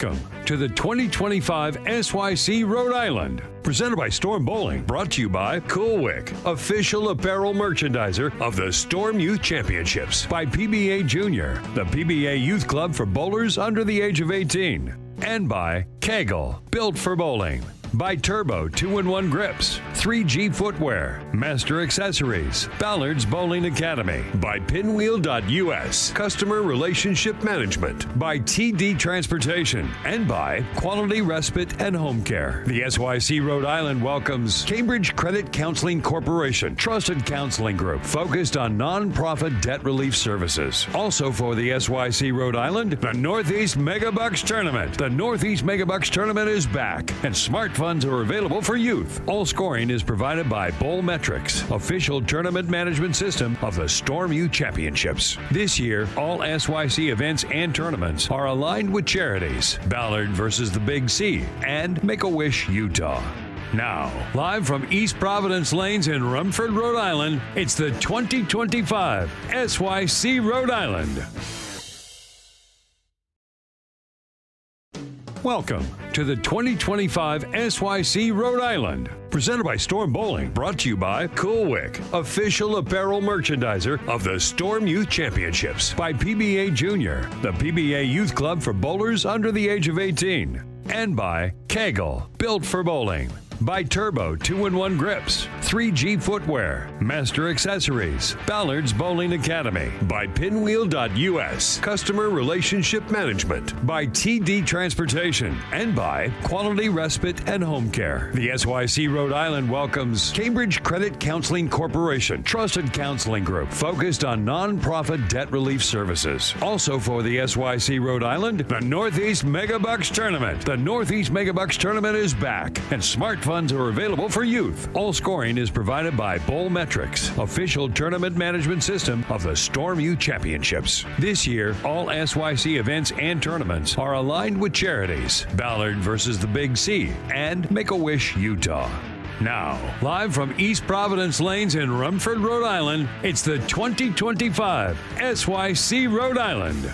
Welcome to the 2025 SYC Rhode Island. Presented by Storm Bowling, brought to you by Coolwick, official apparel merchandiser of the Storm Youth Championships, by PBA Junior, the PBA Youth Club for bowlers under the age of 18, and by Kegel, built for bowling. By Turbo 2-in-1 Grips, 3G Footwear, Master Accessories, Ballard's Bowling Academy. By Pinwheel.us, Customer Relationship Management. By TD Transportation, and by Quality Respite and Home Care. The SYC Rhode Island welcomes Cambridge Credit Counseling Corporation, trusted counseling group focused on nonprofit debt relief services. Also for the SYC Rhode Island, the Northeast Megabucks Tournament. The Northeast Megabucks Tournament is back, and smart funds are available for youth. All scoring is provided by Bowl Metrics, official tournament management system of the Storm Youth Championships. This year, all SYC events and tournaments are aligned with charities Ballard versus the Big C and Make-A-Wish Utah. Now, live from East Providence Lanes in Rumford, Rhode Island, it's the 2025 SYC Rhode Island. Welcome to the 2025 SYC Rhode Island. Presented by Storm Bowling, brought to you by Coolwick, official apparel merchandiser of the Storm Youth Championships. By PBA Junior, the PBA Youth Club for bowlers under the age of 18. And by Kegel, built for bowling. By Turbo 2-in-1 Grips, 3G Footwear, Master Accessories, Ballard's Bowling Academy. By Pinwheel.us, Customer Relationship Management. By TD Transportation, and by Quality Respite and Home Care. The SYC Rhode Island welcomes Cambridge Credit Counseling Corporation, trusted counseling group focused on nonprofit debt relief services. Also for the SYC Rhode Island, the Northeast Megabucks Tournament. The Northeast Megabucks Tournament is back, and smart funds are available for youth. All scoring is provided by Bowl Metrics, official tournament management system of the Storm Youth Championships. This year, all SYC events and tournaments are aligned with charities Ballard versus the Big C and Make-A-Wish Utah. Now, live from East Providence Lanes in Rumford, Rhode Island, it's the 2025 SYC Rhode Island.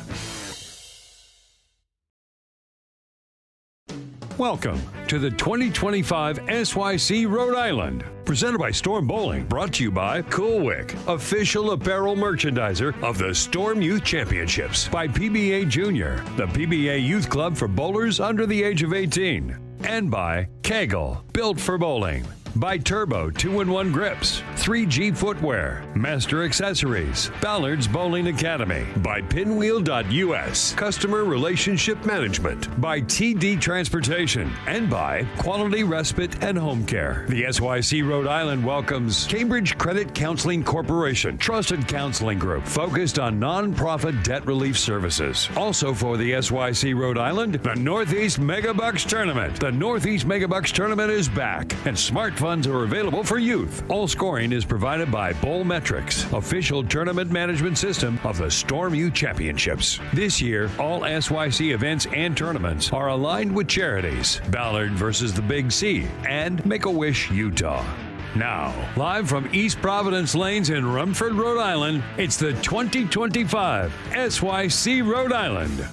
Welcome to the 2025 SYC Rhode Island. Presented by Storm Bowling, brought to you by Coolwick, official apparel merchandiser of the Storm Youth Championships. By PBA Junior, the PBA Youth Club for bowlers under the age of 18. And by Kegel, built for bowling. By Turbo 2-in-1 Grips, 3G Footwear, Master Accessories, Ballard's Bowling Academy. By Pinwheel.us, Customer Relationship Management. By TD Transportation, and by Quality Respite and Home Care. The SYC Rhode Island welcomes Cambridge Credit Counseling Corporation, trusted counseling group focused on nonprofit debt relief services. Also for the SYC Rhode Island, the Northeast Megabucks Tournament. The Northeast Megabucks Tournament is back, and smart funds are available for youth. All scoring is provided by Bowl Metrics, official tournament management system of the Storm Youth Championships. This year, all SYC events and tournaments are aligned with charities Ballard versus the Big C and Make-A-Wish Utah. Now, live from East Providence Lanes in Rumford, Rhode Island, it's the 2025 SYC Rhode Island.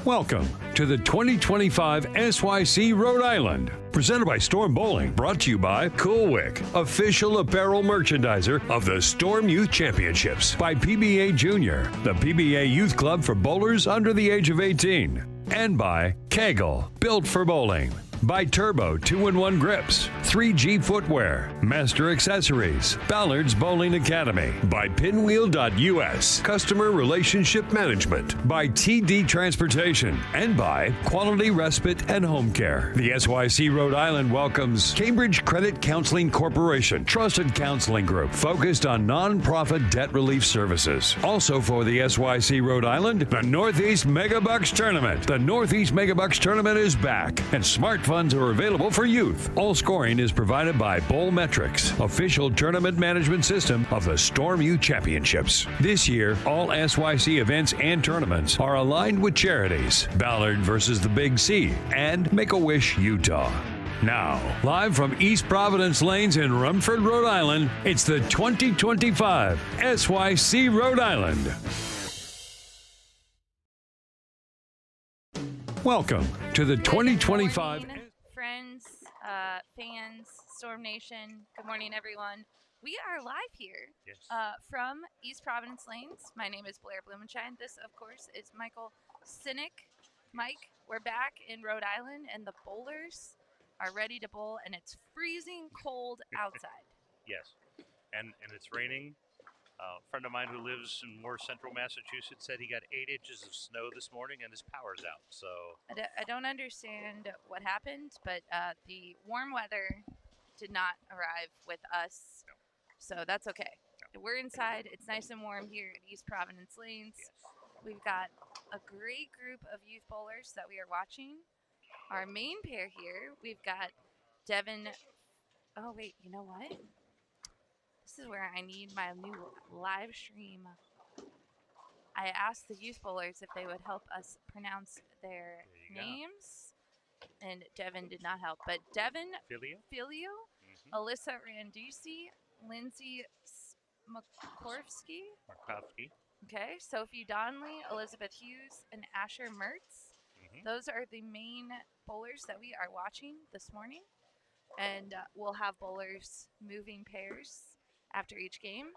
Welcome to the 2025 SYC Rhode Island. Presented by Storm Bowling, brought to you by Coolwick, official apparel merchandiser of the Storm Youth Championships. By PBA Junior, the PBA Youth Club for bowlers under the age of 18. And by Kegel, built for bowling. By Turbo 2-in-1 Grips, 3G Footwear, Master Accessories, Ballard's Bowling Academy. By Pinwheel.us, Customer Relationship Management. By TD Transportation, and by Quality Respite and Home Care. The SYC Rhode Island welcomes Cambridge Credit Counseling Corporation, trusted counseling group focused on nonprofit debt relief services. Also for the SYC Rhode Island, the Northeast Megabucks Tournament. The Northeast Megabucks Tournament is back, and smart funds are available for youth. All scoring is provided by Bowl Metrics, official tournament management system of the Storm Youth Championships. This year, all SYC events and tournaments are aligned with charities Ballard versus the Big C and Make-A-Wish Utah. Now, live from East Providence Lanes in Rumford, Rhode Island, it's the 2025 SYC Rhode Island. Welcome to the 2025. Good morning, friends, fans, Storm Nation. Good morning, everyone. We are live here from East Providence Lanes. My name is Blair Blumenshine. This, of course, is Michael Sinek. Mike, we're back in Rhode Island, and the bowlers are ready to bowl, and it's freezing cold outside. Yes, and it's raining. A friend of mine who lives in more central Massachusetts said he got 8 inches of snow this morning and his power's out. So I don't understand what happened, but the warm weather did not arrive with us, so that's okay. No. We're inside. It's nice and warm here at East Providence Lanes. Yes. We've got a great group of youth bowlers that we are watching. Our main pair here, we've got Devin. Oh, wait, you know what? This is where I need my new live stream. I asked the youth bowlers if they would help us pronounce their names, and Devin did not help. But Devin Filio, Alyssa Randisi, Lindsay Markovsky. Okay, Sophie Donnelly, Elizabeth Hughes, and Asher Mertz. Those are the main bowlers that we are watching this morning. And we'll have bowlers moving pairs after each game.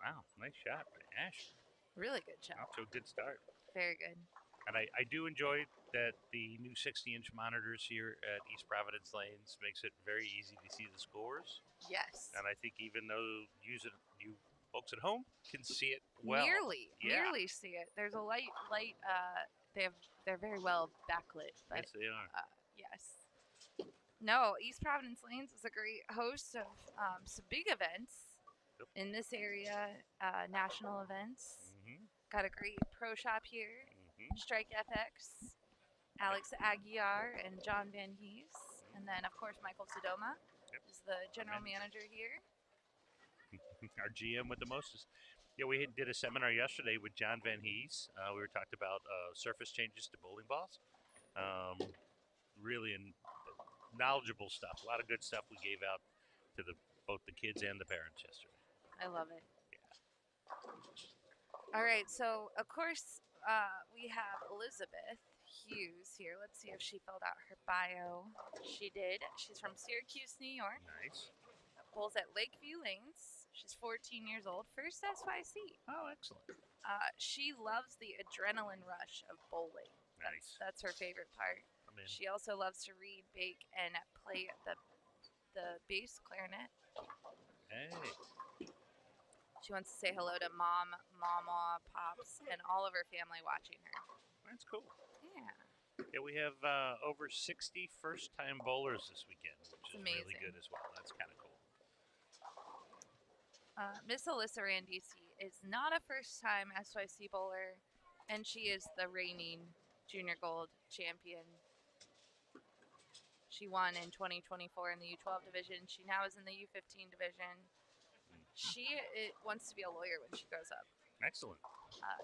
Wow, nice shot by Ash. Really good shot. Off to a good start. Very good. And I do enjoy that the new 60-inch monitors here at East Providence Lanes makes it very easy to see the scores. Yes. And I think even though you folks at home can see it well. Nearly see it. There's a light. They're very well backlit. But, yes, they are. Yes. No, East Providence Lanes is a great host of some big events in this area, national events. Got a great pro shop here, Strike FX, Alex Aguiar, and John Van Hees. And then, of course, Michael Sodoma is the general manager here. Our GM with the mostest. Yeah, we did a seminar yesterday with John Van Hees. We were talking about surface changes to bowling balls. Really knowledgeable stuff. A lot of good stuff we gave out to both the kids and the parents yesterday. I love it. Yeah. All right, so of course we have Elizabeth Hughes here. Let's see if she filled out her bio. She did. She's from Syracuse, New York. Nice. Bowls at Lakeview Lanes. She's 14 years old. First SYC. Oh, excellent. She loves the adrenaline rush of bowling. Nice. That's her favorite part. She also loves to read, bake, and play the bass clarinet. Hey. She wants to say hello to Mom, Mama, Pops, and all of her family watching her. That's cool. Yeah. Yeah, we have over 60 first-time bowlers this weekend, which is amazing. Really good as well. That's kind of cool. Miss Alyssa Randisi is not a first-time SYC bowler, and she is the reigning junior gold champion. She won in 2024 in the U12 division. She now is in the U15 division. She wants to be a lawyer when she grows up. Excellent.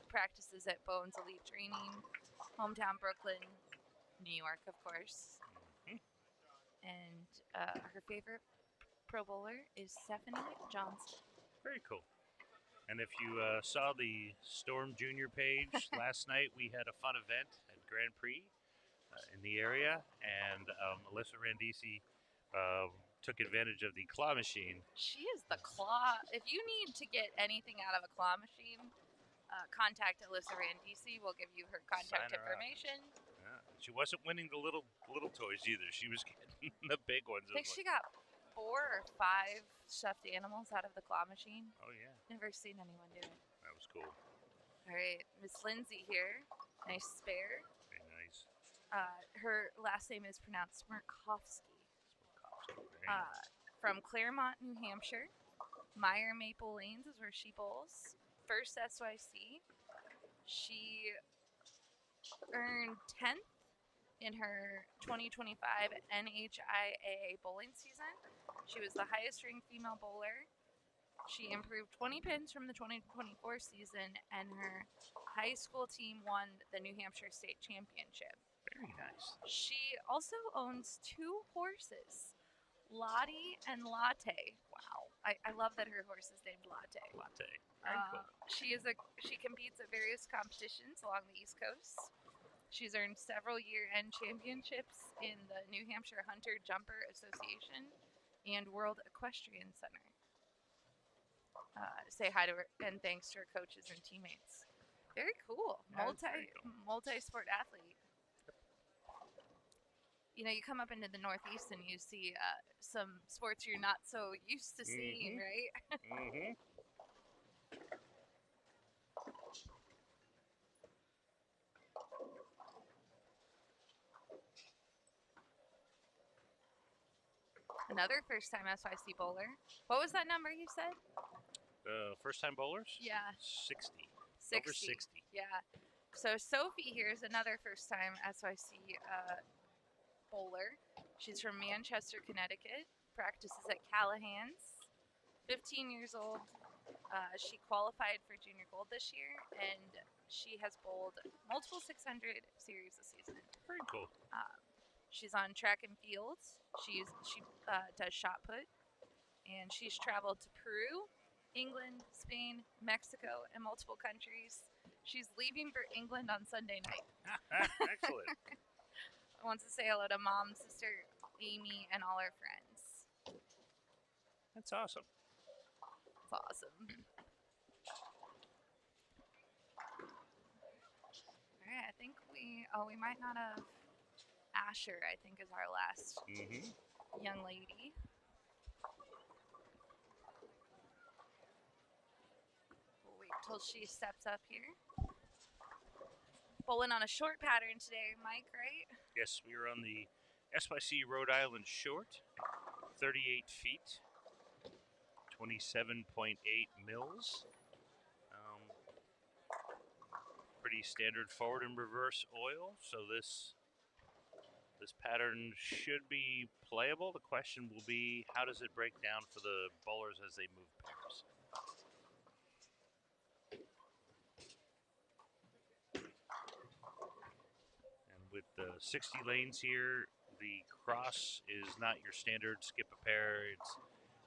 Practices at Bones Elite Training, hometown Brooklyn, New York, of course. And her favorite pro bowler is Stephanie Johnson. Very cool. And if you saw the Storm Junior page last night, we had a fun event at Grand Prix in the area, and Alyssa Randisi took advantage of the claw machine. She is the claw. If you need to get anything out of a claw machine, contact Alyssa Randisi. We'll give you her contact information. Yeah. She wasn't winning the little toys either. She was getting the big ones. I think she got 4 or 5 stuffed animals out of the claw machine. Oh, yeah. Never seen anyone do it. That was cool. All right, Miss Lindsay here. Nice spare. Very nice. Her last name is pronounced Smirkovsky. Nice. From Claremont, New Hampshire. Meyer Maple Lanes is where she bowls. First SYC. She earned 10th in her 2025 NHIAA bowling season. She was the highest ranked female bowler. She improved 20 pins from the 2024 season, and her high school team won the New Hampshire State Championship. Very nice. She also owns 2 horses, Lottie and Latte. Wow. I love that her horse is named Latte. Latte. Very cool. She competes at various competitions along the East Coast. She's earned several year-end championships in the New Hampshire Hunter Jumper Association and World Equestrian Center. Say hi to her and thanks to her coaches and teammates. Very cool. Multi-sport athlete. You know, you come up into the Northeast and you see some sports you're not so used to seeing, right? Mm-hmm. Another first-time SYC bowler. What was that number you said? First-time bowlers? Yeah. 60. 60. Over 60. Yeah. So Sophie here is another first-time SYC bowler. She's from Manchester, Connecticut. Practices at Callahan's. 15 years old. She qualified for Junior Gold this year, and she has bowled multiple 600 series this season. Very cool. She's on track and field. She does shot put, and she's traveled to Peru, England, Spain, Mexico, and multiple countries. She's leaving for England on Sunday night. Excellent. Wants to say hello to Mom, sister, Amy, and all her friends. That's awesome. It's awesome. All right, I think we might not have Asher, I think, is our last young lady. We'll wait till she steps up here. Bowling on a short pattern today, Mike, right? Yes, we are on the SYC Rhode Island short, 38 feet, 27.8 mils. Pretty standard forward and reverse oil, so this pattern should be playable. The question will be, how does it break down for the bowlers as they move pairs? And with the 60 lanes here, the cross is not your standard skip a pair. It's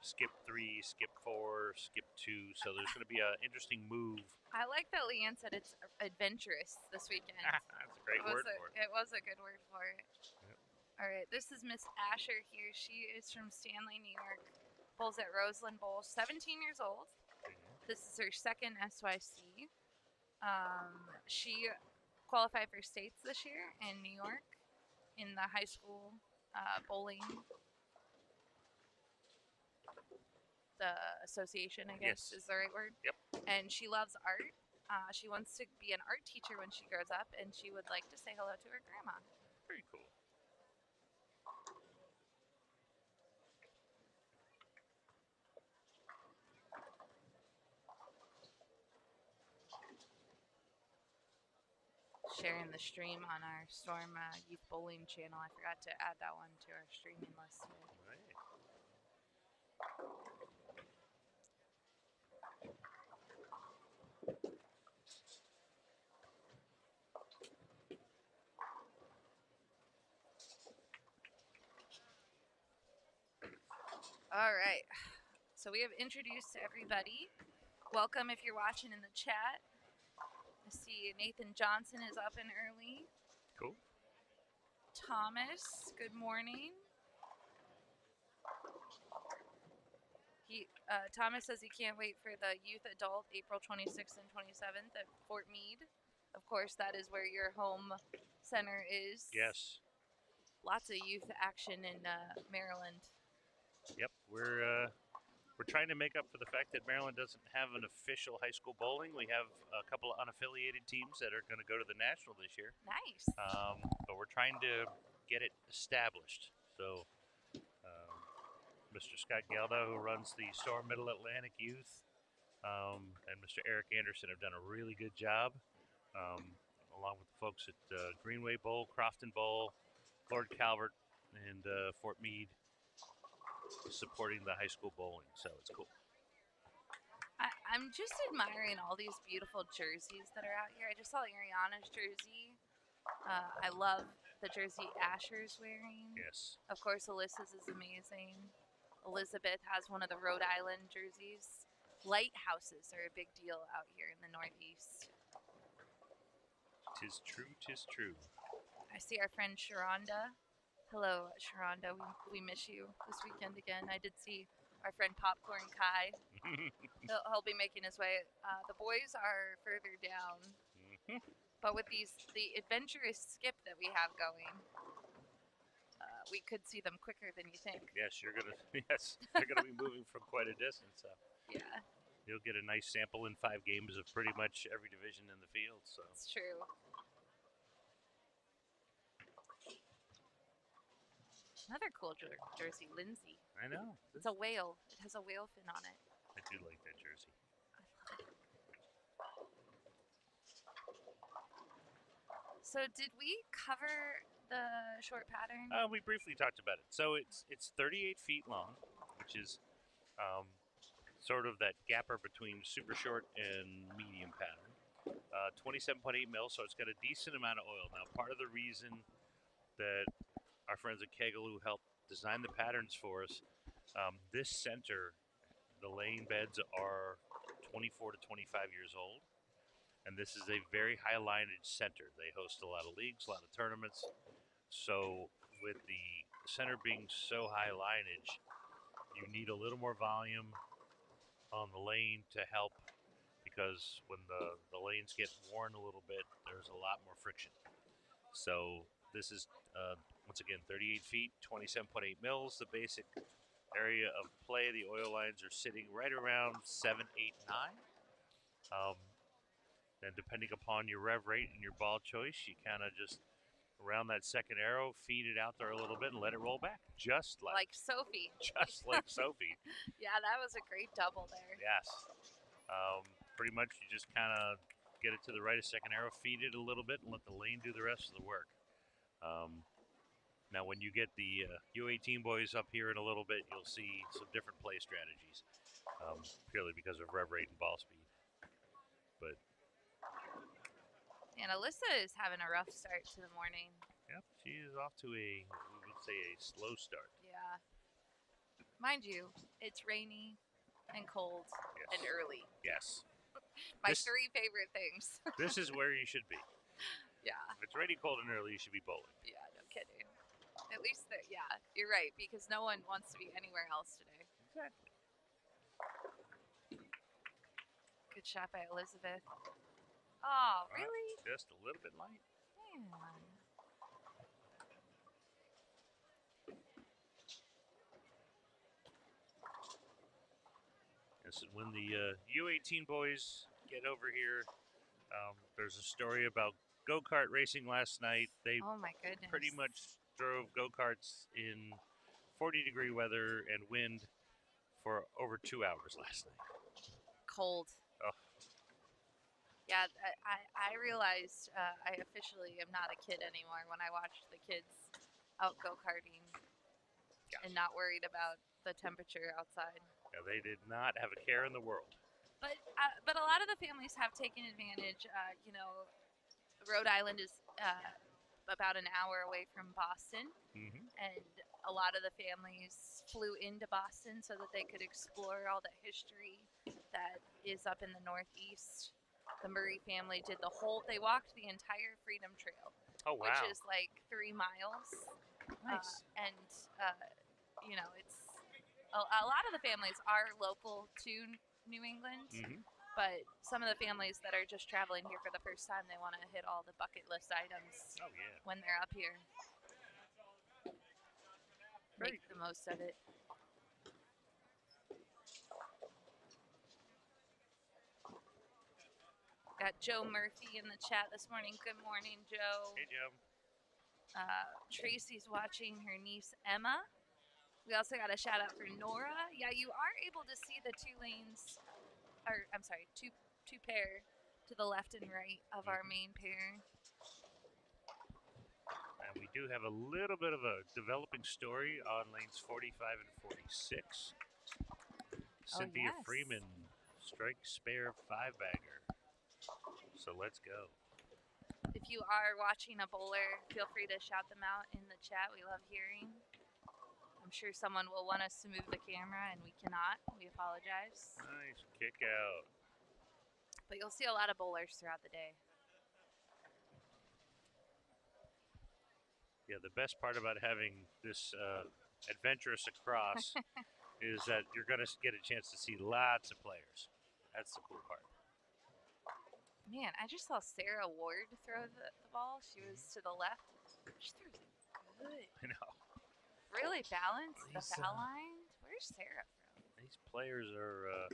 skip 3, skip 4, skip 2. So there's going to be an interesting move. I like that Leanne said it's adventurous this weekend. That's a great word for it. It was a good word for it. Yep. All right, this is Miss Asher here. She is from Stanley, New York. Bowls at Roseland Bowl. 17 years old. This is her second SYC. She qualified for states this year in New York in the high school bowling. The association, I guess, is the right word. Yep. And she loves art. She wants to be an art teacher when she grows up, and she would like to say hello to her grandma. Very cool. Sharing the stream on our Storm Youth Bowling channel. I forgot to add that one to our streaming list today. Right. All right. So we have introduced everybody. Welcome if you're watching in the chat. I see Nathan Johnson is up and early. Cool. Thomas, good morning. Thomas says he can't wait for the youth adult April 26th and 27th at Fort Meade. Of course, that is where your home center is. Yes. Lots of youth action in Maryland. Yep, we're trying to make up for the fact that Maryland doesn't have an official high school bowling. We have a couple of unaffiliated teams that are going to go to the national this year. Nice. But we're trying to get it established. So, Mr. Scott Gelda, who runs the Storm Middle Atlantic Youth, and Mr. Eric Anderson have done a really good job, along with the folks at Greenway Bowl, Crofton Bowl, Lord Calvert, and Fort Meade, supporting the high school bowling, so it's cool. I'm just admiring all these beautiful jerseys that are out here. I just saw Ariana's jersey. I love the jersey Asher's wearing. Yes. Of course, Alyssa's is amazing. Elizabeth has one of the Rhode Island jerseys. lighthouses are a big deal out here in the Northeast. 'Tis true, 'tis true. I see our friend Sharonda. Hello, Sharonda. We miss you this weekend again. I did see our friend Popcorn Kai. He'll be making his way. The boys are further down, but with the adventurous skip that we have going, we could see them quicker than you think. Yes, they're gonna be moving from quite a distance. So Yeah, you'll get a nice sample in 5 games of pretty much every division in the field. So it's true. Another cool jersey, Lindsay. I know. It's a whale. It has a whale fin on it. I do like that jersey. I love it. So did we cover the short pattern? We briefly talked about it. So it's 38 feet long, which is sort of that gapper between super short and medium pattern. 27.8 mil, so it's got a decent amount of oil. Now, part of the reason that our friends at Kegel who helped design the patterns for us, this center, the lane beds are 24 to 25 years old. And this is a very high lineage center. They host a lot of leagues, a lot of tournaments. So with the center being so high lineage, you need a little more volume on the lane to help, because when the lanes get worn a little bit, there's a lot more friction. So this is, once again, 38 feet, 27.8 mils. The basic area of play, the oil lines are sitting right around 7, 8, 9. And depending upon your rev rate and your ball choice, you kind of just around that second arrow, feed it out there a little bit and let it roll back. Just like Sophie. Just like Sophie. Yeah, that was a great double there. Yes. Pretty much you just kind of get it to the right of second arrow, feed it a little bit, and let the lane do the rest of the work. Now, when you get the U18 boys up here in a little bit, you'll see some different play strategies, purely because of rev rate and ball speed. But and Alyssa is having a rough start to the morning. Yep, she is off to we would say a slow start. Yeah. Mind you, it's rainy and cold and early. Yes. My 3 favorite things. This is where you should be. Yeah. If it's rainy, cold, and early, you should be bowling. Yeah, no kidding. At least, you're right, because no one wants to be anywhere else today. Exactly. Good shot by Elizabeth. Oh, really? Just a little bit light. Man. Yes, and when the U18 boys get over here, there's a story about go-kart racing last night. They oh my goodness. pretty much drove go-karts in 40-degree weather and wind for over 2 hours last night. Cold. Oh. Yeah, I realized I officially am not a kid anymore when I watched the kids out go-karting and not worried about the temperature outside. Yeah, they did not have a care in the world. But a lot of the families have taken advantage. Rhode Island is about an hour away from Boston, and a lot of the families flew into Boston so that they could explore all the history that is up in the Northeast. The Murray family did they walked the entire Freedom Trail, which is like 3 miles. Nice. It's a lot of the families are local to New England, but some of the families that are just traveling here for the first time, they want to hit all the bucket list items when they're up here. Make the most of it. Got Joe Murphy in the chat this morning. Good morning, Joe. Hey, Joe. Tracy's watching her niece, Emma. We also got a shout out for Nora. Yeah, you are able to see the 2 lanes, or I'm sorry, two pair to the left and right of our main pair. And we do have a little bit of a developing story on lanes 45 and 46. Cynthia Freeman, strike spare 5-bagger. So let's go. If you are watching a bowler, feel free to shout them out in the chat. We love hearing. I'm I'm sure someone will want us to move the camera, and we cannot. We apologize. Nice kick out. But you'll see a lot of bowlers throughout the day. Yeah, the best part about having this adventurous across is that you're going to get a chance to see lots of players. That's the cool part. Man, I just saw Sarah Ward throw the ball. She was to the left. She threw it good. I know. Really balanced the These, foul line. Where's Sarah from? These players are,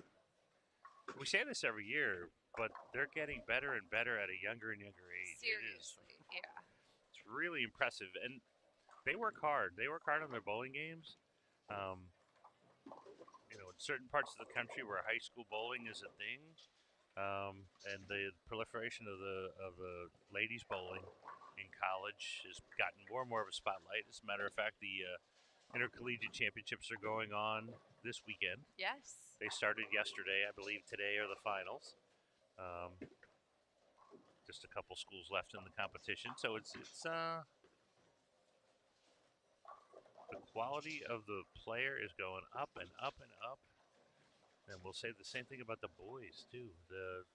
we say this every year, but they're getting better and better at a younger and younger age. Seriously, yeah. It's really impressive. And they work hard. They work hard on their bowling games. In certain parts of the country where high school bowling is a thing, and the proliferation of the ladies bowling in college has gotten more and more of a spotlight. As a matter of fact, the intercollegiate championships are going on this weekend. Yes. They started yesterday. I believe today are the finals. Just a couple schools left in the competition, so it's the quality of the player is going up and up and up. And we'll say the same thing about the boys, too. The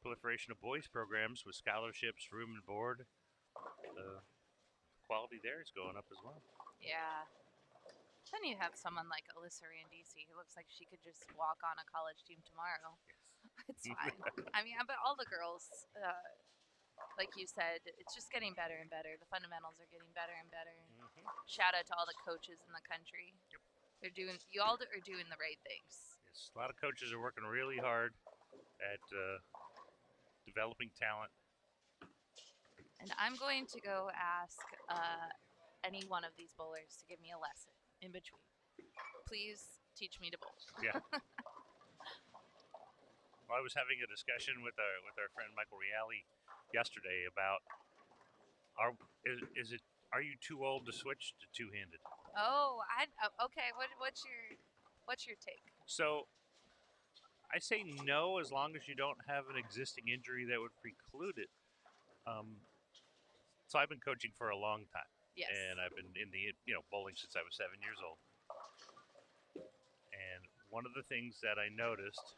proliferation of boys programs with scholarships, room and board, the quality there is going up as well. Yeah. Then you have someone like Alyssa Randisi who looks like she could just walk on a college team tomorrow. Yes. It's fine. I mean, but all the girls, like you said, it's just getting better and better. The fundamentals are getting better and better. Mm-hmm. Shout out to all the coaches in the country. Yep. You all are doing the right things. Yes, a lot of coaches are working really hard at developing talent. And I'm going to go ask any one of these bowlers to give me a lesson in between. Please teach me to bowl. Yeah. Well, I was having a discussion with our friend Michael Reale yesterday about are you too old to switch to two-handed? Oh, okay. What's your take? So I say no as long as you don't have an existing injury that would preclude it. So I've been coaching for a long time. Yes. And I've been in the bowling since I was 7 years old. And one of the things that I noticed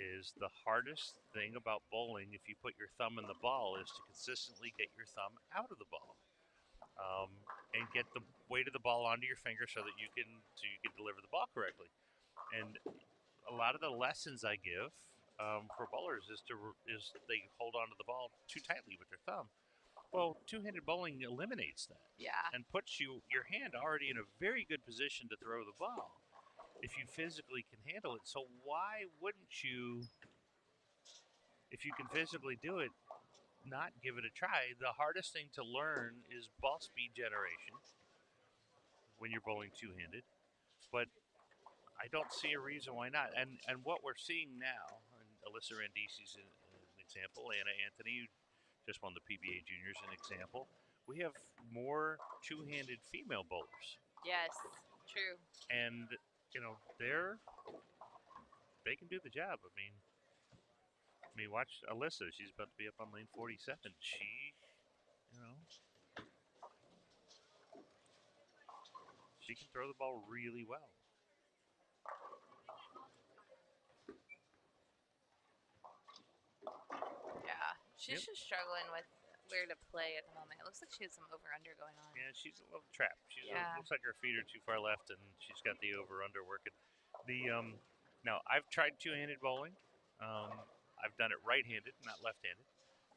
is the hardest thing about bowling, if you put your thumb in the ball, is to consistently get your thumb out of the ball, and get the weight of the ball onto your finger so you can deliver the ball correctly. And a lot of the lessons I give for bowlers is they hold onto the ball too tightly with their thumb. Well, two-handed bowling eliminates that. Yeah. And puts your hand already in a very good position to throw the ball if you physically can handle it. So why wouldn't you, if you can physically do it, not give it a try? The hardest thing to learn is ball speed generation when you're bowling two-handed. But I don't see a reason why not. And what we're seeing now, and Alyssa Randisi's an example, Anna Anthony, who just won the PBA Juniors, an example. We have more two-handed female bowlers. Yes, true. And they can do the job. I mean, watch Alyssa. She's about to be up on lane 47. She can throw the ball really well. Yeah, she's just struggling with where to play at the moment. It looks like she has some over-under going on. Yeah, she's a little trapped. Looks like her feet are too far left, and she's got the over-under working. Now, I've tried two-handed bowling. I've done it right-handed, not left-handed.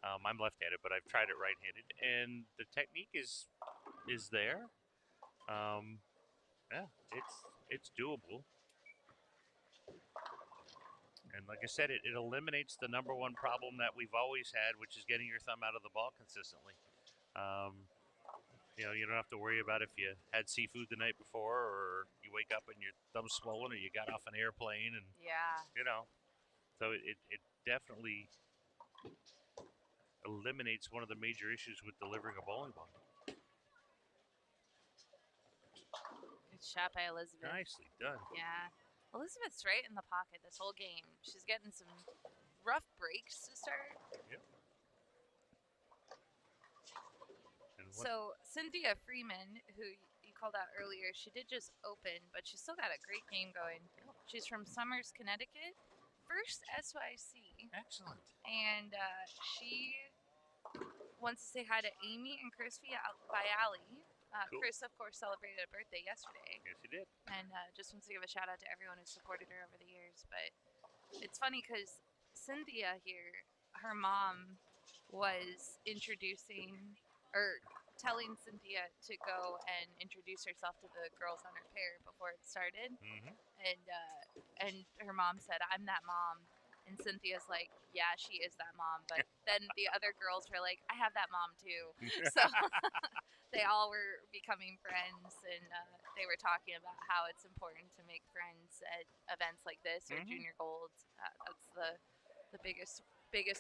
I'm left-handed, but I've tried it right-handed, and the technique is there. Yeah, it's doable. And like I said, it eliminates the number one problem that we've always had, which is getting your thumb out of the ball consistently. You don't have to worry about if you had seafood the night before, or you wake up and your thumb's swollen, or you got off an airplane, and So it definitely eliminates one of the major issues with delivering a bowling ball. Good shot by Elizabeth. Nicely done. Yeah. Elizabeth's right in the pocket this whole game. She's getting some rough breaks to start. Yep. So Cynthia Freeman, who you called out earlier, she did just open, but she's still got a great game going. She's from Somers, Connecticut. First SYC. Excellent. And she wants to say hi to Amy and Chris Viali. Cool. Chris, of course, celebrated a birthday yesterday. Yes, he did. And just wants to give a shout out to everyone who supported her over the years. But it's funny because Cynthia here, her mom was introducing or telling Cynthia to go and introduce herself to the girls on her pair before it started. Mm-hmm. And her mom said, "I'm that mom." And Cynthia's like, "Yeah, she is that mom." But then the other girls were like, "I have that mom too." So they all were becoming friends, and they were talking about how it's important to make friends at events like this or Junior Gold. That's the biggest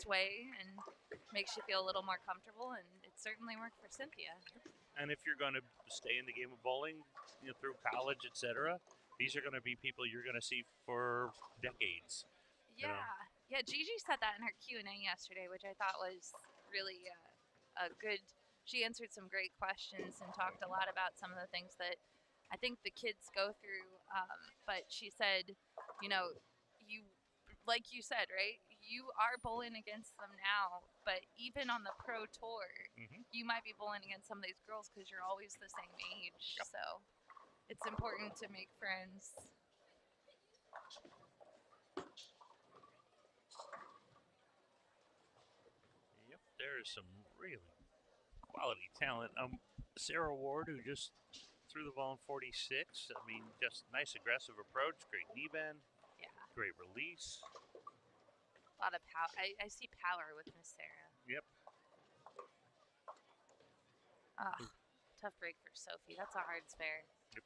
way, and makes you feel a little more comfortable. And it certainly worked for Cynthia. And if you're going to stay in the game of bowling, through college, etc., these are going to be people you're going to see for decades. Yeah, yeah. Gigi said that in her Q&A yesterday, which I thought was really a good. She answered some great questions and talked a lot about some of the things that I think the kids go through. But she said, you like you said, right? You are bowling against them now, but even on the pro tour, you might be bowling against some of these girls because you're always the same age. Yep. So it's important to make friends. Yep, there is some really quality talent. Sarah Ward, who just threw the ball in 46. I mean, just nice aggressive approach, great knee bend, great release. A lot of power. I see power with Miss Sarah. Yep. Tough break for Sophie. That's a hard spare. Yep.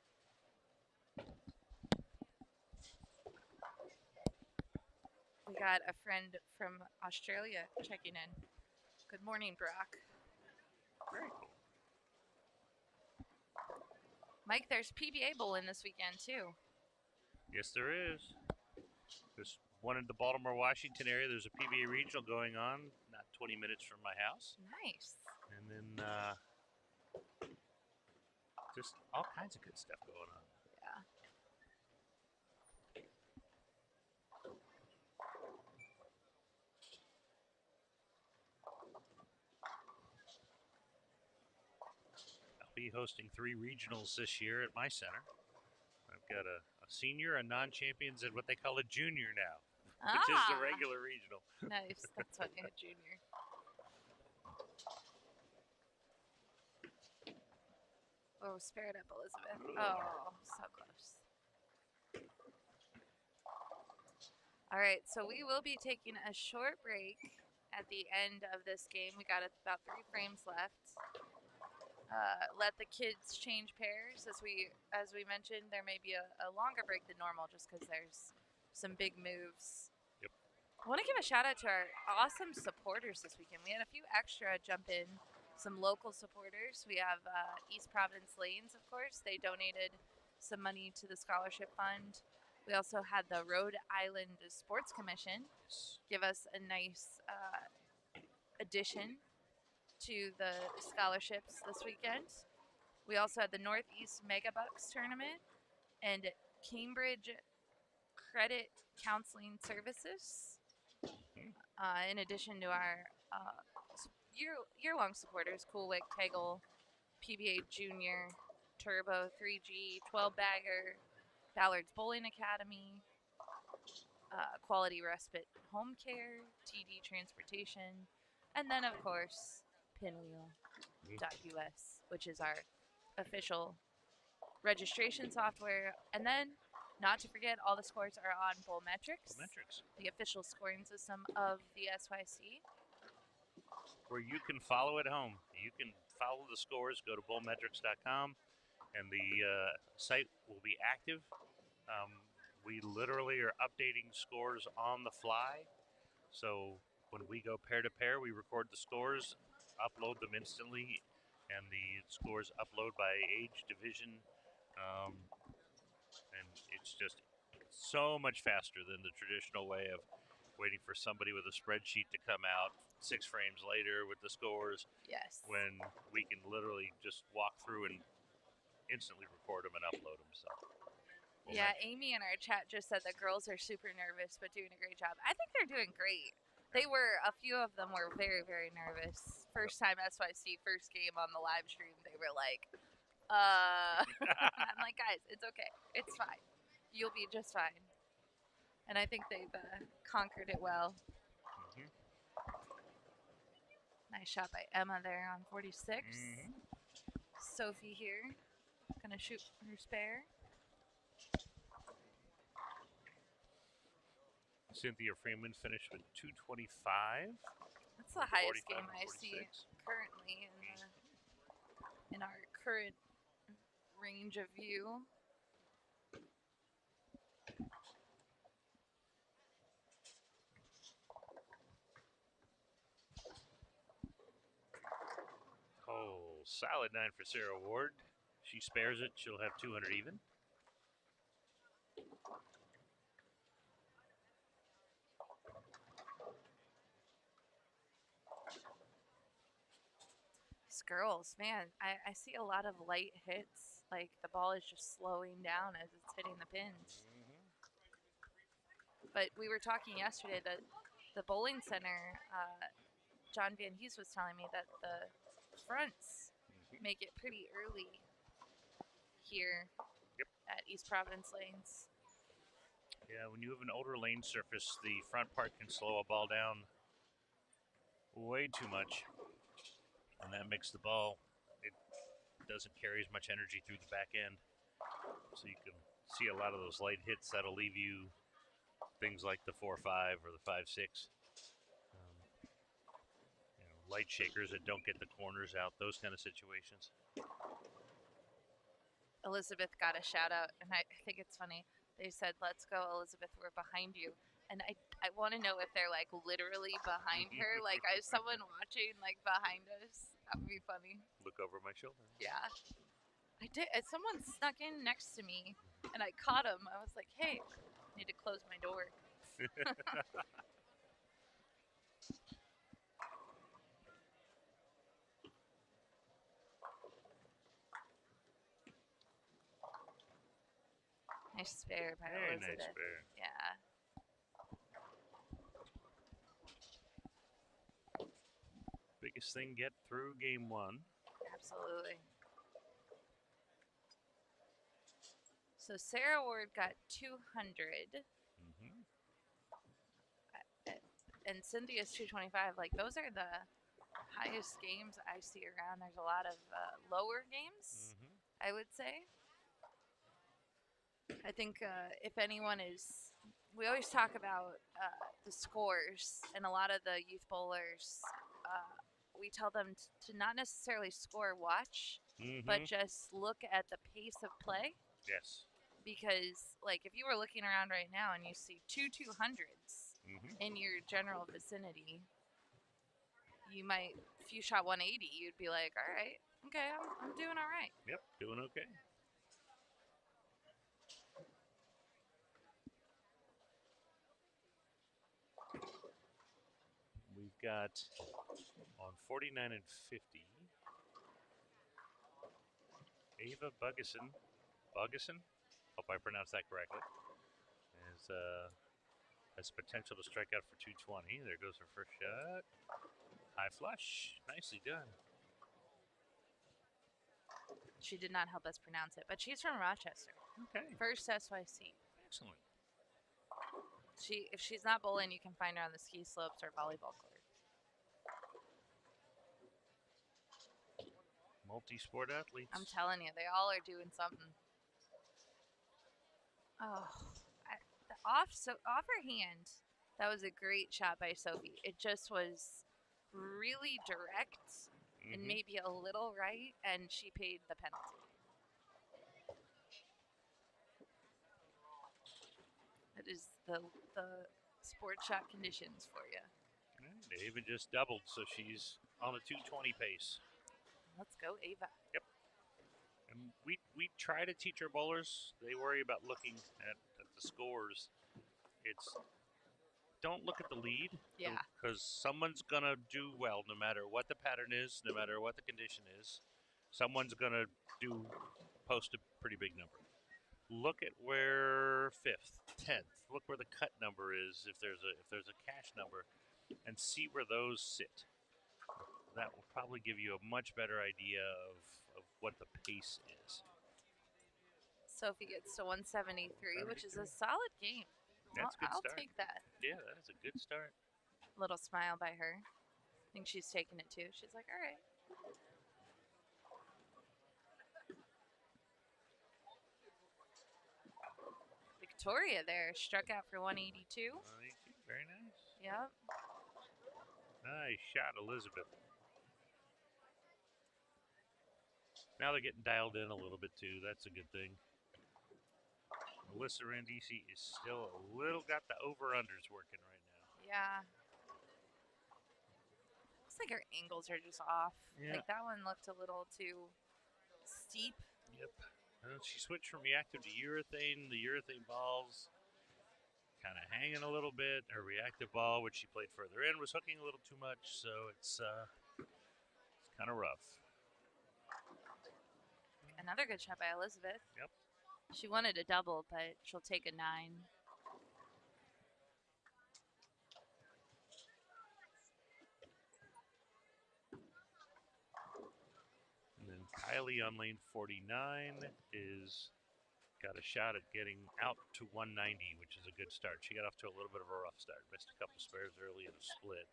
We got a friend from Australia checking in. Good morning, Brock. Very cool. Mike, there's PBA bowling this weekend too. Yes, there is. There's one in the Baltimore-Washington area. There's a PBA regional going on, not 20 minutes from my house. Nice. And then just all kinds of good stuff going on. Yeah. I'll be hosting 3 regionals this year at my center. I've got a senior, a non-champions, and what they call a junior now, which is the regular regional. Nice. That's funny, a junior. Oh, spare it up, Elizabeth. Oh, so close. All right, so we will be taking a short break at the end of this game. We got about 3 frames left. Let the kids change pairs. As we mentioned, there may be a longer break than normal just because there's some big moves. Yep. I want to give a shout out to our awesome supporters this weekend. We had a few extra jump in, some local supporters. We have East Providence Lanes, of course. They donated some money to the scholarship fund. We also had the Rhode Island Sports Commission give us a nice addition to the scholarships this weekend. We also had the Northeast Megabucks tournament and Cambridge Credit Counseling Services. In addition to our year-long supporters, Coolwick, Tegel, PBA Junior, Turbo, 3G, 12-bagger, Ballard's Bowling Academy, Quality Respite Home Care, TD Transportation, and then, of course, Pinwheel.us, which is our official registration software. And then, not to forget, all the scores are on Bowlmetrics, the official scoring system of the SYC. Where you can follow at home. You can follow the scores, go to bowlmetrics.com, and the site will be active. We literally are updating scores on the fly. So when we go pair to pair, we record the scores, upload them instantly, and the scores upload by age, division, and it's just so much faster than the traditional way of waiting for somebody with a spreadsheet to come out 6 frames later with the scores. Yes. When we can literally just walk through and instantly record them and upload them. So. We'll Yeah, mention. Amy in our chat just said the girls are super nervous, but doing a great job. I think they're doing great. They were, a few of them were very, very nervous. First time SYC, first game on the live stream, they were like, I'm like, guys, it's okay. It's fine. You'll be just fine. And I think they've conquered it well. Mhm. Nice shot by Emma there on 46. Mhm. Sophie here, gonna shoot her spare. Cynthia Freeman finished with 225. That's the highest 45 game and I see 46. currently in our current range of view. Oh, solid 9 for Sarah Ward. She spares it. She'll have 200 even. These girls, man, I see a lot of light hits. Like the ball is just slowing down as it's hitting the pins. But we were talking yesterday that the bowling center, John Van Hees was telling me that the fronts make it pretty early here Yep. at East Providence Lanes. Yeah, when you have an older lane surface, the front part can slow a ball down way too much. And that makes the ball, it doesn't carry as much energy through the back end. So you can see a lot of those light hits that'll leave you things like the 4-5 or the 5-6. Light shakers that don't get the corners out, those kind of situations. Elizabeth got a shout out, and I think it's funny. They said, "Let's go, Elizabeth. We're behind you." And I want to know if they're like literally behind her, like is someone watching like behind us? That would be funny. Look over my shoulder. Yeah, I did. Someone snuck in next to me, and I caught him. I was like, "Hey, I need to close my door." Nice spare by Very Elizabeth. nice spare. Yeah. Biggest thing, get through game one. Absolutely. So Sarah Ward got 200. And Cynthia's 225. Like, those are the highest games I see around. There's a lot of lower games, I would say. I think if anyone is, we always talk about the scores, and a lot of the youth bowlers, we tell them to not necessarily score watch, but just look at the pace of play. Yes. Because, like, if you were looking around right now and you see two 200s in your general vicinity, you might, if you shot 180, you'd be like, all right, okay, I'm doing all right. Yep, doing okay. We've got on 49 and 50, Ava Buggeson, hope I pronounced that correctly, has potential to strike out for 220. There goes her first shot. High flush. Nicely done. She did not help us pronounce it, but she's from Rochester. Okay. First SYC. Excellent. If she's not bowling, you can find her on the ski slopes or volleyball court. Multi-sport athletes. I'm telling you, they all are doing something. Oh, off her hand, that was a great shot by Sophie. It just was really direct and maybe a little right, and she paid the penalty. That is the sports shot conditions for you. Ava just doubled, so she's on a 220 pace. Let's go, Ava. Yep. And we try to teach our bowlers. They worry about looking at the scores. It's don't look at the lead. Yeah. Because someone's gonna do well, no matter what the pattern is, no matter what the condition is. Someone's gonna do post a pretty big number. Look at where 5th, 10th. Look where the cut number is if there's a cash number, and see where those sit. That will probably give you a much better idea of what the pace is. Sophie gets to 173, which is a solid game. That's a good I'll start. take that. Yeah, that is a good start. Little smile by her. I think she's taking it too. She's like, all right. Victoria there struck out for 182. Very nice. Yep. Nice shot, Elizabeth. Now they're getting dialed in a little bit too. That's a good thing. Melissa Randisi is still a little got the over-unders working right now. Yeah. Looks like her angles are just off. Yeah. Like that one looked a little too steep. Yep. She switched from reactive to urethane. The urethane balls kind of hanging a little bit. Her reactive ball, which she played further in, was hooking a little too much. So it's kind of rough. Another good shot by Elizabeth. Yep. She wanted a double, but she'll take a 9. And then Kylie on lane 49 is got a shot at getting out to 190, which is a good start. She got off to a little bit of a rough start. Missed a couple spares early in the split.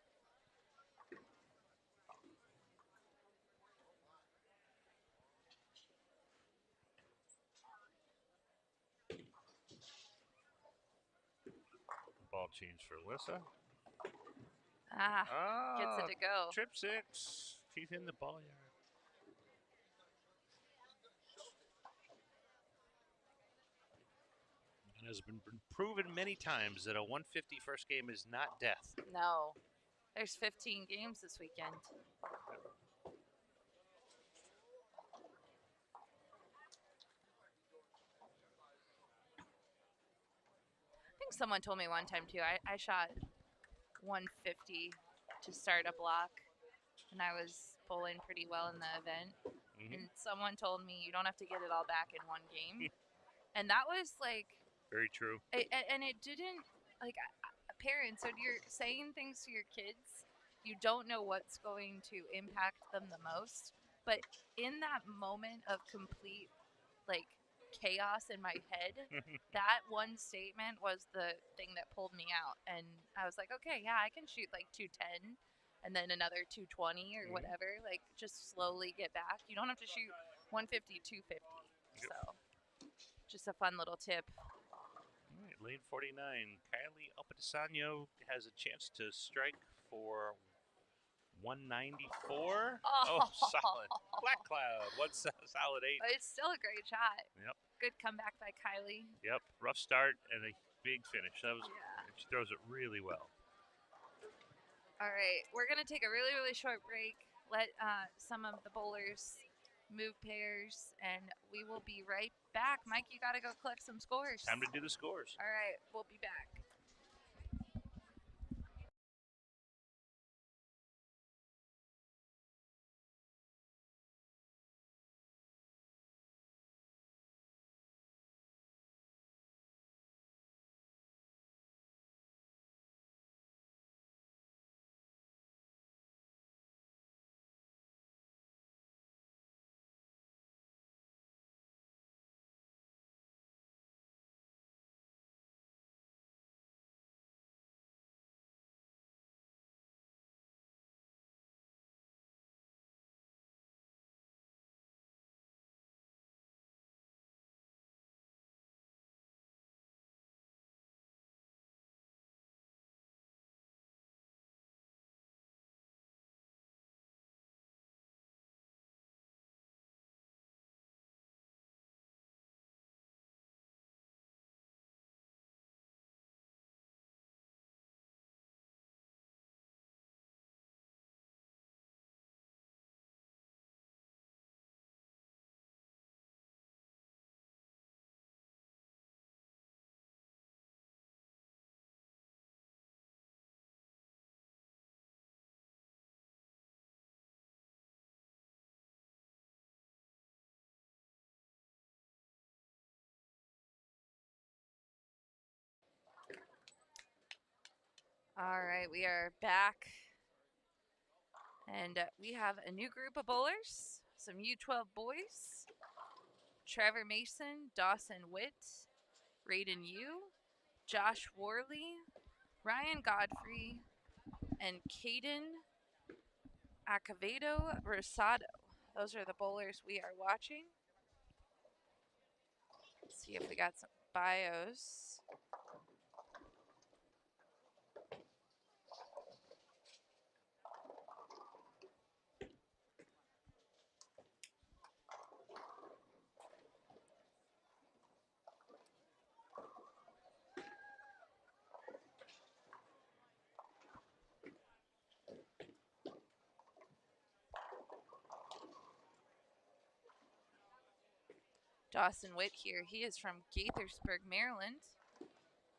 Ball change for Alyssa. Gets it to go. Trip 6. She's in the ball yard. And has been proven many times that a 150 first game is not death. No. There's 15 games this weekend. I think someone told me one time too. I shot 150 to start a block, and I was bowling pretty well in the event. Mm-hmm. And someone told me you don't have to get it all back in one game, and that was like very true. And it didn't like parents. So you're saying things to your kids, you don't know what's going to impact them the most, but in that moment of complete like chaos in my head, that one statement was the thing that pulled me out. And I was like, okay, yeah, I can shoot like 210 and then another 220 or whatever. Like just slowly get back. You don't have to shoot 150, 250. Yep. So just a fun little tip. All right, lane 49. Kylie Opatisano has a chance to strike for 194. Oh, solid. Black Cloud. One solid 8. But it's still a great shot. Yep. Good comeback by Kylie. Yep. Rough start and a big finish. That was. Yeah. She throws it really well. All right. We're going to take a really, really short break. Let some of the bowlers move pairs, and we will be right back. Mike, you got to go collect some scores. Time to do the scores. All right. We'll be back. All right, we are back. And we have a new group of bowlers, some U12 boys. Trevor Mason, Dawson Witt, Raiden Yu, Josh Worley, Ryan Godfrey, and Caden Acevedo Rosado. Those are the bowlers we are watching. Let's see if we got some bios. Dawson Witt here. He is from Gaithersburg, Maryland.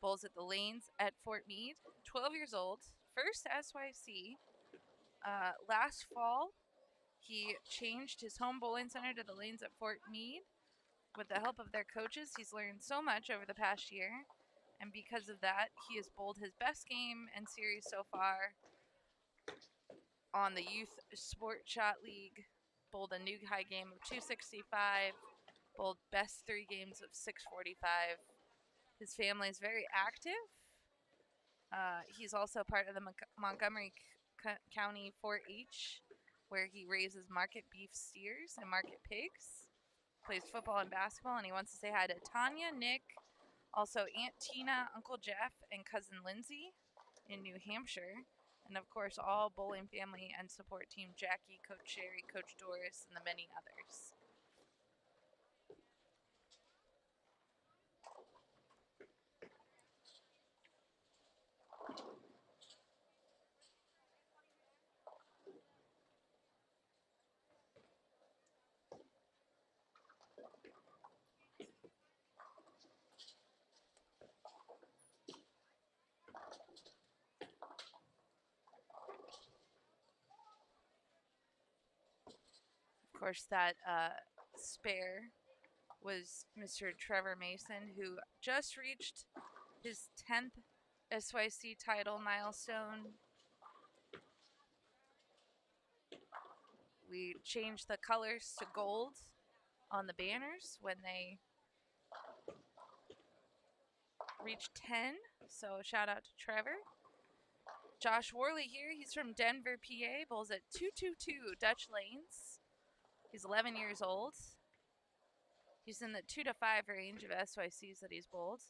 Bowls at the lanes at Fort Meade. 12 years old. First SYC. Last fall, he changed his home bowling center to the lanes at Fort Meade. With the help of their coaches, he's learned so much over the past year. And because of that, he has bowled his best game and series so far on the Youth Sport Shot League. Bowled a new high game of 265. Bowled best 3 games of 645. His family is very active. He's also part of the Montgomery County 4-H, where he raises market beef steers and market pigs. Plays football and basketball, and he wants to say hi to Tanya, Nick, also Aunt Tina, Uncle Jeff, and Cousin Lindsay in New Hampshire. And of course, all bowling family and support team Jackie, Coach Sherry, Coach Doris, and the many others. Of course, that spare was Mr. Trevor Mason, who just reached his 10th SYC title milestone. We changed the colors to gold on the banners when they reached 10. So shout out to Trevor. Josh Worley here. He's from Denver, PA. Bowls at 222 Dutch Lanes. He's 11 years old. He's in the 2 to 5 range of SYCs that he's bowled.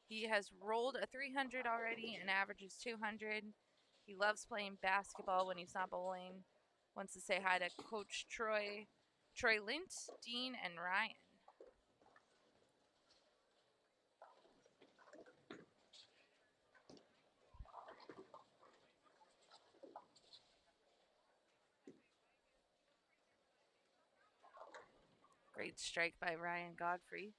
He has rolled a 300 already and averages 200. He loves playing basketball when he's not bowling. Wants to say hi to Coach Troy Lint, Dean, and Ryan. Great strike by Ryan Godfrey.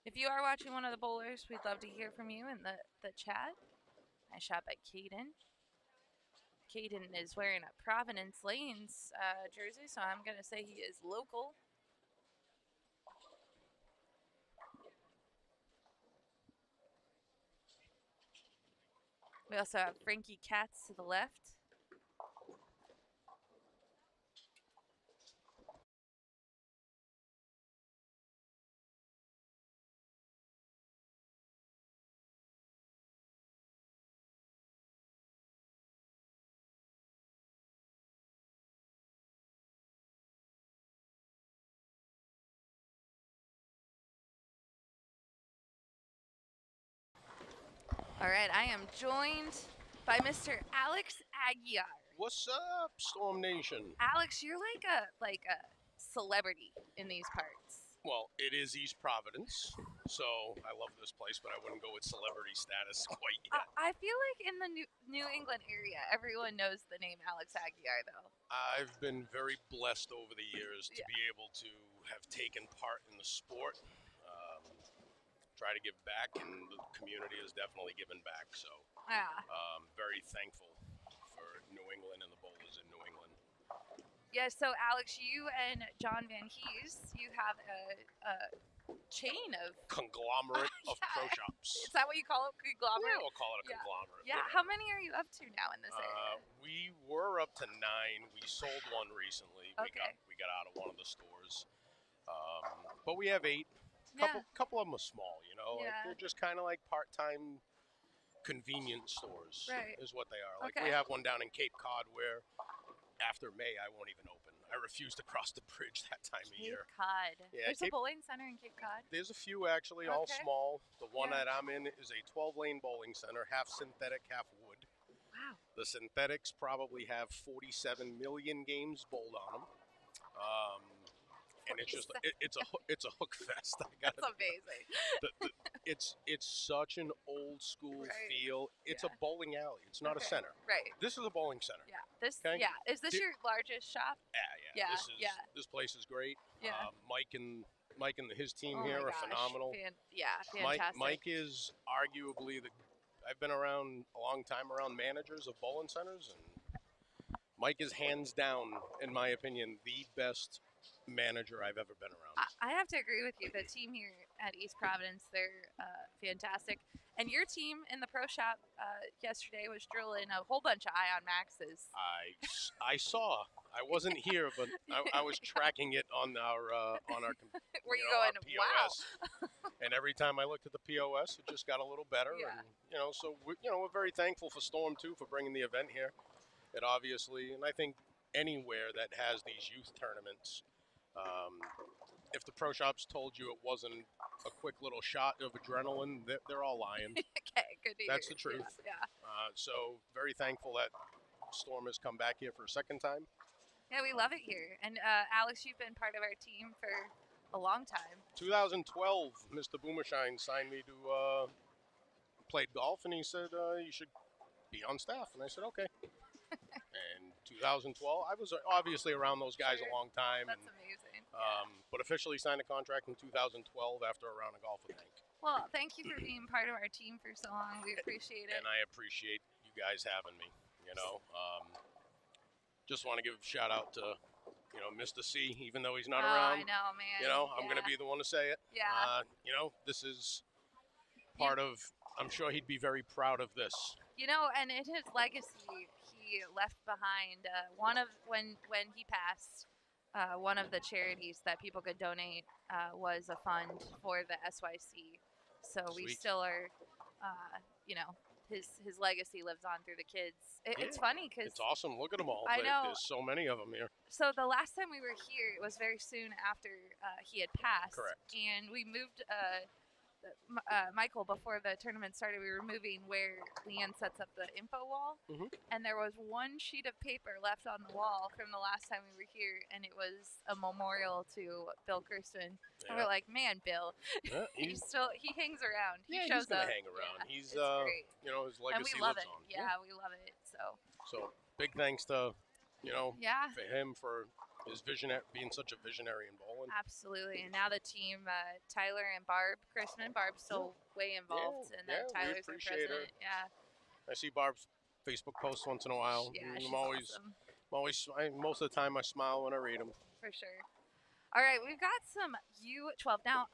If you are watching one of the bowlers, we'd love to hear from you in the chat. Nice shot by Caden. Caden is wearing a Providence Lanes jersey, so I'm going to say he is local. We also have Frankie Katz to the left. All right, I am joined by Mr. Alex Aguiar. What's up, Storm Nation? Alex, you're like a celebrity in these parts. Well, it is East Providence, so I love this place, but I wouldn't go with celebrity status quite yet. I feel like in the New England area, everyone knows the name Alex Aguiar, though. I've been very blessed over the years to be able to have taken part in the sport. Try to give back, and the community has definitely given back. So, very thankful for New England and the bowlers in New England. Yeah, so Alex, you and John Van Hees, you have a chain of Conglomerate of pro shops. Is that what you call it? Conglomerate? Yeah, we'll call it a conglomerate. Yeah. How many are you up to now in this area? We were up to 9. We sold one recently. Okay. We got out of one of the stores. But we have 8. Couple of them are small, you know. Like they're just kind of like part-time convenience stores, is what they are. Like we have one down in Cape Cod where after May I won't even open. I refuse to cross the bridge that time of year. Cape Cod. Yeah, There's a bowling center in Cape Cod. There's a few actually, all small. The one that I'm in is a 12-lane bowling center, half synthetic, half wood. Wow. The synthetics probably have 47 million games bowled on them. And it's just it's a hook fest. That's amazing. It's such an old school feel. It's a bowling alley. It's not a center. Right. This is a bowling center. Yeah. Is this your largest shop? Yeah. This place is great. Yeah. Mike and his team here are phenomenal. Fantastic. Mike is arguably I've been around a long time around managers of bowling centers, and Mike is hands down, in my opinion, the best manager I've ever been around. I have to agree with you. The team here at East Providence, they're fantastic. And your team in the pro shop yesterday was drilling a whole bunch of Ion Maxes. I saw. I wasn't here, but I was tracking it on our Were you going, POS. wow? And every time I looked at the POS, it just got a little better. Yeah. And so we're very thankful for Storm too for bringing the event here. It obviously, and I think anywhere that has these youth tournaments. If the pro shops told you it wasn't a quick little shot of adrenaline, they're all lying. Okay, good to hear. That's the truth. Yeah. So very thankful that Storm has come back here for a second time. Yeah, we love it here. And Alex, you've been part of our team for a long time. 2012, Mr. Boomershine signed me to play golf, and he said you should be on staff, and I said okay. And 2012, I was obviously around those guys a long time. That's amazing. But officially signed a contract in 2012 after a round of golf with Hank. Well, thank you for being part of our team for so long. We appreciate it. And I appreciate you guys having me. Just want to give a shout out to, Mr. C, even though he's not around. I know, man. I'm going to be the one to say it. Yeah. This is part of, I'm sure he'd be very proud of this. And in his legacy, he left behind when he passed, one of the charities that people could donate was a fund for the SYC. So we still are, his legacy lives on through the kids. It's funny because it's awesome. Look at them all. I know. There's so many of them here. So the last time we were here, it was very soon after he had passed. Correct. And we moved. Michael, before the tournament started, we were moving where Leanne sets up the info wall, and there was one sheet of paper left on the wall from the last time we were here, and it was a memorial to Bill Kirsten. Yeah. And we're like, man, Bill, he hangs around. He shows he's gonna up. hang around. Yeah, He's great. His legacy and we love lives it. on. Yeah, we love it. So big thanks to for him for his vision, being such a visionary in bowling. Absolutely. And now the team, Tyler and Barb, Kristen and Barb, still way involved. And then Tyler's our president. Yeah. I see Barb's Facebook posts once in a while. Yeah, she's awesome. Most of the time I smile when I read them. For sure. All right, we've got some U12. Now,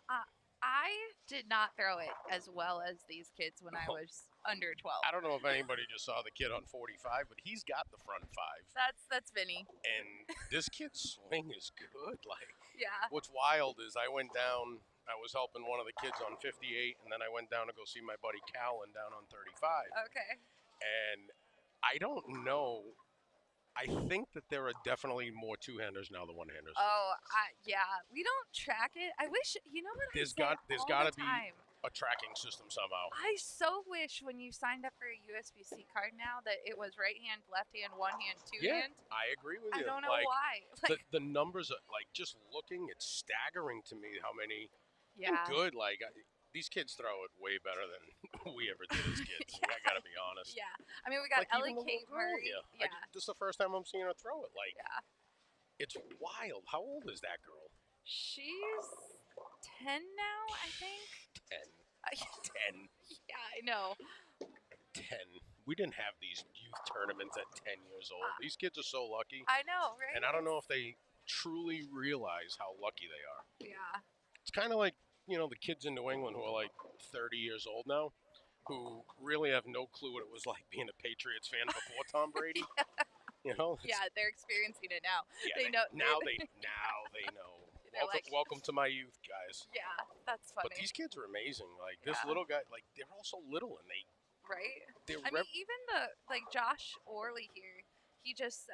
I did not throw it as well as these kids when I was under 12. I don't know if anybody just saw the kid on 45, but he's got the front 5. That's Vinny. And this kid's swing is good. Yeah. What's wild is I went down, I was helping one of the kids on 58, and then I went down to go see my buddy Callan down on 35. Okay. And I don't know. I think that there are definitely more two-handers now than one-handers. Oh, yeah. We don't track it. I wish, there's got to be a tracking system somehow. I so wish when you signed up for a USBC card now that it was right hand, left hand, one hand, two hand. I agree with you. I don't know why. The numbers are just looking, it's staggering to me how many. Yeah. Good. these kids throw it way better than we ever did as kids. I got to be honest. Yeah. I mean, we got Ellie Kate Murray. Yeah. This is the first time I'm seeing her throw it. Like, it's wild. How old is that girl? She's 10 now, I think. 10. 10. Yeah, I know. 10. We didn't have these youth tournaments at 10 years old. These kids are so lucky. I know, right? And I don't know if they truly realize how lucky they are. Yeah. It's kind of like, the kids in New England who are like 30 years old now, who really have no clue what it was like being a Patriots fan before Tom Brady. Yeah, they're experiencing it now. Yeah, they know. Now they know. Welcome to my youth, guys. Yeah, that's funny. But these kids are amazing. Like this little guy, like they're all so little and they. Right. I mean, even Josh Orley here, he just,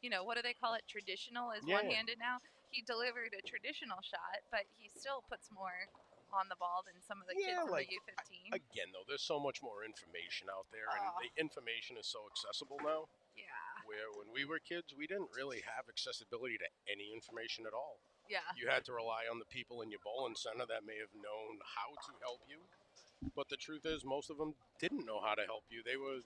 what do they call it? Traditional is one-handed now. He delivered a traditional shot, but he still puts more on the ball than some of the kids in the U15. Again, though, there's so much more information out there, and the information is so accessible now. Yeah. Where when we were kids, we didn't really have accessibility to any information at all. Yeah. You had to rely on the people in your bowling center that may have known how to help you. But the truth is, most of them didn't know how to help you. They were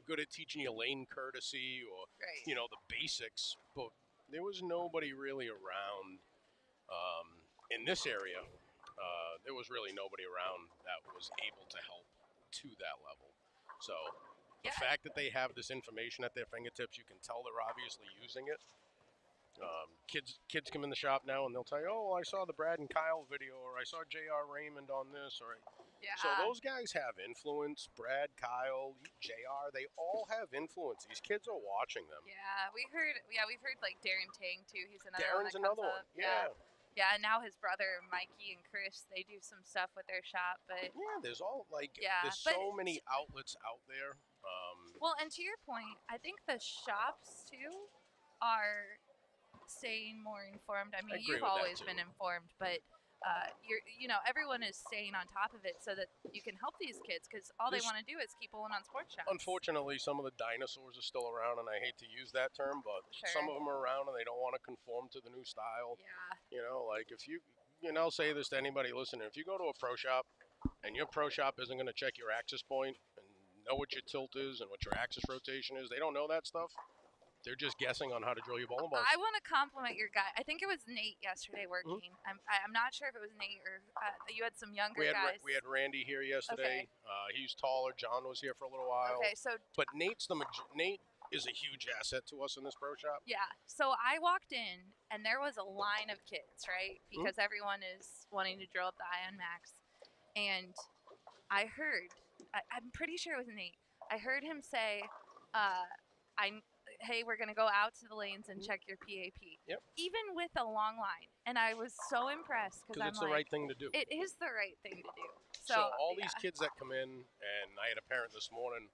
good at teaching you lane courtesy or, the basics. But there was nobody really around in this area. There was really nobody around that was able to help to that level. So the fact that they have this information at their fingertips, you can tell they're obviously using it. Kids come in the shop now and they'll tell you, oh, I saw the Brad and Kyle video, or I saw J.R. Raymond on this, or so those guys have influence. Brad, Kyle, J.R. They all have influence. These kids are watching them. Yeah, we've heard like Darren Tang too. He's another Darren's one that comes another one. up. Yeah. Yeah, and now his brother Mikey and Chris, they do some stuff with their shop, but there's there's so many outlets out there. Well, and to your point, I think the shops too are staying more informed. I mean, you've always been informed, but everyone is staying on top of it so that you can help these kids because all they want to do is keep bowling on sports shops. Unfortunately, some of the dinosaurs are still around, and I hate to use that term, but some of them are around and they don't want to conform to the new style. Yeah. Like if I'll say this to anybody listening, if you go to a pro shop and your pro shop isn't going to check your axis point and know what your tilt is and what your axis rotation is, they don't know that stuff. They're just guessing on how to drill your bowling balls. I want to compliment your guy. I think it was Nate yesterday working. I'm not sure if it was Nate or you had some younger guys. We had Randy here yesterday. Okay. He's taller. John was here for a little while. Okay, so but Nate is a huge asset to us in this pro shop. Yeah. So I walked in and there was a line of kids, right? Because everyone is wanting to drill up the Ion Max, and I heard. I'm pretty sure it was Nate. I heard him say, hey, we're going to go out to the lanes and check your PAP. Yep. Even with a long line. And I was so impressed because it's the right thing to do. It is the right thing to do. So all these kids that come in, and I had a parent this morning,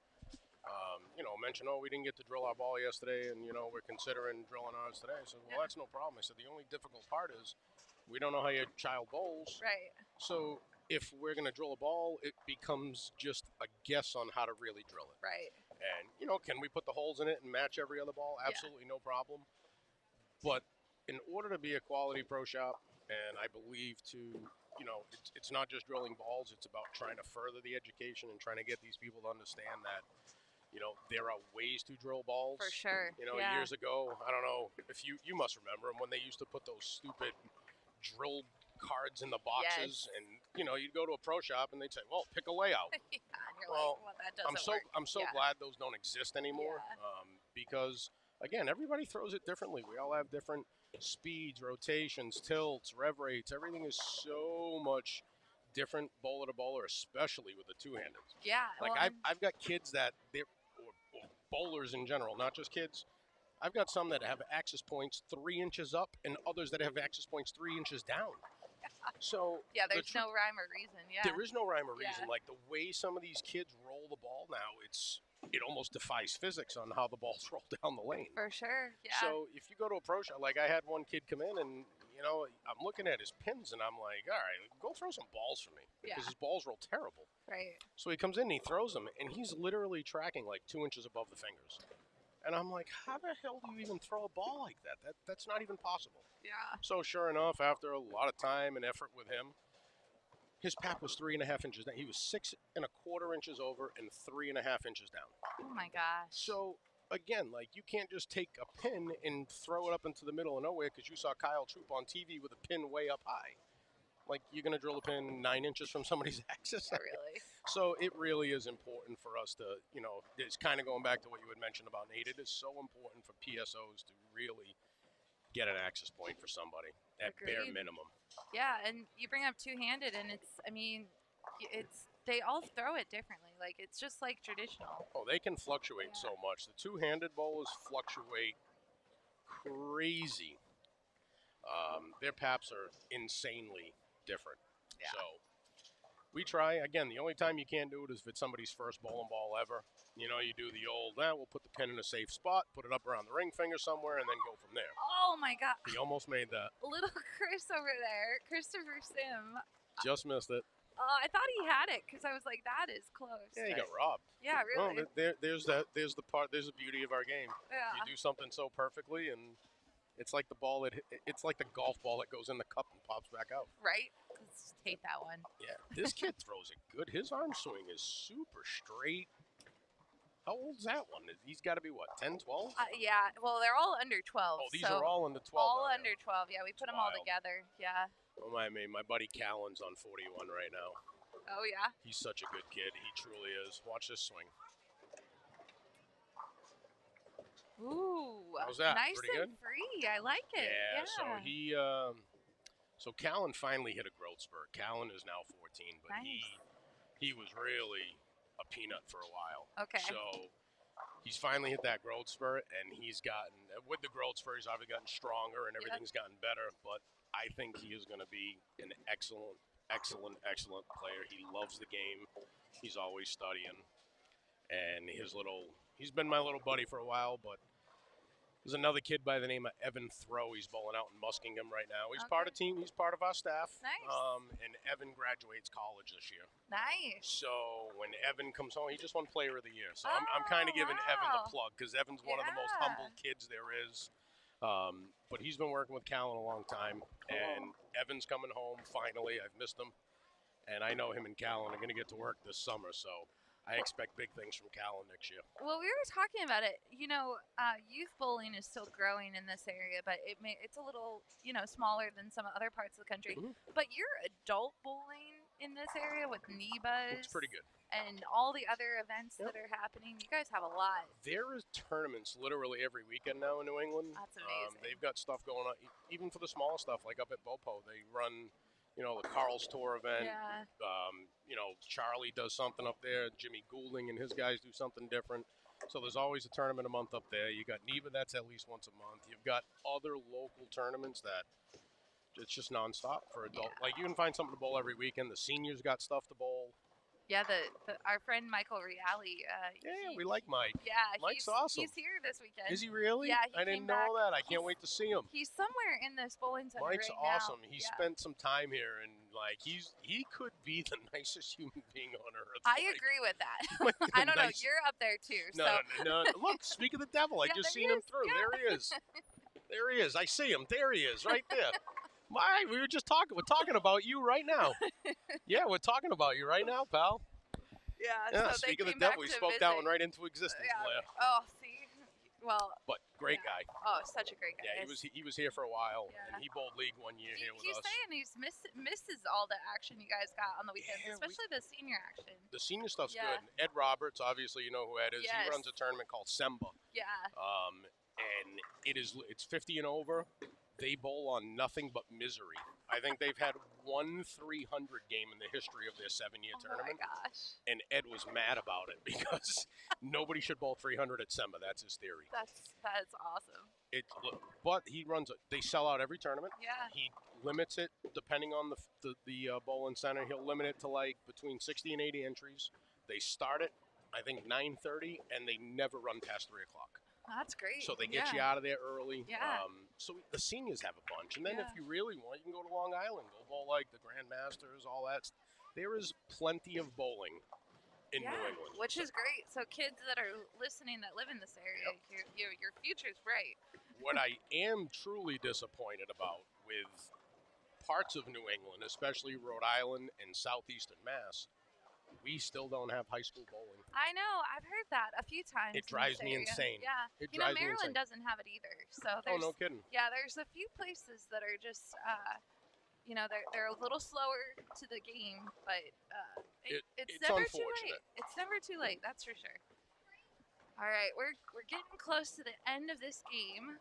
mention, we didn't get to drill our ball yesterday, and, we're considering drilling ours today. I said, well, that's no problem. I said, the only difficult part is we don't know how your child bowls. Right. So if we're going to drill a ball, it becomes just a guess on how to really drill it. Right. And, can we put the holes in it and match every other ball? Absolutely no problem. But in order to be a quality pro shop, and I believe it's not just drilling balls, it's about trying to further the education and trying to get these people to understand that, there are ways to drill balls. For sure. Years ago, I don't know if you must remember them when they used to put those stupid drill cards in the boxes, and you'd go to a pro shop and they'd say, well, pick a layout. And you're well, that doesn't work. I'm so glad those don't exist anymore. Because again, everybody throws it differently. We all have different speeds, rotations, tilts, rev rates. Everything is so much different bowler to bowler, especially with the two-handed. Yeah. I've got kids that or bowlers in general, not just kids. I've got some that have axis points 3 inches up and others that have axis points 3 inches down. So there's no rhyme or reason. Yeah, there is no rhyme or reason. Like the way some of these kids roll the ball now, it almost defies physics on how the balls roll down the lane. For sure. Yeah. So if you go to a pro shop, like I had one kid come in and I'm looking at his pins and I'm like, all right, go throw some balls for me because his balls roll terrible. Right. So he comes in and he throws them and he's literally tracking like 2 inches above the fingers. And I'm like, how the hell do you even throw a ball like that? That's not even possible. Yeah. So sure enough, after a lot of time and effort with him, His pap was 3.5 inches down. He was 6.25 inches over and 3.5 inches down. Oh my gosh. So again, like, you can't just take a pin and throw it up into the middle of nowhere because you saw Kyle Troop on TV with a pin way up high. Like, you're going to drill a pin 9 inches from somebody's axis? Really? So it really is important for us to, it's kind of going back to what you had mentioned about Nate. It is so important for PSOs to really get an access point for somebody at bare minimum. Yeah, and you bring up two-handed, and they all throw it differently. Like, it's just like traditional. Oh, they can fluctuate so much. The two-handed bowlers fluctuate crazy. Their paps are insanely different. Yeah. So we try. Again, the only time you can't do it is if it's somebody's first bowling ball ever. You do the old, we'll put the pin in a safe spot, put it up around the ring finger somewhere, and then go from there. Oh, my God. He almost made that. Little Chris over there, Christopher Sim. Just missed it. I thought he had it because I was like, that is close. Yeah, he got robbed. Yeah, really. Well, there's the beauty of our game. Yeah. You do something so perfectly, and it's like the ball it's like the golf ball that goes in the cup and pops back out. Right. Let's take that one. Yeah, this kid throws it good. His arm swing is super straight. How old's that one? He's got to be, what, 10, 12? Yeah, well, they're all under 12. Oh, these are all under 12. All under 12, yeah. We put them all together, yeah. Oh, my buddy Callan's on 41 right now. Oh, yeah? He's such a good kid. He truly is. Watch this swing. Ooh. How's that? Nice Pretty and good? free. I like it. Yeah, Yeah. so Callan finally hit a growth spurt. Callan is now 14, but nice. he was really a peanut for a while. Okay. So he's finally hit that growth spurt, and he's gotten, with the growth spurt, he's obviously gotten stronger, and everything's gotten better, but I think he is going to be an excellent player. He loves the game. He's always studying. And he's been my little buddy for a while, but there's another kid by the name of Evan Throw. He's bowling out in Muskingum right now. He's part of team. He's part of our staff. Nice. And Evan graduates college this year. Nice. So when Evan comes home, he just won Player of the Year. So I'm kind of giving Evan the plug because Evan's one of the most humble kids there is. But he's been working with Callan a long time, and Evan's coming home finally. I've missed him, and I know him and Callan are going to get to work this summer. So I expect big things from Callan next year. Well, we were talking about it. Youth bowling is still growing in this area, but it's a little, smaller than some other parts of the country. Mm-hmm. But your adult bowling in this area with NEBAs, it's pretty good, and all the other events that are happening. You guys have a lot. There is tournaments literally every weekend now in New England. That's amazing. They've got stuff going on, even for the small stuff, like up at Bopo. They run, the Carl's Tour event. Yeah. Charlie does something up there. Jimmy Goulding and his guys do something different. So there's always a tournament a month up there. You got NEBA, that's at least once a month. You've got other local tournaments that it's just nonstop for adult. Yeah. Like, you can find something to bowl every weekend. The seniors got stuff to bowl. Yeah, our friend Michael Reale. We like Mike. Yeah, Mike's awesome. He's here this weekend. Is he really? Yeah, I didn't know that. I can't wait to see him. He's somewhere in this bowling center Mike's right awesome. now. He spent some time here, and he could be the nicest human being on earth. I agree with that. I don't know. You're up there too. No. Look, speak of the devil. I just seen him through. Yeah. There he is. There he is. I see him. There he is, right there. We were just talking. We're talking about you right now. Yeah, we're talking about you right now, pal. Yeah, so speak of the devil, he spoke that one right into existence, Blair. Oh, see? Well. But great guy. Oh, such a great guy. Yeah, he was here for a while, and he bowled league one year here with us. He's saying he misses all the action you guys got on the weekends, especially the senior action. The senior stuff's good. Ed Roberts, obviously you know who Ed is. Yes. He runs a tournament called Semba. Yeah. And it's 50 and over. They bowl on nothing but misery. I think they've had one 300 game in the history of their 7-year tournament. Oh my gosh. And Ed was mad about it because nobody should bowl 300 at Semba. That's his theory. That's awesome. But he runs they sell out every tournament. Yeah. He limits it depending on the bowling center. He'll limit it to like between 60 and 80 entries. They start at, I think, 9:30, and they never run past 3 o'clock. That's great. So they get you out of there early. Yeah. So the seniors have a bunch. And then if you really want, you can go to Long Island. Go bowl like the Grandmasters, all that. There is plenty of bowling in New England. Which is great. So kids that are listening that live in this area, your future's bright. What I am truly disappointed about with parts of New England, especially Rhode Island and southeastern Mass, we still don't have high school bowling. I know. I've heard that a few times. It drives me insane. Yeah. Maryland doesn't have it either. So oh, no kidding. Yeah, there's a few places that are just, they're a little slower to the game, but it's never too late. It's never too late. That's for sure. All right, we're getting close to the end of this game.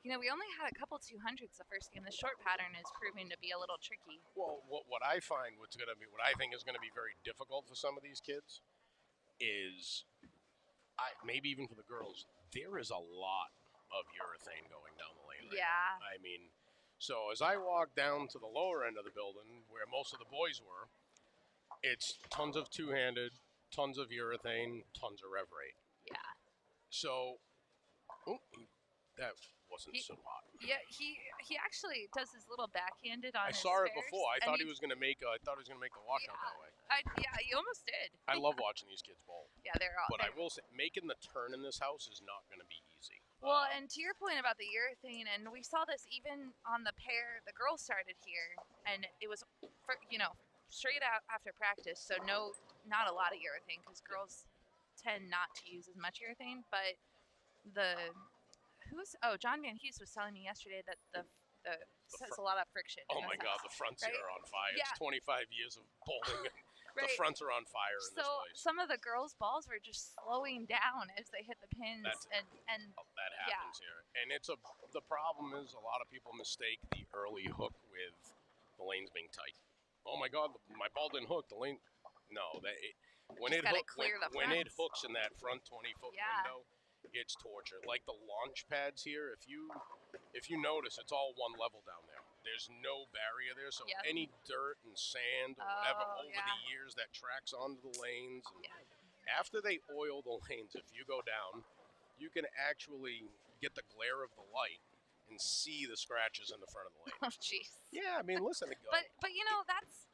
We only had a couple 200s the first game. The short pattern is proving to be a little tricky. Well, what I find what I think is going to be very difficult for some of these kids is, maybe even for the girls, there is a lot of urethane going down the lane. Right now. I mean, so as I walk down to the lower end of the building where most of the boys were, it's tons of two-handed, tons of urethane, tons of rev rate. Yeah. So, that wasn't so hot. Yeah, he actually does his little backhanded on. I saw it before. I thought he was going to make. I thought he was going to make the walkout that way. He almost did. I love watching these kids bowl. Yeah, they're all. But I will say, making the turn in this house is not going to be easy. Well, and to your point about the urethane, and we saw this even on the pair. The girls started here, and it was, straight out after practice. So not a lot of urethane because girls tend not to use as much urethane. But John Van Hughes was telling me yesterday that has a lot of friction. Oh my God, the fronts here are on fire. Yeah. It's 25 years of bowling. Right. The fronts are on fire in this place. So some of the girls' balls were just slowing down as they hit the pins. That happens here. And the problem is a lot of people mistake the early hook with the lanes being tight. Oh my God, my ball didn't hook. The lane, no. When it hooks in that front 20-foot window, it's torture. Like the launch pads here, if you notice, it's all one level down there. There's no barrier there, so any dirt and sand or whatever over the years that tracks onto the lanes. And after they oil the lanes, if you go down, you can actually get the glare of the light and see the scratches in the front of the lane. Oh, jeez. Yeah, I mean, listen. But that's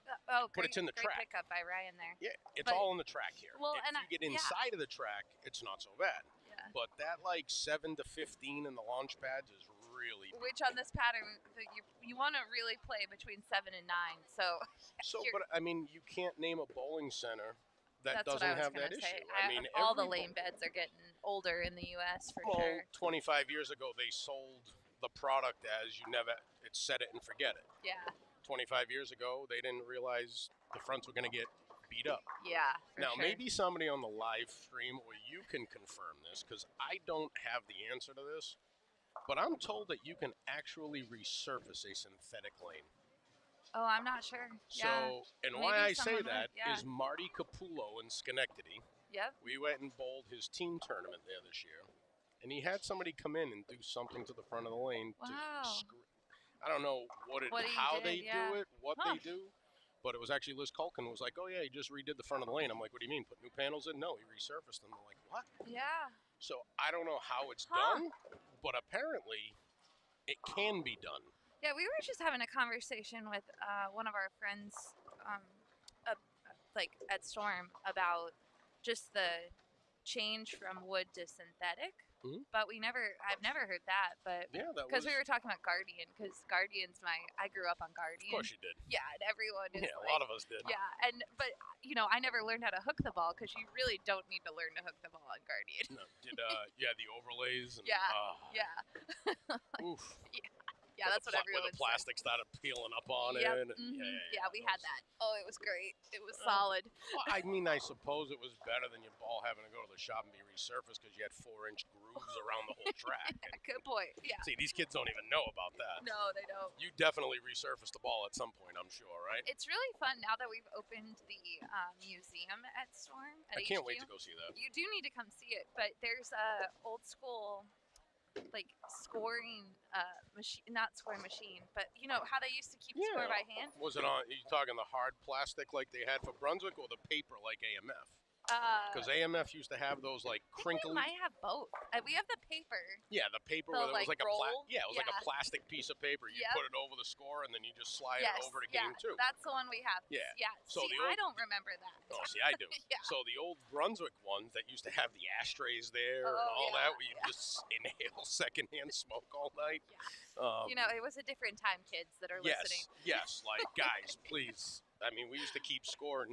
but it's in the track. Pickup by Ryan there. Yeah, it's all in the track here. Well, if you get inside of the track, it's not so bad. Yeah. But that 7 to 15 in the launch pads is really big. Which on this pattern, you want to really play between 7 and 9. So but I mean, you can't name a bowling center that doesn't have that issue. I mean, all the lane beds are getting older in the U.S. for sure. 25 years ago, they sold the product as it's set it and forget it. Yeah. 25 years ago, they didn't realize the fronts were going to get beat up. Yeah. Now, maybe somebody on the live stream, or you can confirm this, because I don't have the answer to this, but I'm told that you can actually resurface a synthetic lane. Oh, I'm not sure. So, and why I say that is Marty Capullo in Schenectady. Yep. We went and bowled his team tournament there this year, and he had somebody come in and do something to the front of the lane. Wow. I don't know how they do it, what they do, but it was actually Liz Culkin was like, oh yeah, he just redid the front of the lane. I'm like, what do you mean, put new panels in? No, he resurfaced them. I'm like, what? Yeah. So I don't know how it's done, but apparently it can be done. Yeah, we were just having a conversation with one of our friends at Storm about just the change from wood to synthetic. Mm-hmm. But I've never heard that, but because we were talking about Guardian, because I grew up on Guardian. Of course you did. Yeah, and everyone is a lot of us did. Yeah, but I never learned how to hook the ball because you really don't need to learn to hook the ball on Guardian. No, the overlays. And, oof. Yeah, that's what everyone said. Where the plastic started peeling up on it. And, yeah, we had that. Oh, it was great. It was solid. Well, I mean, I suppose it was better than your ball having to go to the shop and be resurfaced because you had 4-inch grooves around the whole track. Good point. Yeah. See, these kids don't even know about that. No, they don't. You definitely resurfaced the ball at some point, I'm sure, right? It's really fun now that we've opened the museum at Storm. I can't wait to go see that. You do need to come see it, but there's a old school scoring machine, not scoring machine, but how they used to keep score by hand. Was it on? Are you talking the hard plastic like they had for Brunswick, or the paper like AMF? Because AMF used to have those like crinkly. We might have both. We have the paper. Yeah, the paper where it was like roll. it was like a plastic piece of paper. You put it over the score and then you just slide it over to game 2. That's the one we have. Yeah. Yeah. So I don't remember that. Oh, see, I do. So the old Brunswick ones that used to have the ashtrays there and all that, where you just inhale secondhand smoke all night. Yeah. It was a different time, kids that are listening. Yes, like guys, please. I mean, we used to keep score.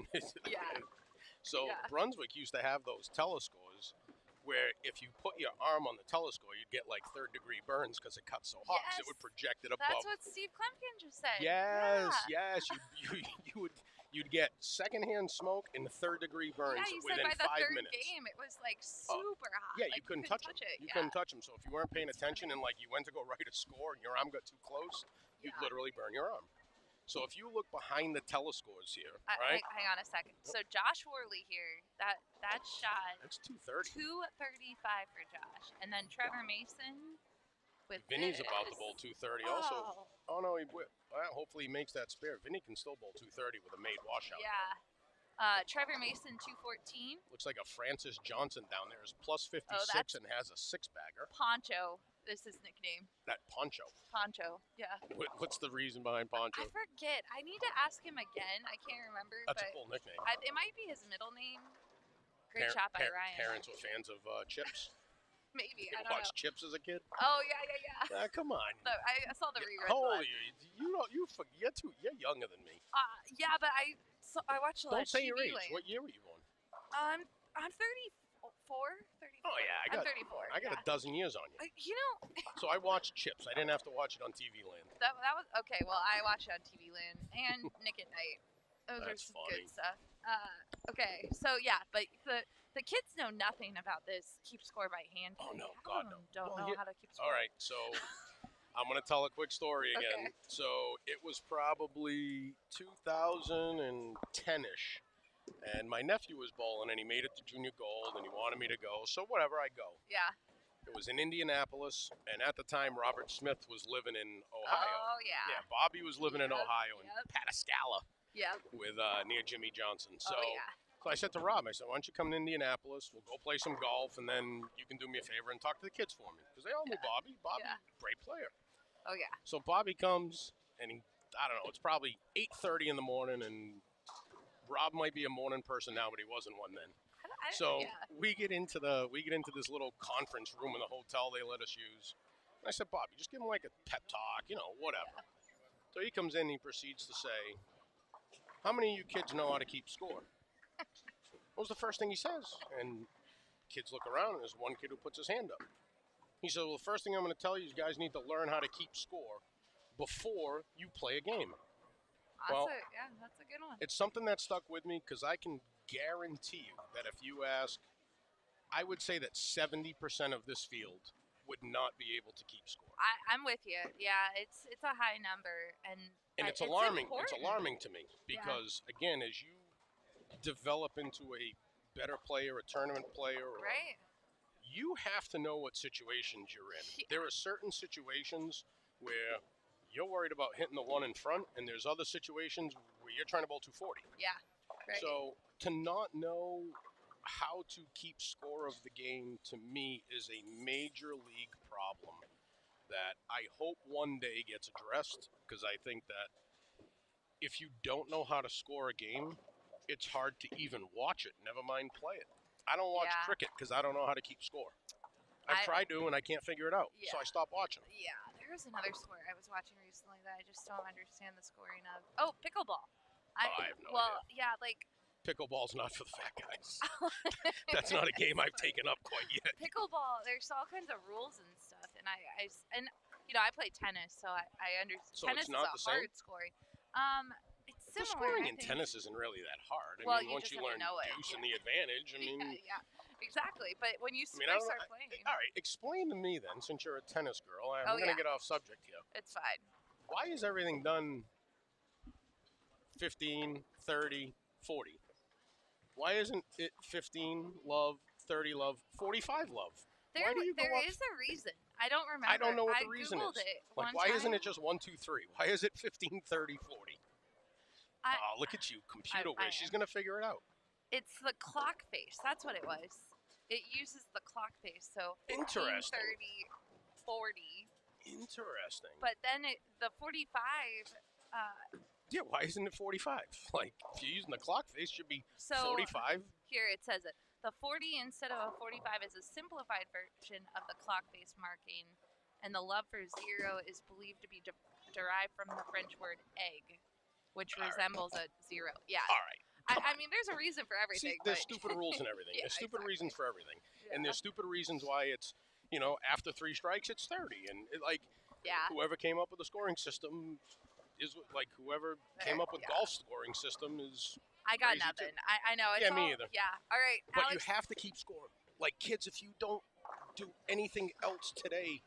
So Brunswick used to have those telescores where if you put your arm on the telescore, you'd get like 3rd-degree burns because it cuts so hot. Yes. It would project it above. That's what Steve Klemkin just said. Yes. You'd get secondhand smoke and 3rd-degree burns within 5 minutes. By the 3rd game, it was like super hot. Yeah, you couldn't touch it. You couldn't touch them. So if you weren't paying attention and like you went to go write a score and your arm got too close, you'd literally burn your arm. So if you look behind the telescores here, right? Hang on a second. So Josh Worley here, that shot. That's 230. 235 for Josh, and then Trevor Mason with Vinny's about to bowl 230 also. Oh no, hopefully he makes that spare. Vinny can still bowl 230 with a made washout. Yeah. Trevor Mason 214. Looks like a Francis Johnson down there is plus 56 and has a 6-bagger. Poncho. This is nickname. That Poncho. Poncho, yeah. What's the reason behind Poncho? I forget. I need to ask him again. I can't remember. That's a cool nickname. It might be his middle name. Great shot by Ryan. Parents were fans of Chips. Maybe. You I don't know. watched Chips as a kid? Oh yeah. Come on. So, I saw the reruns. How old are you? You're younger than me. Yeah, but I watched a lot of TV. Don't say your age. Land. What year were you born? I'm 34. Oh yeah, I'm 34. I got a dozen years on you. So I watched Chips. I didn't have to watch it on TV Land. That was okay. Well, I watched it on TV Land and Nick at Night. Those are some good stuff. Okay, so yeah, but the kids know nothing about this keep score by hand. Oh no, God no. Don't know how to keep score. All right, so I'm gonna tell a quick story again. Okay. So it was probably 2010-ish. And my nephew was bowling, and he made it to junior gold, and he wanted me to go. So whatever, I go. Yeah. It was in Indianapolis, and at the time, Robert Smith was living in Ohio. Oh, yeah. Yeah, Bobby was living in Ohio, in Patascala. Yeah. With near Jimmy Johnson. So, so I said to Rob, I said, why don't you come to Indianapolis? We'll go play some golf, and then you can do me a favor and talk to the kids for me. Because they all knew Bobby. Bobby, great player. Oh, yeah. So Bobby comes, and I don't know, it's probably 8:30 in the morning, and Rob might be a morning person now, but he wasn't one then. So we get into this little conference room in the hotel they let us use. And I said, Bobby, just give him like a pep talk, whatever. So he comes in and he proceeds to say, how many of you kids know how to keep score? What was the first thing he says? And kids look around, and there's one kid who puts his hand up. He said, well, the first thing I'm going to tell you is guys need to learn how to keep score before you play a game. That's a good one. It's something that stuck with me because I can guarantee you that if you ask, I would say that 70% of this field would not be able to keep score. I'm with you. Yeah, it's a high number, and it's alarming. It's alarming to me because again, as you develop into a better player, a tournament player, you have to know what situations you're in. Yeah. There are certain situations where you're worried about hitting the one in front, and there's other situations where you're trying to bowl 240. Yeah, right. So to not know how to keep score of the game, to me, is a major league problem that I hope one day gets addressed, because I think that if you don't know how to score a game, it's hard to even watch it, never mind play it. I don't watch cricket because I don't know how to keep score. I've tried to, and I can't figure it out, so I stopped watching. Yeah, there was another sport I was watching recently that I just don't understand the scoring of. Oh, pickleball. I have no idea. Yeah, like... Pickleball's not for the fat guys. That's not a game I've taken up quite yet. Pickleball, there's all kinds of rules and stuff, and I play tennis, so I understand. So tennis it's not is the same? hard scoring. It's similar. The scoring in tennis isn't really that hard. I mean, once you learn deuce and the advantage, Yeah, exactly. But when you start playing. All right, explain to me then, since you're a tennis girl, I'm going to get off subject here. It's fine. Why is everything done 15, 30, 40? Why isn't it 15 love, 30 love, 45 love? There is a reason. I don't remember. I don't know what the reason Googled is. It why isn't it just 1, 2, 3? Why is it 15, 30, 40? Look at you, computer whiz. She's going to figure it out. It's the clock face. That's what it was. It uses the clock face. So 15, Interesting. 30, 40. Interesting. But then the 45. Yeah, why isn't it 45? Like, if you're using the clock face, it should be So 45. Here it says it. The 40 instead of a 45 is a simplified version of the clock face marking, and the love for zero is believed to be derived from the French word egg, which resembles a zero. Yeah. All right. I mean, there's a reason for everything. See, there's stupid rules and everything. Yeah, there's stupid exactly. reasons for everything. Yeah. And there's stupid reasons why it's, after 3 strikes, it's 30. And, yeah. Whoever came up with the scoring system is, whoever came up with golf scoring system is I got crazy nothing. too. I know. It's me either. Yeah. All right, But Alex. you have to keep score. Like, kids, if you don't do anything else today,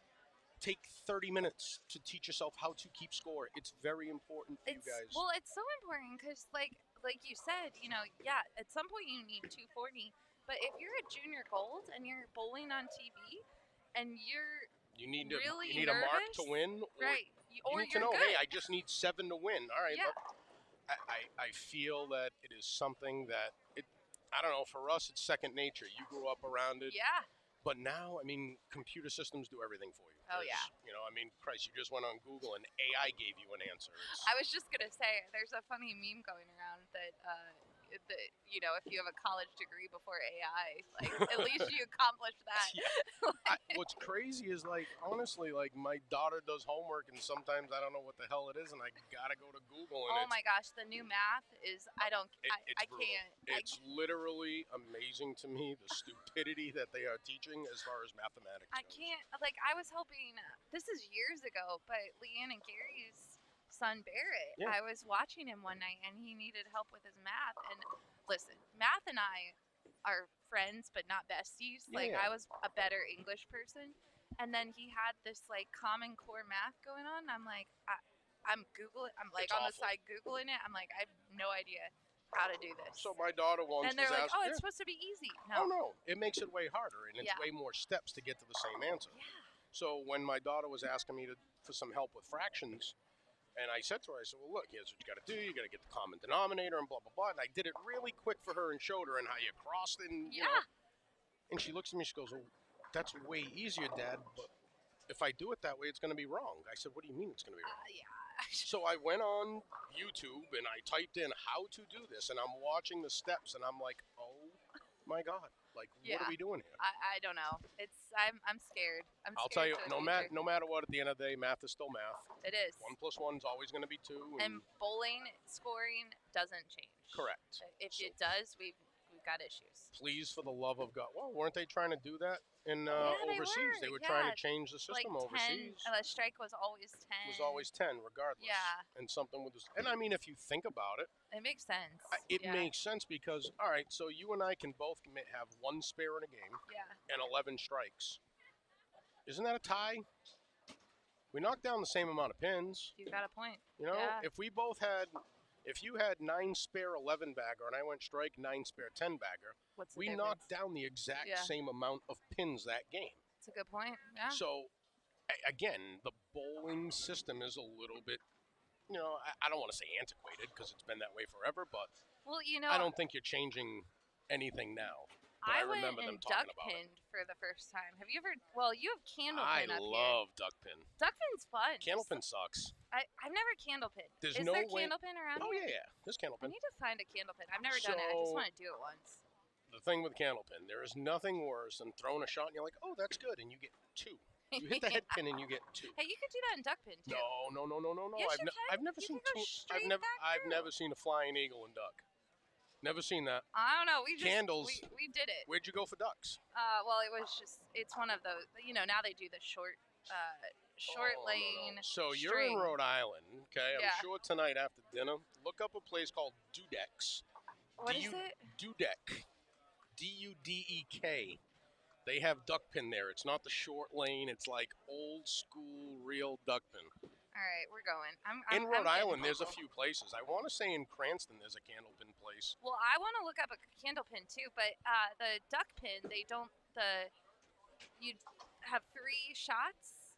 take 30 minutes to teach yourself how to keep score. It's very important for you guys. Well, it's so important because, like you said, at some point you need 240. But if you're a junior gold and you're bowling on TV and you need really a mark to win, right? You need to know, hey, I just need 7 to win. All right. Yeah. I feel that it is something that I don't know. For us, it's second nature. You grew up around it. Yeah. But now, computer systems do everything for you. Oh, yeah. Christ, you just went on Google and AI gave you an answer. I was just going to say, there's a funny meme going around that, if you have a college degree before AI, at least you accomplished that. Yeah. What's crazy is, honestly, my daughter does homework, and sometimes I don't know what the hell it is, and I got to go to Google. And oh, my gosh, the new math is, I can't. It's literally amazing to me, the stupidity that they are teaching as far as mathematics goes. I can't, I was helping, this is years ago, but Leanne and Gary's son Barrett, I was watching him one night and he needed help with his math. And listen, math and I are friends but not besties. I was a better English person, and then he had this Common Core math going on. I'm I'm Googling. I'm on the side Googling it. I'm I have no idea how to do this. So my daughter once and they're was like, it's supposed to be easy. No. Oh no, it makes it way harder, and it's way more steps to get to the same answer. Yeah. So when my daughter was asking me for some help with fractions, and I said to her, I said, well, look, here's what you got to do. You got to get the common denominator and blah, blah, blah. And I did it really quick for her and showed her and how you crossed it. And, and she looks at me, she goes, well, that's way easier, Dad. But if I do it that way, it's going to be wrong. I said, what do you mean it's going to be wrong? So I went on YouTube and I typed in how to do this. And I'm watching the steps and I'm like, oh, my God. What are we doing here? I don't know. I'm scared. I'll tell you, no matter what, at the end of the day, math is still math. It is. 1 + 1 is always going to be 2. And bowling scoring doesn't change. Correct. If it does, we've got issues. Please, for the love of God. Well, weren't they trying to do that in overseas? They were trying to change the system overseas. 10, the strike was always 10. It was always 10, regardless. Yeah. And something with this. And if you think about it, it makes sense. It makes sense because, all right, so you and I can both have 1 spare in a game. Yeah. And 11 strikes. Isn't that a tie? We knocked down the same amount of pins. You got a point. If you had 9 spare 11 bagger and I went strike 9 spare 10 bagger, we knocked down the exact same amount of pins that game. That's a good point. Yeah. So, again, the bowling system is a little bit, I don't want to say antiquated because it's been that way forever, but I don't think you're changing anything now. But I remember them talking about it. Duckpin for the first time. Have you ever? Well, you have candlepin up here. I love Duckpin. Duckpin's fun. Candlepin sucks. I've never candlepin. Is there way... candlepin around here? Oh yeah. There's candlepin. I need to find a candlepin. I've never done it. I just want to do it once. The thing with candlepin, there is nothing worse than throwing a shot and you're like, oh, that's good, and you get 2. You hit the head pin and you get 2. Hey, you could do that in Duckpin too. No. Yes, I've never seen 2. I've never seen a flying eagle in duck. Never seen that. I don't know. Candles. We did it. Where'd you go for ducks? Well, it's one of those. Now they do the short lane. So you're in Rhode Island, okay? I'm sure tonight after dinner, look up a place called Dudek's. What is it? Dudek. Dudek. They have duckpin there. It's not the short lane. It's like old school, real duckpin. All right, we're going. In Rhode Island, there's a few places. I want to say in Cranston, there's a candlepin place. Well, I want to look up a candlepin too, but the duckpin, they don't. You have 3 shots,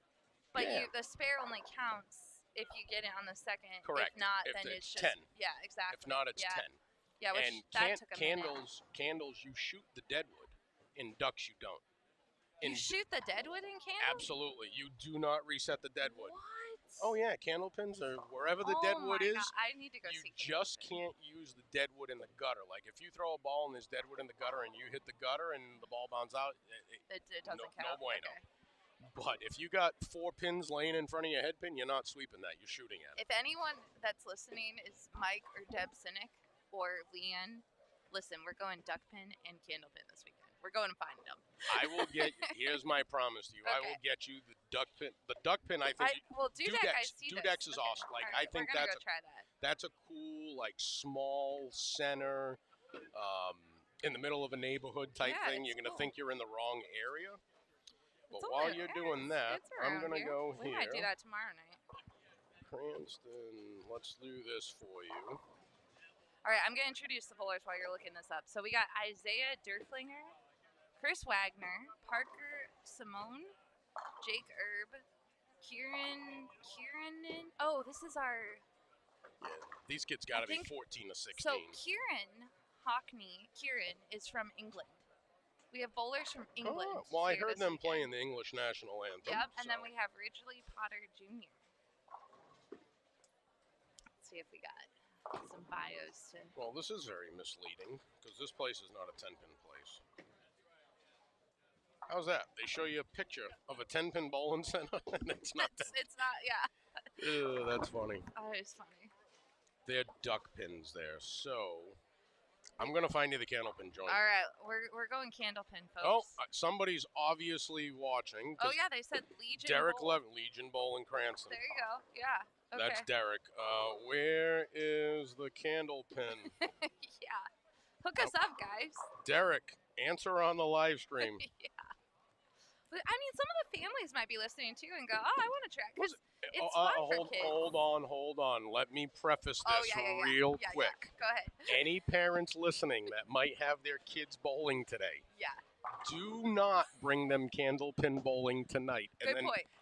but the spare only counts if you get it on the second. Correct. If not, then it's just 10. Yeah, exactly. If not, it's 10. Yeah, which and that took a minute. candles, you shoot the deadwood. In ducks, you don't. You shoot the deadwood in candles? Absolutely. You do not reset the deadwood. What? Oh, yeah. Candle pins are wherever the deadwood is. God. I need to go see. You just can't use the deadwood in the gutter. Like, if you throw a ball and there's deadwood in the gutter and you hit the gutter and the ball bounces out, it doesn't count. No bueno. Okay. But if you got 4 pins laying in front of your head pin, you're not sweeping that. You're shooting at it. If anyone that's listening is Mike or Deb Sinek or Leanne, listen, we're going Duckpin and candlepin this weekend. We're going to find them. I will get you. Here's my promise to you. Okay. I will get you the Duckpin. The Duckpin, I think. Dudex is awesome. Like, right, I think that's try that. That's a cool, like, small center, in the middle of a neighborhood type thing. You're going to think you're in the wrong area. But while you're doing that, I'm going to go here. We might do that tomorrow night. Cranston, let's do this for you. All right, I'm going to introduce the bowlers while you're looking this up. So we got Isaiah Derflinger, Chris Wagner, Parker Simone, Jake Erb, Kieran. Oh, this is our... Yeah, these kids got to be 14 to 16. So Kieran Hockney, is from England. We have bowlers from England. Oh, well, I heard them playing the English national anthem. Yep, and then we have Ridgely Potter Jr. Let's see if we got some bios to... Well, this is very misleading, because this place is not a 10-pin place. How's that? They show you a picture of a 10-pin bowling center, and it's not that. It's not, yeah. Ew, that's funny. Oh, it's funny. They're duck pins there, so... I'm going to find you the candlepin joint. All right, we're going candlepin, folks. Oh, somebody's obviously watching. Oh, yeah, they said Legion Derek Levin, Legion Bowl in Cranston. There you go, yeah. Okay. That's Derek. Where is the candlepin? Yeah. Hook us up, guys. Derek, answer on the live stream. Yeah. But, I mean, some of the families might be listening, too, and go, oh, I want to try. Because it's fun for kids. Hold on. Let me preface this real quick. Go ahead. Any parents listening that might have their kids bowling today, do not bring them candlepin bowling tonight and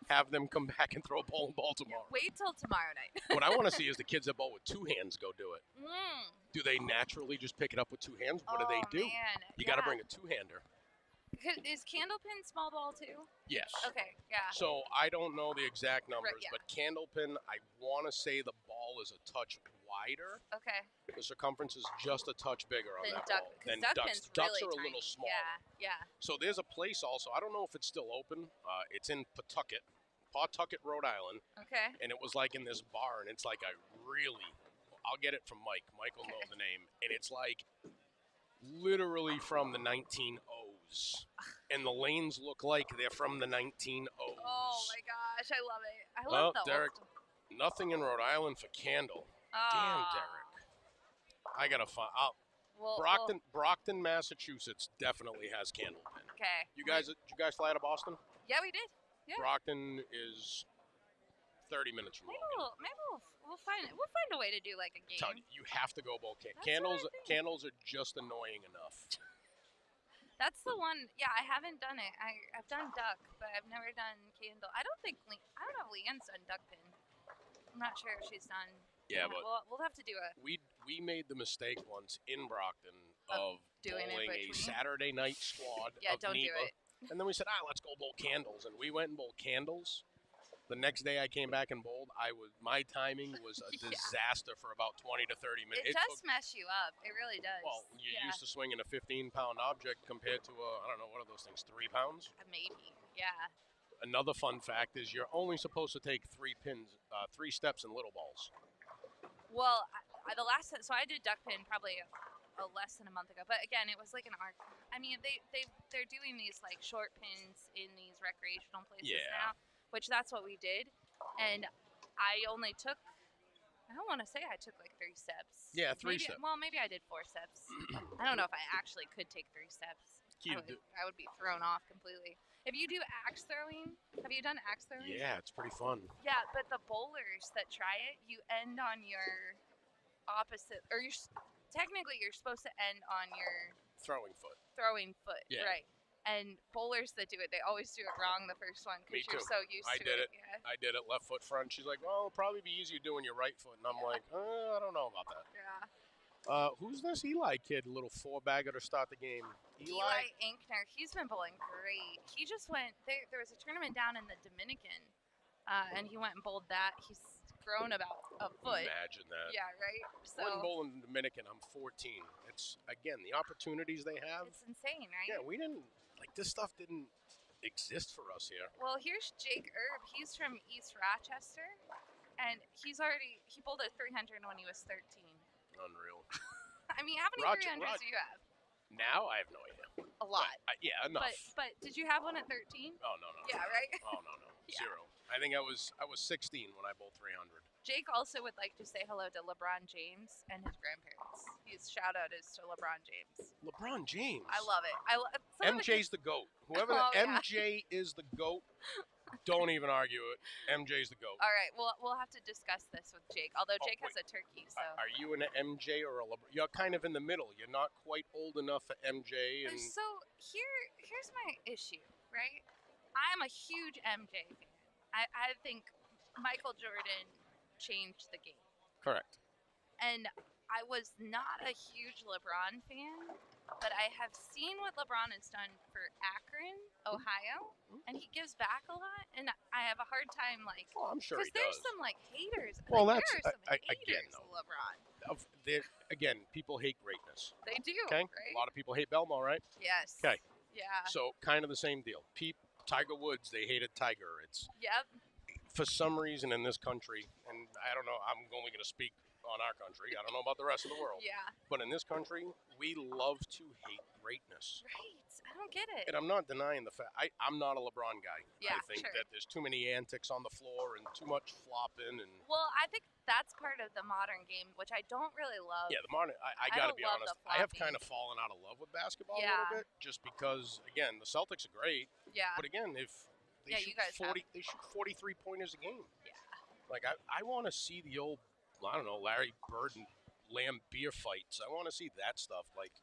have them come back and throw a bowling ball tomorrow. Wait till tomorrow night. What I want to see is the kids that bowl with 2 hands go do it. Do they naturally just pick it up with 2 hands? What do they do? Man. You got to bring a 2-hander. Is candlepin small ball too? Yes. Okay, yeah. So I don't know the exact numbers, but candlepin, I want to say the ball is a touch wider. Okay. The circumference is just a touch bigger on that ball than ducks. Ducks are a tiny. little small. Yeah. So there's a place also. I don't know if it's still open. It's in Pawtucket, Rhode Island. Okay. And it was like in this bar, and it's like a really. I'll get it from Mike. Mike will know the name, and it's like literally from the 1900s. And the lanes look like they're from the 1900s. Oh my gosh, I love it. I love that. Derek, nothing in Rhode Island for candle. Damn, Derek. I gotta find out. Brockton, Massachusetts definitely has candlepin. Okay. Did you guys fly out of Boston? Yeah, we did. Yeah. Brockton is 30 minutes from Logan. Maybe we'll find it. We'll find a way to do like a game. You have to go bowl candles. Candles are just annoying enough. That's the one. Yeah, I haven't done it. I've done duck, but I've never done candle. I don't know if Leanne's done duckpin. I'm not sure if she's done. Yeah, but we'll have to do it. We made the mistake once in Brockton of bowling a Saturday night squad. Yeah, of don't NEPA, do it. And then we said, let's go bowl candles, and we went and bowled candles. The next day I came back and bowled. My timing was a disaster for about 20 to 30 minutes. It does mess you up. It really does. Well, you're used to swinging a 15-pound object compared to I don't know, what are those things, 3 pounds? Maybe, yeah. Another fun fact is you're only supposed to take 3 steps in little balls. Well, so I did duckpin probably less than a month ago. But again, it was like an art. I mean, they're doing these like short pins in these recreational places now. Which that's what we did, and I only took, I don't want to say I took like 3 steps. Yeah, 3 steps. Well, maybe I did 4 steps. I don't know if I actually could take 3 steps. I would be thrown off completely. If you do axe throwing, have you done axe throwing? Yeah, it's pretty fun. Yeah, but the bowlers that try it, you end on your opposite, or technically you're supposed to end on your throwing foot. Yeah. Right. And bowlers that do it, they always do it wrong the first one because you're so used to it. I did it left foot front. She's like, well, it'll probably be easier doing your right foot. And I'm like, I don't know about that. Yeah. Who's this Eli kid, little four-bagger to start the game? Eli Inkner. He's been bowling great. He just went, there was a tournament down in the Dominican, and he went and bowled that. He's grown about a foot. Imagine that. Yeah, right? So, when bowling in the Dominican, I'm 14. It's, again, the opportunities they have. It's insane, right? Yeah, we didn't, like, this stuff didn't exist for us here. Well, here's Jake Erb. He's from East Rochester, and he bowled a 300 when he was 13. Unreal. I mean, how many 300s do you have? Now I have no idea. A lot. Yeah, enough. But did you have one at 13? Oh no. Yeah, right. Oh no. Yeah. 0. I think I was 16 when I bowled 300. Jake also would like to say hello to LeBron James and his grandparents. His shout out is to LeBron James. LeBron James. I love it. MJ's the GOAT. Whoever MJ is the GOAT. Don't even argue it. MJ's the GOAT. All right, we'll have to discuss this with Jake. Although Jake has a turkey, so. Are you an MJ or a LeBron? You're kind of in the middle. You're not quite old enough for MJ. And so here's my issue, right? I'm a huge MJ fan. I think Michael Jordan changed the game. Correct. And I was not a huge LeBron fan, but I have seen what LeBron has done for Akron, Ohio, and he gives back a lot. And I have a hard time, like, oh, I'm sure he because there's does. some like haters. Well, like, that's there are some haters again, to LeBron. Again, people hate greatness. They do. Okay. Right? A lot of people hate Belmo, right? Yes. Okay. Yeah. So kind of the same deal. Tiger Woods, they hated Tiger. It's Yep. for some reason in this country, and I don't know. I'm only going to speak on our country. I don't know about the rest of the world. Yeah. But in this country, we love to hate greatness. Right. I don't get it. And I'm not denying the fact. I'm not a LeBron guy. Yeah, I think that there's too many antics on the floor and too much flopping. And well, I think that's part of the modern game, which I don't really love. yeah, the modern. I got to be honest. I have kind of fallen out of love with basketball a little bit, just because again the Celtics are great. Yeah. But again, if they shoot 43 pointers a game. Yeah. Like I want to see the old, I don't know, Larry Bird and Lamb beer fights. I want to see that stuff. Like,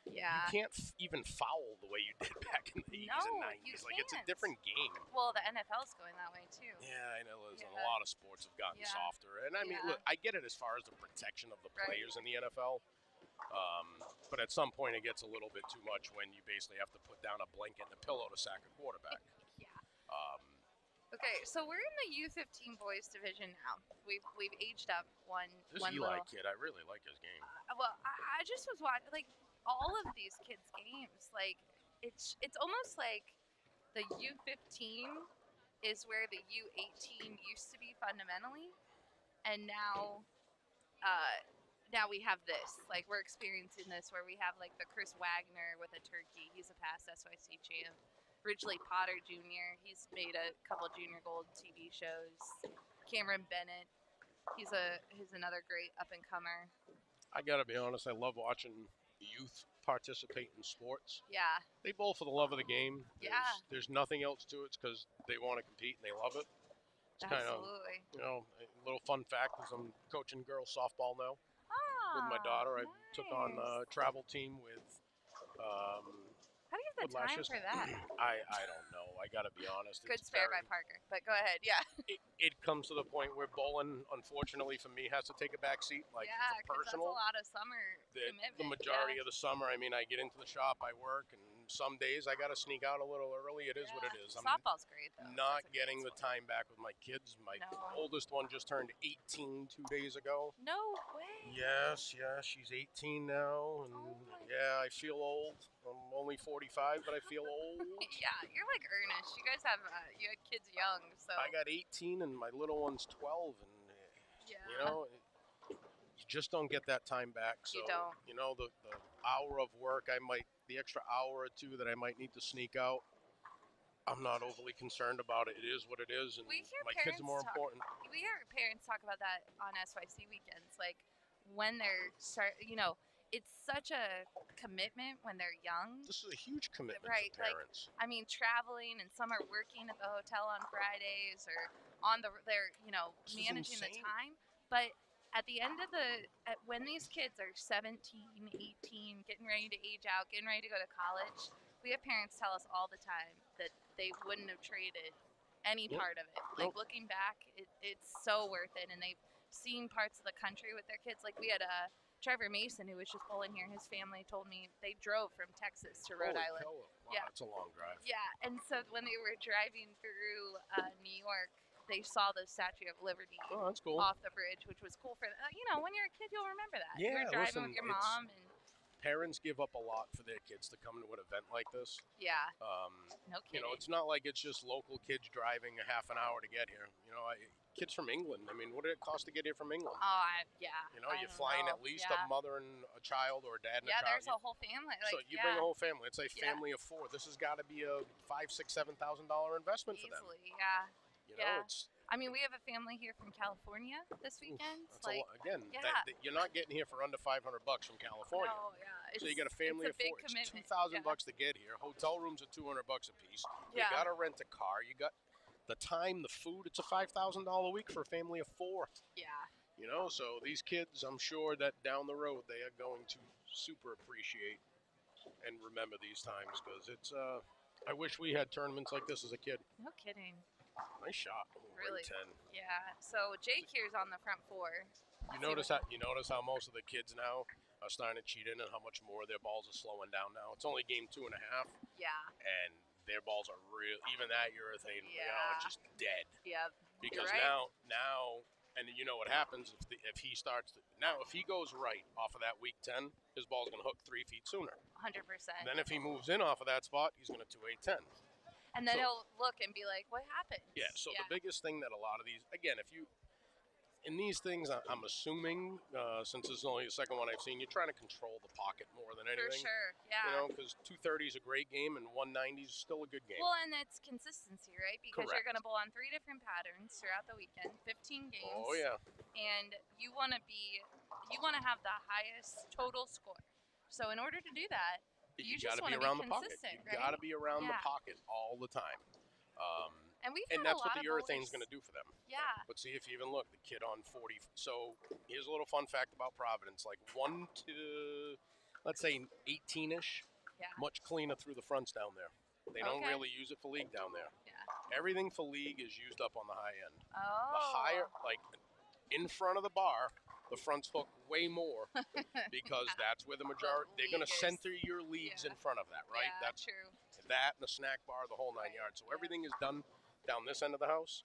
yeah, you can't even foul the way you did back in the 80s and 90s. Like, it's a different game. Well, the NFL's going that way too. Yeah, I know. A lot of sports have gotten softer. And I mean, look, I get it as far as the protection of the players in the NFL. But at some point, it gets a little bit too much when you basically have to put down a blanket and a pillow to sack a quarterback. Yeah. Okay, so we're in the U15 boys division now. We've aged up one. This Eli kid, I really like his game. Well, I just was watching like all of these kids' games. Like it's almost like the U15 is where the U18 used to be fundamentally, and now we have this. Like we're experiencing this where we have like the Chris Wagner with a turkey. He's a past SYC champ. Ridgely Potter Jr. He's made a couple Junior Gold TV shows. Cameron Bennett. He's another great up and comer. I gotta be honest. I love watching youth participate in sports. Yeah. They bowl for the love of the game. There's nothing else to it. It's because they want to compete and they love it. It's Absolutely. Kind of, a little fun fact is I'm coaching girls softball now with my daughter. I took on a travel team with. How do you have the time for that? I don't know. I got to be honest. Good spare by Parker. But go ahead. Yeah. It comes to the point where bowling, unfortunately for me, has to take a back seat. Like, yeah, because that's a lot of summer commitment. The majority of the summer, I mean, I get into the shop, I work, and some days I got to sneak out a little early. It is what it is. Softball's great, though. Not getting the time back with my kids. My oldest one just turned 18 2 days ago. No way. Yes, she's 18 now, and I feel old. I'm only 45, but I feel old. Yeah, you're like Ernest. You guys have you had kids young, so I got 18, and my little one's 12, and you know, you just don't get that time back. So you don't. You know, the hour of work, the extra hour or two that I might need to sneak out. I'm not overly concerned about it. It is what it is, and my kids are more important. We hear parents talk about that on SYC weekends, like when they're it's such a commitment when they're young. This is a huge commitment for parents. Like, I mean, traveling, and some are working at the hotel on Fridays or they're managing the time. But at the end of when these kids are 17, 18, getting ready to age out, getting ready to go to college, we have parents tell us all the time that they wouldn't have traded any part of it. Like looking back, it's so worth it, and they've seen parts of the country with their kids. Like we had Trevor Mason, who was just bowling here, his family told me they drove from Texas to Rhode Island. Wow, yeah, that's a long drive. Yeah, and so when they were driving through New York, they saw the Statue of Liberty that's cool. off the bridge, which was cool for them. You know, when you're a kid, you'll remember that. Yeah, you were driving with your mom and. Parents give up a lot for their kids to come to an event like this. Yeah. No kidding. You know, it's not like it's just local kids driving a half an hour to get here. You know, kids from England. I mean, what did it cost to get here from England? Yeah. You know, you're flying at least a mother and a child, or a dad and a child. Yeah, there's a whole family. So you bring a whole family. It's a family of 4. This has got to be a $5,000, $6,000, $7,000 investment for them. Easily, yeah. You know, it's. I mean, we have a family here from California this weekend. That's you're not getting here for under $500 from California. No, yeah. So you got a family of 4. It's $2,000 to get here. Hotel rooms are $200 a piece. You got to rent a car. You got the time, the food. It's a $5,000 a week for a family of 4. Yeah. You know, so these kids, I'm sure that down the road they are going to super appreciate and remember these times, because it's. I wish we had tournaments like this as a kid. No kidding. Nice shot. Really? 10. Yeah. So Jake here's on the front 4. You notice how most of the kids now are starting to cheat in, and how much more their balls are slowing down now. It's only game 2.5. Yeah. And their balls are real. Even that urethane, just dead. Yeah. Because now, and you know what happens if he starts if he goes right off of that week 10, his ball's going to hook 3 feet sooner. 100%. Then if he moves in off of that spot, he's going to 2-8-10. And then he'll look and be like, what happened? Yeah, so the biggest thing that a lot of these, again, in these things, I'm assuming, since this is only the second one I've seen, you're trying to control the pocket more than anything. For sure, yeah. You know, because 230 is a great game and 190 is still a good game. Well, and it's consistency, right? Because you're going to bowl on 3 different patterns throughout the weekend, 15 games. Oh, yeah. And you want to have the highest total score. So in order to do that, you just want to be around the pocket. You got to be around the pocket all the time. And that's what the urethane's going to do for them. Yeah. But see, if you even look, the kid on 40. So here's a little fun fact about Providence: like 1 to, let's say, 18ish, much cleaner through the fronts down there. They don't really use it for league down there. Yeah. Everything for league is used up on the high end. Oh. The higher, like in front of the bar, the fronts hook way more because that's where the majority. They're going to center your leads in front of that, right? Yeah, that's true. That and the snack bar, the whole 9 yards. So everything is done down this end of the house.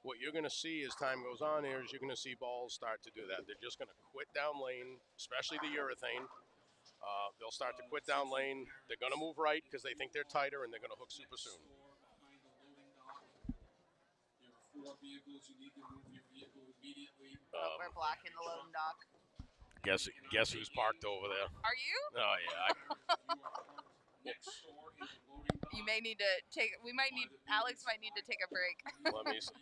What you're going to see as time goes on here is you're going to see balls start to do that. They're just going to quit down lane, especially the urethane. They'll start to quit down lane. They're going to move right because they think they're tighter, and they're going to hook super soon. We're blocking the loading dock. Guess who's parked over there? Are you? Oh, yeah. You may need to take. Alex might need to take a break. Let me see.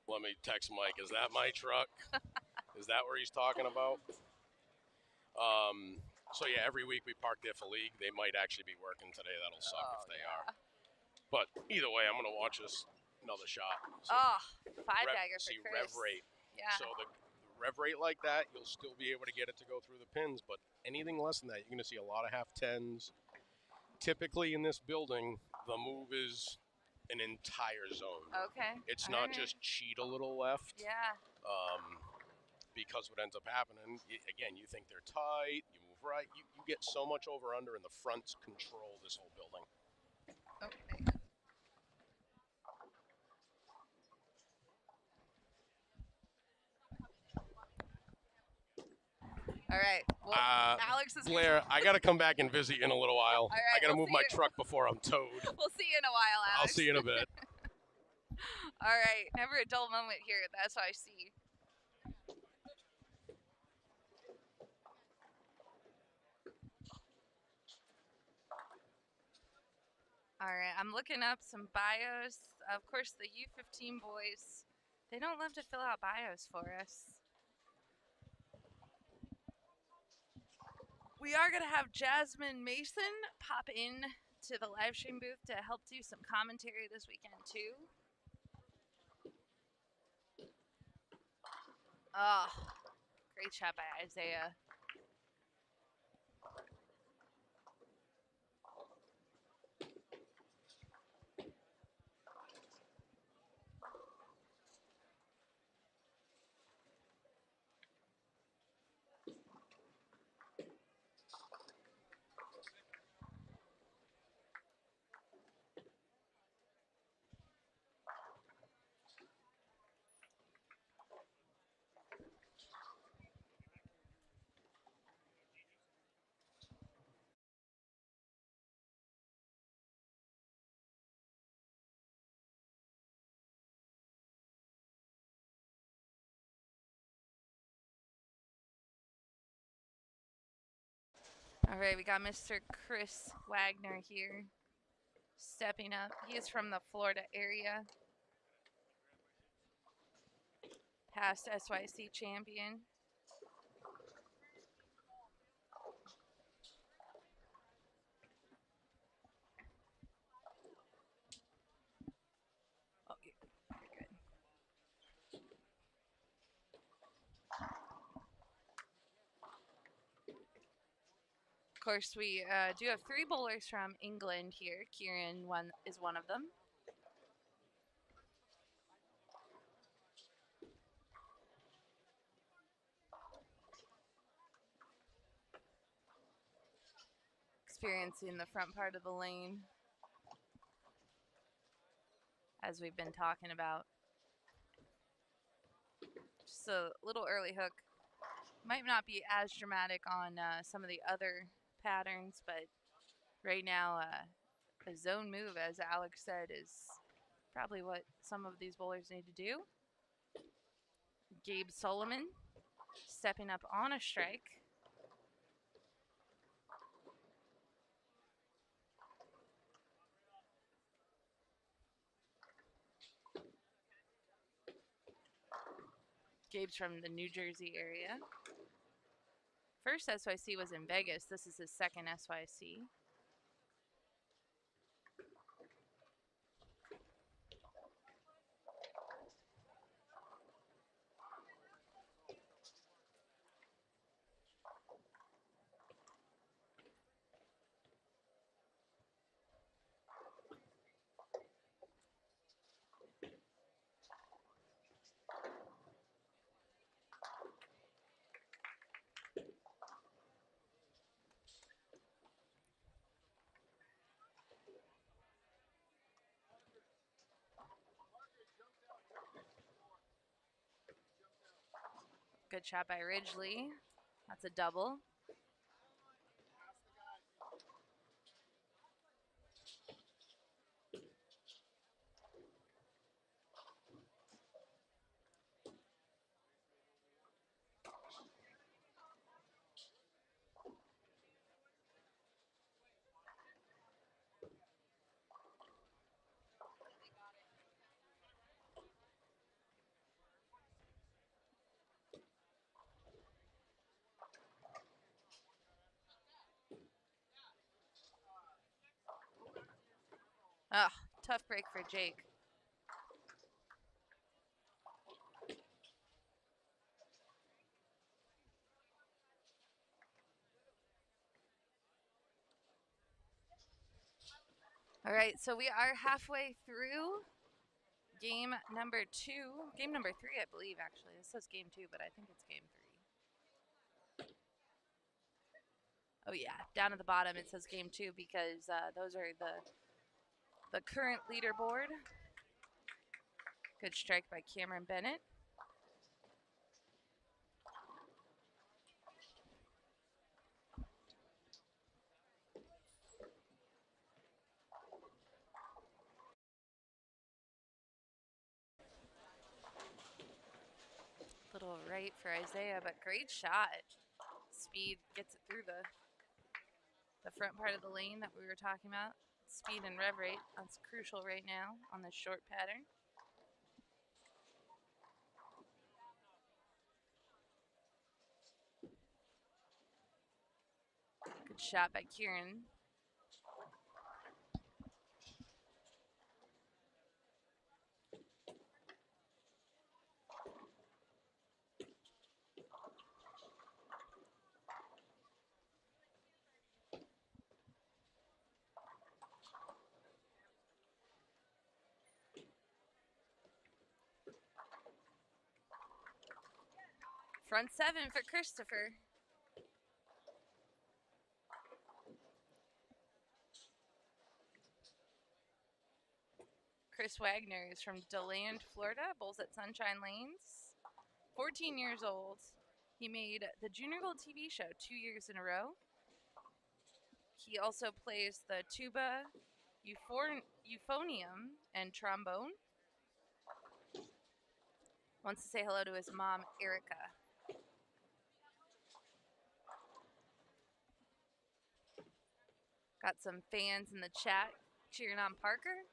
Let me text Mike. Is that my truck? Is that where he's talking about? So yeah, every week we park there for league. They might actually be working today. That'll suck if they are. But either way, I'm gonna watch this another shot. So 5-dagger for Chris. Rev rate. Yeah. So the rev rate like that, you'll still be able to get it to go through the pins. But anything less than that, you're gonna see a lot of half tens. Typically in this building, the move is an entire zone. Okay. It's not just cheat a little left. Yeah. Because what ends up happening, again, you think they're tight, you move right, you get so much over under, and the fronts control this whole building. Okay. All right. Well, Alex is Blair, I got to come back and visit you in a little while. All right, I got to move my truck before I'm towed. We'll see you in a while, Alex. I'll see you in a bit. All right. Never a dull moment here. That's what I see. All right. I'm looking up some bios. Of course, the U15 boys, they don't love to fill out bios for us. We are going to have Jasmine Mason pop in to the live stream booth to help do some commentary this weekend, too. Oh, great shot by Isaiah. All right, we got Mr. Chris Wagner here stepping up. He is from the Florida area. Past SYC champion. Oh, you're good. Of course, we do have 3 bowlers from England here. Kieran is one of them. Experiencing the front part of the lane, as we've been talking about. Just a little early hook. Might not be as dramatic on some of the other patterns, but right now a zone move, as Alex said, is probably what some of these bowlers need to do. Gabe Solomon stepping up on a strike. Gabe's from the New Jersey area. First SYC was in Vegas. This is his second SYC. Good shot by Ridgely. That's a double. Oh, tough break for Jake. All right, so we are halfway through game number 2. Game number 3, I believe, actually. This says game 2, but I think it's game 3. Oh, yeah, down at the bottom it says game 2 because those are the current leaderboard. Good strike by Cameron Bennett. Little right for Isaiah, but great shot. Speed gets it through the front part of the lane that we were talking about. Speed and rev rate, that's crucial right now on this short pattern. Good shot by Kieran. Front 7 for Christopher. Chris Wagner is from DeLand, Florida, bowls at Sunshine Lanes. 14 years old. He made the Junior Gold TV show 2 years in a row. He also plays the tuba, euphonium, and trombone. Wants to say hello to his mom, Erica. Got some fans in the chat cheering on Parker.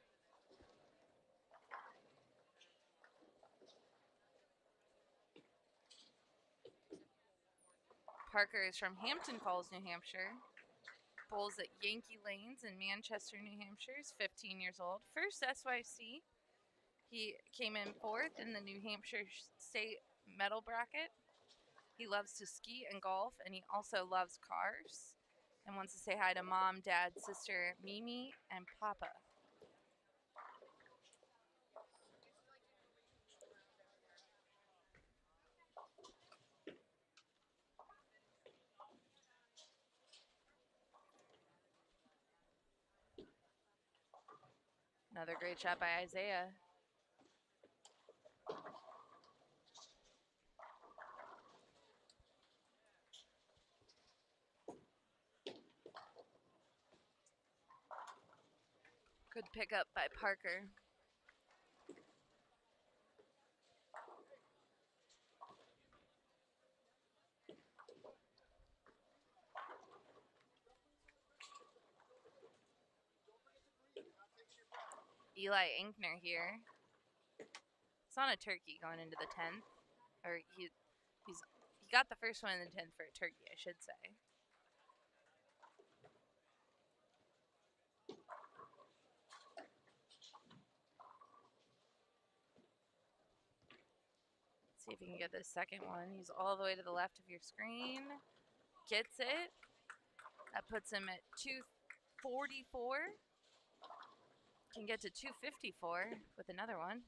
Parker is from Hampton Falls, New Hampshire. Bowls at Yankee Lanes in Manchester, New Hampshire. He's 15 years old. First SYC. He came in 4th in the New Hampshire State Medal Bracket. He loves to ski and golf, and he also loves cars. And wants to say hi to Mom, Dad, sister, Mimi, and Papa. Another great shot by Isaiah. Good pickup by Parker. Eli Inkner here. It's on a turkey going into the 10th. Or he got the first one in the 10th for a turkey, I should say. See if you can get this second one. He's all the way to the left of your screen. Gets it. That puts him at 244. Can get to 254 with another one.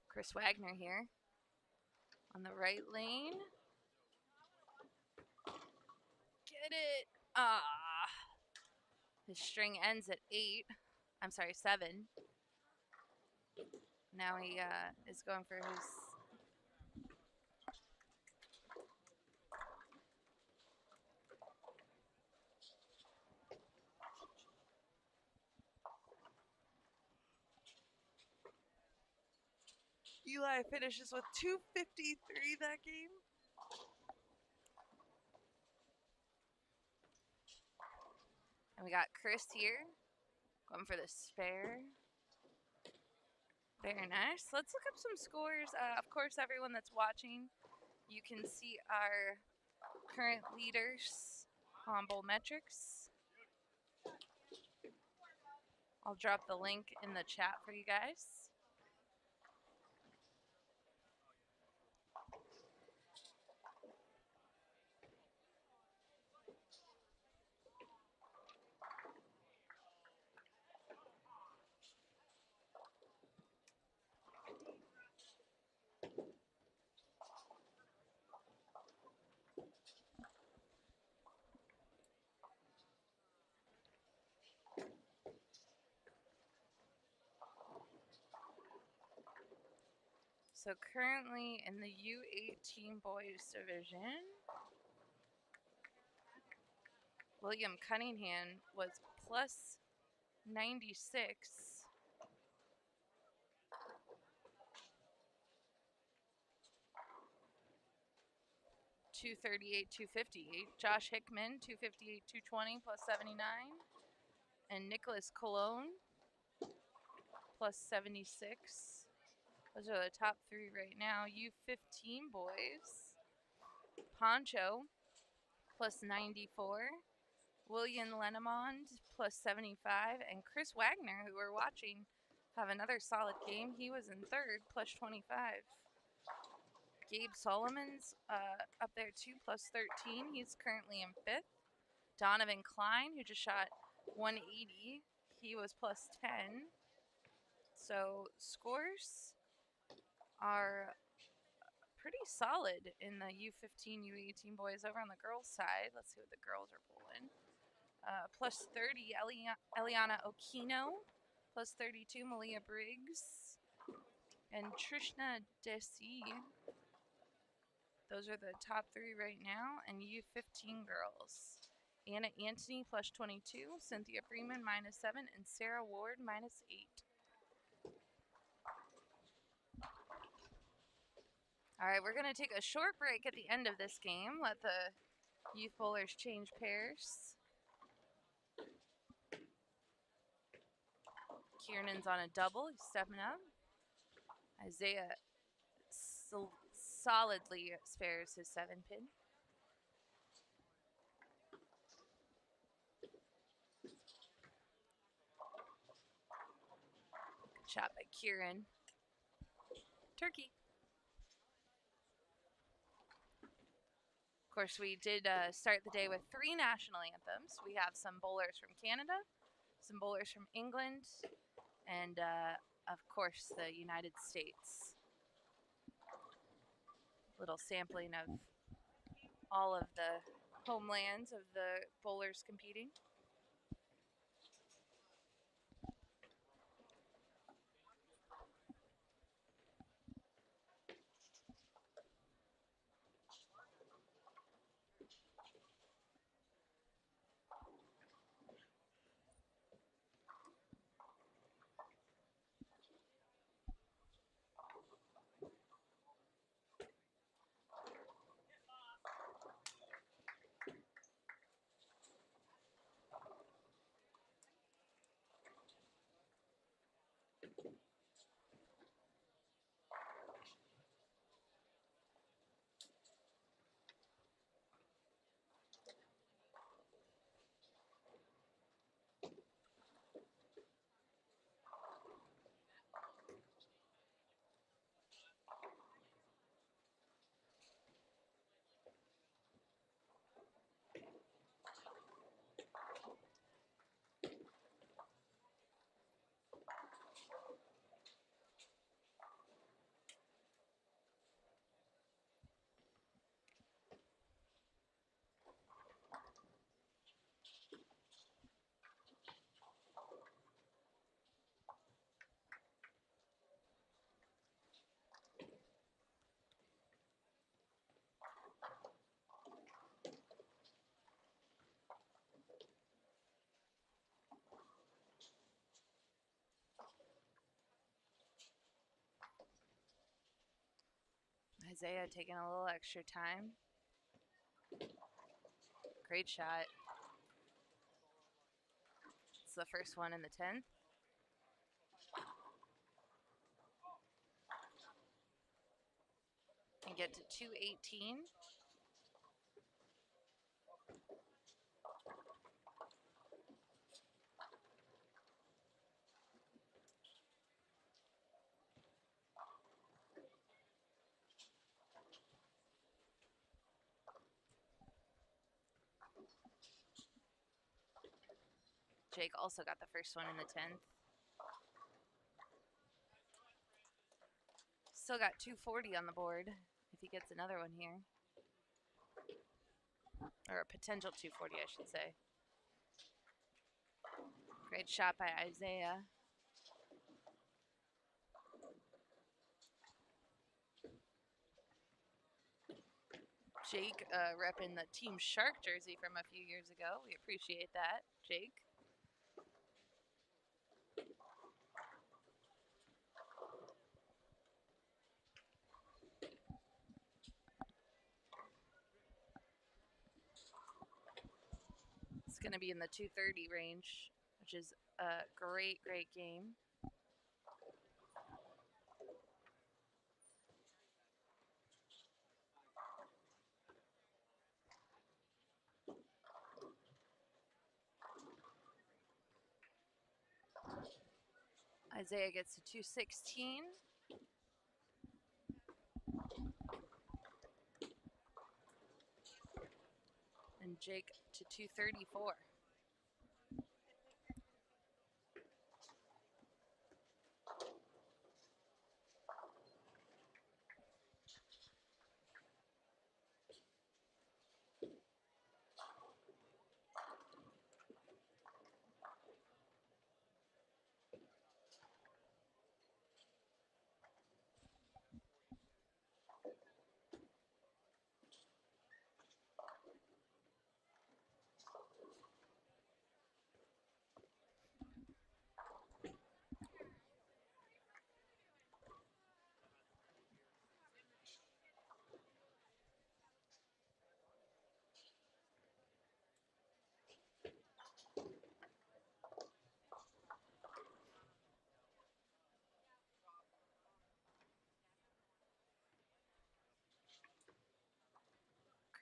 Chris Wagner here on the right lane. Get it. His string ends at 7. Now he is going for his Eli finishes with 253 that game. And we got Chris here going for the spare. Very nice. Let's look up some scores. Of course, everyone that's watching, you can see our current leaders on Bowl Metrics. I'll drop the link in the chat for you guys. So currently in the U18 boys division, William Cunningham was plus 96. $238, $258. Josh Hickman, $258, $220 plus 79. And Nicholas Cologne, plus 76. Those are the top 3 right now. U15 boys. Poncho, plus 94. William Lenemond, plus 75. And Chris Wagner, who we're watching, have another solid game. He was in 3rd, plus 25. Gabe Solomon's up there too, plus 13. He's currently in 5th. Donovan Klein, who just shot 180. He was plus 10. So scores are pretty solid in the U15, U18 boys. Over on the girls' side, let's see what the girls are pulling. Plus 30, Eliana Okino. Plus 32, Malia Briggs. And Trishna Desi Those are the top 3 right now, and U15 girls. Anna Anthony plus 22, Cynthia Freeman minus 7, and Sarah Ward minus 8. All right, we're going to take a short break at the end of this game. Let the youth bowlers change pairs. Kiernan's on a double. He's stepping up. Isaiah solidly spares his 7-pin. Good shot by Kieran. Turkey. Of course, we did start the day with 3 national anthems. We have some bowlers from Canada, some bowlers from England, and of course the United States. Little sampling of all of the homelands of the bowlers competing. Isaiah taking a little extra time. Great shot. It's the first one in the 10th. And get to 218. Jake also got the first one in the 10th. Still got 240 on the board if he gets another one here. Or a potential 240, I should say. Great shot by Isaiah. Jake repping the Team Shark jersey from a few years ago. We appreciate that, Jake. It's going to be in the 230 range, which is a great, great game. Isaiah gets to 216. And Jake to 234.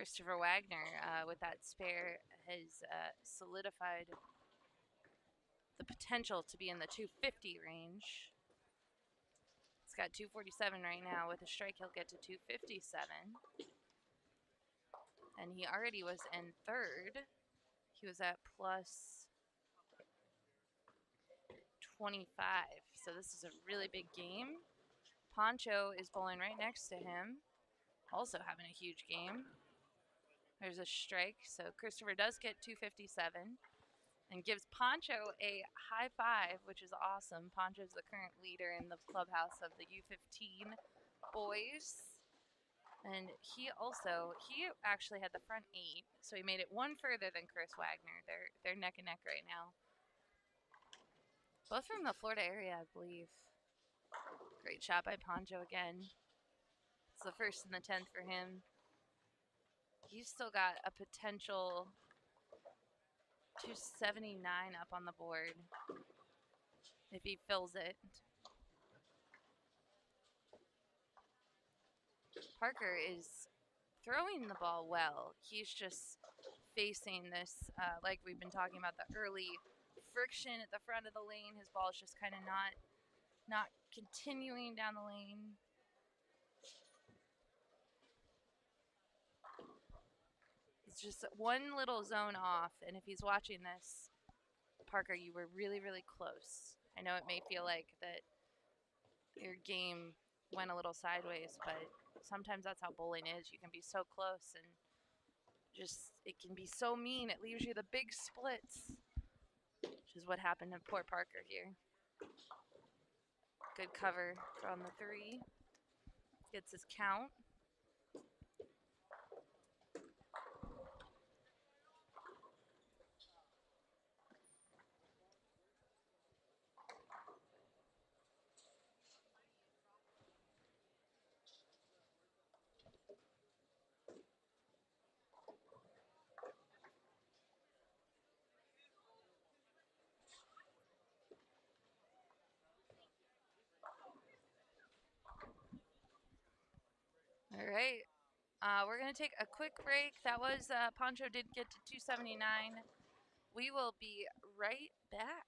Christopher Wagner with that spare has solidified the potential to be in the 250 range. He's got 247 right now. With a strike, he'll get to 257. And he already was in third. He was at plus 25. So this is a really big game. Poncho is bowling right next to him, also having a huge game. There's a strike, so Christopher does get 257 and gives Poncho a high five, which is awesome. Poncho's the current leader in the clubhouse of the U15 boys. And he actually had the front 8, so he made it one further than Chris Wagner. They're neck and neck right now. Both from the Florida area, I believe. Great shot by Poncho again. It's the first and the 10th for him. He's still got a potential 279 up on the board if he fills it. Parker is throwing the ball well. He's just facing this, like we've been talking about, the early friction at the front of the lane. His ball is just kind of not continuing down the lane. It's just one little zone off, and if he's watching this, Parker, you were really, really close. I know it may feel like that your game went a little sideways, but sometimes that's how bowling is. You can be so close, and just it can be so mean. It leaves you the big splits, which is what happened to poor Parker here. Good cover from the 3. Gets his count. All right. We're going to take a quick break. That was Poncho did get to 279. We will be right back.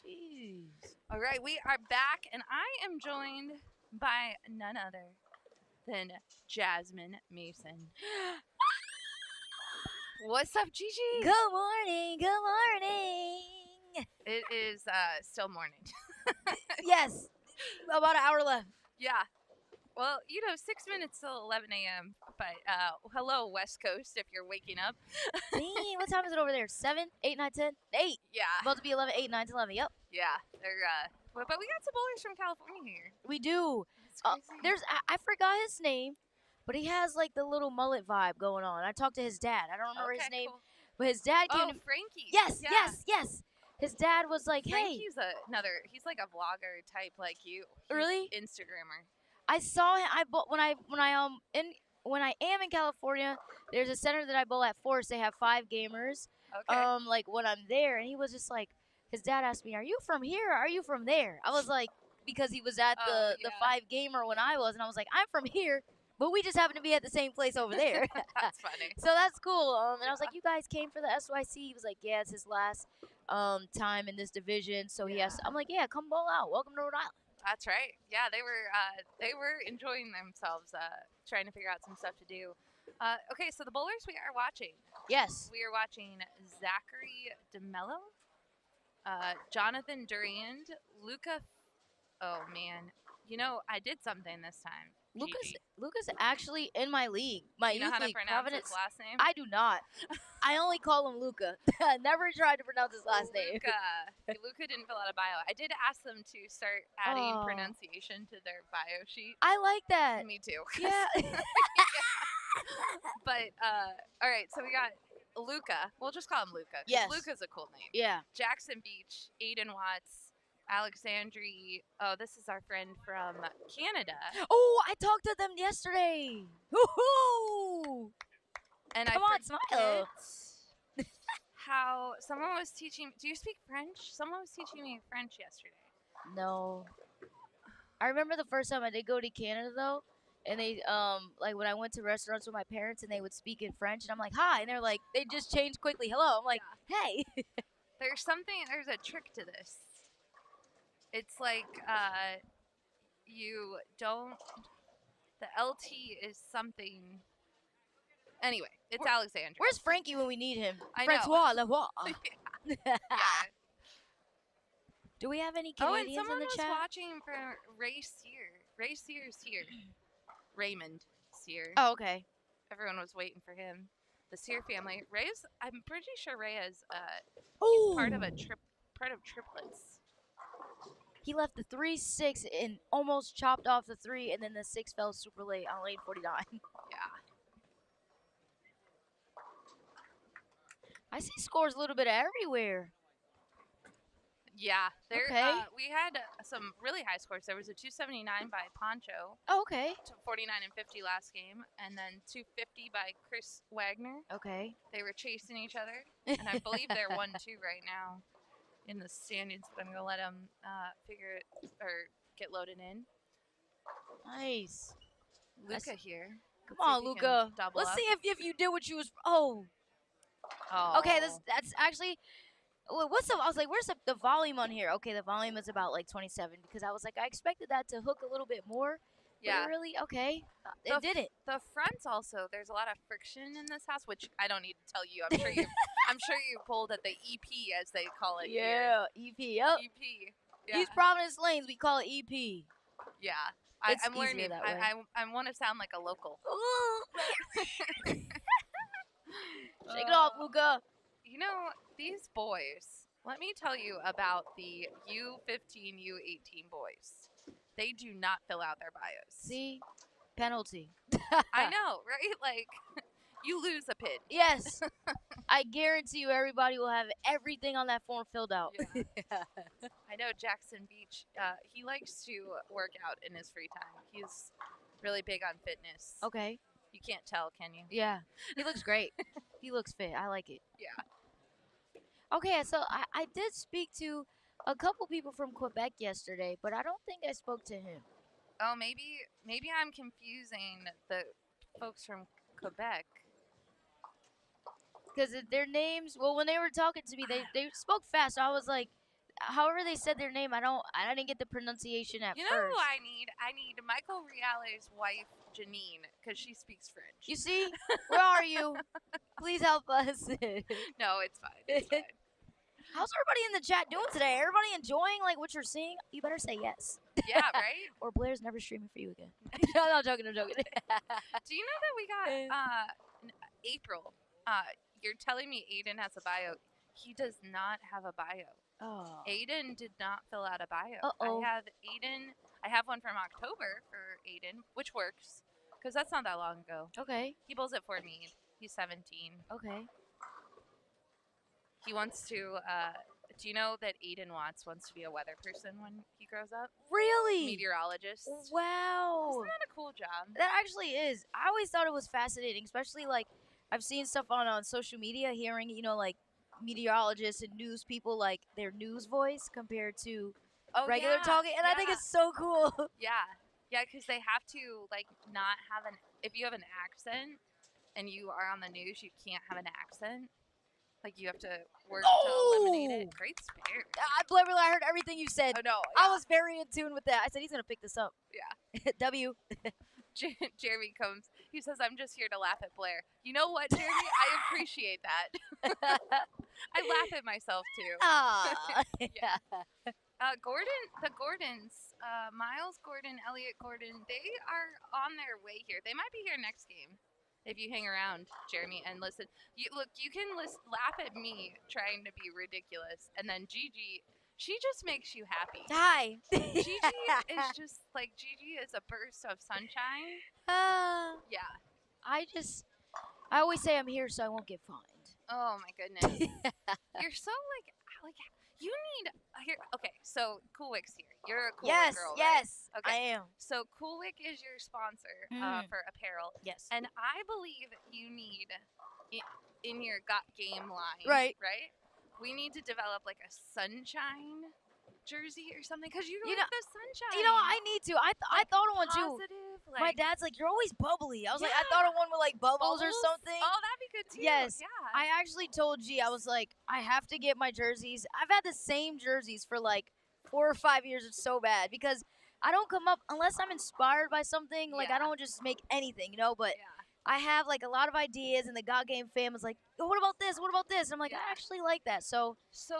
Jeez. All right, we are back, and I am joined by none other than Jasmine Mason. What's up, Gigi? Good morning. Good morning. It is still morning. Yes. About an hour left. Yeah. Well, 6 minutes till 11 a.m. But hello, West Coast, if you're waking up. See, what time is it over there? 7, 8, 9, 10? 8. Yeah. About to be 11, 8, 9 to 11. Yep. Yeah. They're but we got some bowlers from California here. We do. It's crazy. I forgot his name, but he has like the little mullet vibe going on. I talked to his dad. I don't remember his name, cool. but his dad came Oh, to Frankie. Yes, Yeah. yes. His dad was like, "Hey." Frankie's he's like a vlogger type like you. He's Really? Instagrammer. I saw him. When I am in California, there's a center that I bowl at Forest. They have 5 gamers. Okay. Like when I'm there, and he was just like, his dad asked me, "Are you from here? Or are you from there?" I was like, because he was at the 5 gamer when I was, and I was like, "I'm from here, but we just happen to be at the same place over there." That's funny. So that's cool. And I was like, "You guys came for the SYC?" He was like, "Yeah, it's his last time in this division, so he has." I'm like, "Yeah, come bowl out. Welcome to Rhode Island." That's right. Yeah, they were enjoying themselves, trying to figure out some stuff to do. Okay, so the bowlers we are watching. Yes. We are watching Zachary DeMello, Jonathan Durand, Luca. Oh man, I did something this time. Luca's actually in my league. My you know youth how to league, pronounce Providence. his last name? I do not. I only call him Luca. I never tried to pronounce his last name. Luca didn't fill out a bio. I did ask them to start adding Oh. pronunciation to their bio sheet. I like that. Me too. Yeah. But all right, so we got Luca. We'll just call him Luca. Yes. Luca's a cool name. Yeah. Jackson Beach, Aiden Watts, Alexandri. Oh, this is our friend from Canada. Oh, I talked to them yesterday. Woohoo! And Come on, smile. How someone was teaching. Do you speak French? Someone was teaching me French yesterday. No. I remember the first time I did go to Canada though, and they like when I went to restaurants with my parents and they would speak in French and I'm like, "Hi," and they're like, they just changed quickly. "Hello." I'm like, "Hey." There's a trick to this. It's like you don't. The LT is something. Anyway, it's Alexandria. Where's Frankie when we need him? I Francois Lavoie. Yeah. Do we have any Oh, and Canadians someone in the was chat? watching for Ray Sear. Ray Sear's here. Raymond Sear. Oh, okay. Everyone was waiting for him. The Sear family. I'm pretty sure Ray is Oh, part of triplets. he left the 3-6 and almost chopped off the 3, and then the 6 fell super late on lane 49. Yeah. I see scores a little bit everywhere. Yeah. Okay. We had some really high scores. There was a 279 by Poncho. Oh, okay. To 49 and 50 last game, and then 250 by Chris Wagner. Okay. They were chasing each other, and I believe they're 1-2 right now in the standings. But I'm gonna let them figure it or get loaded in. Nice. Luca here. Come on, Luca. Let's see if you did what you was. Oh. Okay, that's actually. What's the? I was like, where's the volume on here? Okay, the volume is about like 27 because I was like, I expected that to hook a little bit more. Yeah. But really, okay. It did it. The fronts also. There's a lot of friction in this house, which I don't need to tell you. I'm sure you pulled at the EP as they call it. Yeah, here. EP. Yep. EP. Yeah. These Providence lanes, we call it EP. Yeah. It's I'm learning. easier that way. I want to sound like a local. Shake it off, Luca. These boys, let me tell you about the U15, U18 boys. They do not fill out their bios. See? Penalty. I know, right? Like, you lose a pin. Yes. I guarantee you everybody will have everything on that form filled out. Yeah. I know Jackson Beach, he likes to work out in his free time. He's really big on fitness. Okay. You can't tell, can you? Yeah. He looks great. He looks fit. I like it. Yeah. Okay, so I did speak to a couple people from Quebec yesterday, but I don't think I spoke to him. Oh, maybe I'm confusing the folks from Quebec. Because their names, well, when they were talking to me, they spoke fast. So I was like, however they said their name, I didn't get the pronunciation at You know first. who I need? I need Michael Reale's wife, Janine, because she speaks French. You see? Where are you? Please help us. No, it's fine. It's fine. How's everybody in the chat doing today? Everybody enjoying like what you're seeing? You better say yes. Yeah, right? Or Blair's never streaming for you again. No, I'm joking. Do you know that we got April? You're telling me Aiden has a bio. He does not have a bio. Oh. Aiden did not fill out a bio. Uh-oh. I have one from October for Aiden, which works because that's not that long ago. Okay. He bowls at Fort Meade. He's 17. Okay. He wants to. Do you know that Aiden Watts wants to be a weather person when he grows up? Really? Meteorologist. Wow. Isn't that a cool job? That actually is. I always thought it was fascinating, especially like I've seen stuff on social media, hearing like meteorologists and news people like their news voice compared to regular talking, and I think it's so cool. Yeah, because they have to like not have if you have an accent and you are on the news, you can't have an accent. Like, you have to work to eliminate it. Great spare. I heard everything you said. Oh, no. I Yeah. was very in tune with that. I said, he's going to pick this up. Yeah. W. Jeremy comes. He says, I'm just here to laugh at Blair. You know what, Jeremy? I appreciate that. I laugh at myself, too. Yeah. The Gordons, Miles Gordon, Elliot Gordon, they are on their way here. They might be here next game. If you hang around, Jeremy, and listen. You can laugh at me trying to be ridiculous, and then Gigi, she just makes you happy. Hi. Gigi is just like, Gigi is a burst of sunshine. Yeah. I always say I'm here so I won't get fined. Oh my goodness. You're so like you need here. Okay, so Coolwick's here. You're a Coolwick girl, right? Yes, okay. I am. So Coolwick is your sponsor for apparel. Yes. And I believe you need in your Got Game line, right? We need to develop like a sunshine jersey or something, because you like the sunshine. I need to. I thought of one too. Like, my dad's like, you're always bubbly. I was like, I thought of one with like bubbles or something. Oh, that'd be good too. Yes. Yeah. I actually told G, I was like, I have to get my jerseys. I've had the same jerseys for like 4 or 5 years. It's so bad because I don't come up unless I'm inspired by something. Like, I don't just make anything, but I have like a lot of ideas, and the God Game fam is like, oh, what about this? What about this? And I'm like, I actually like that. So who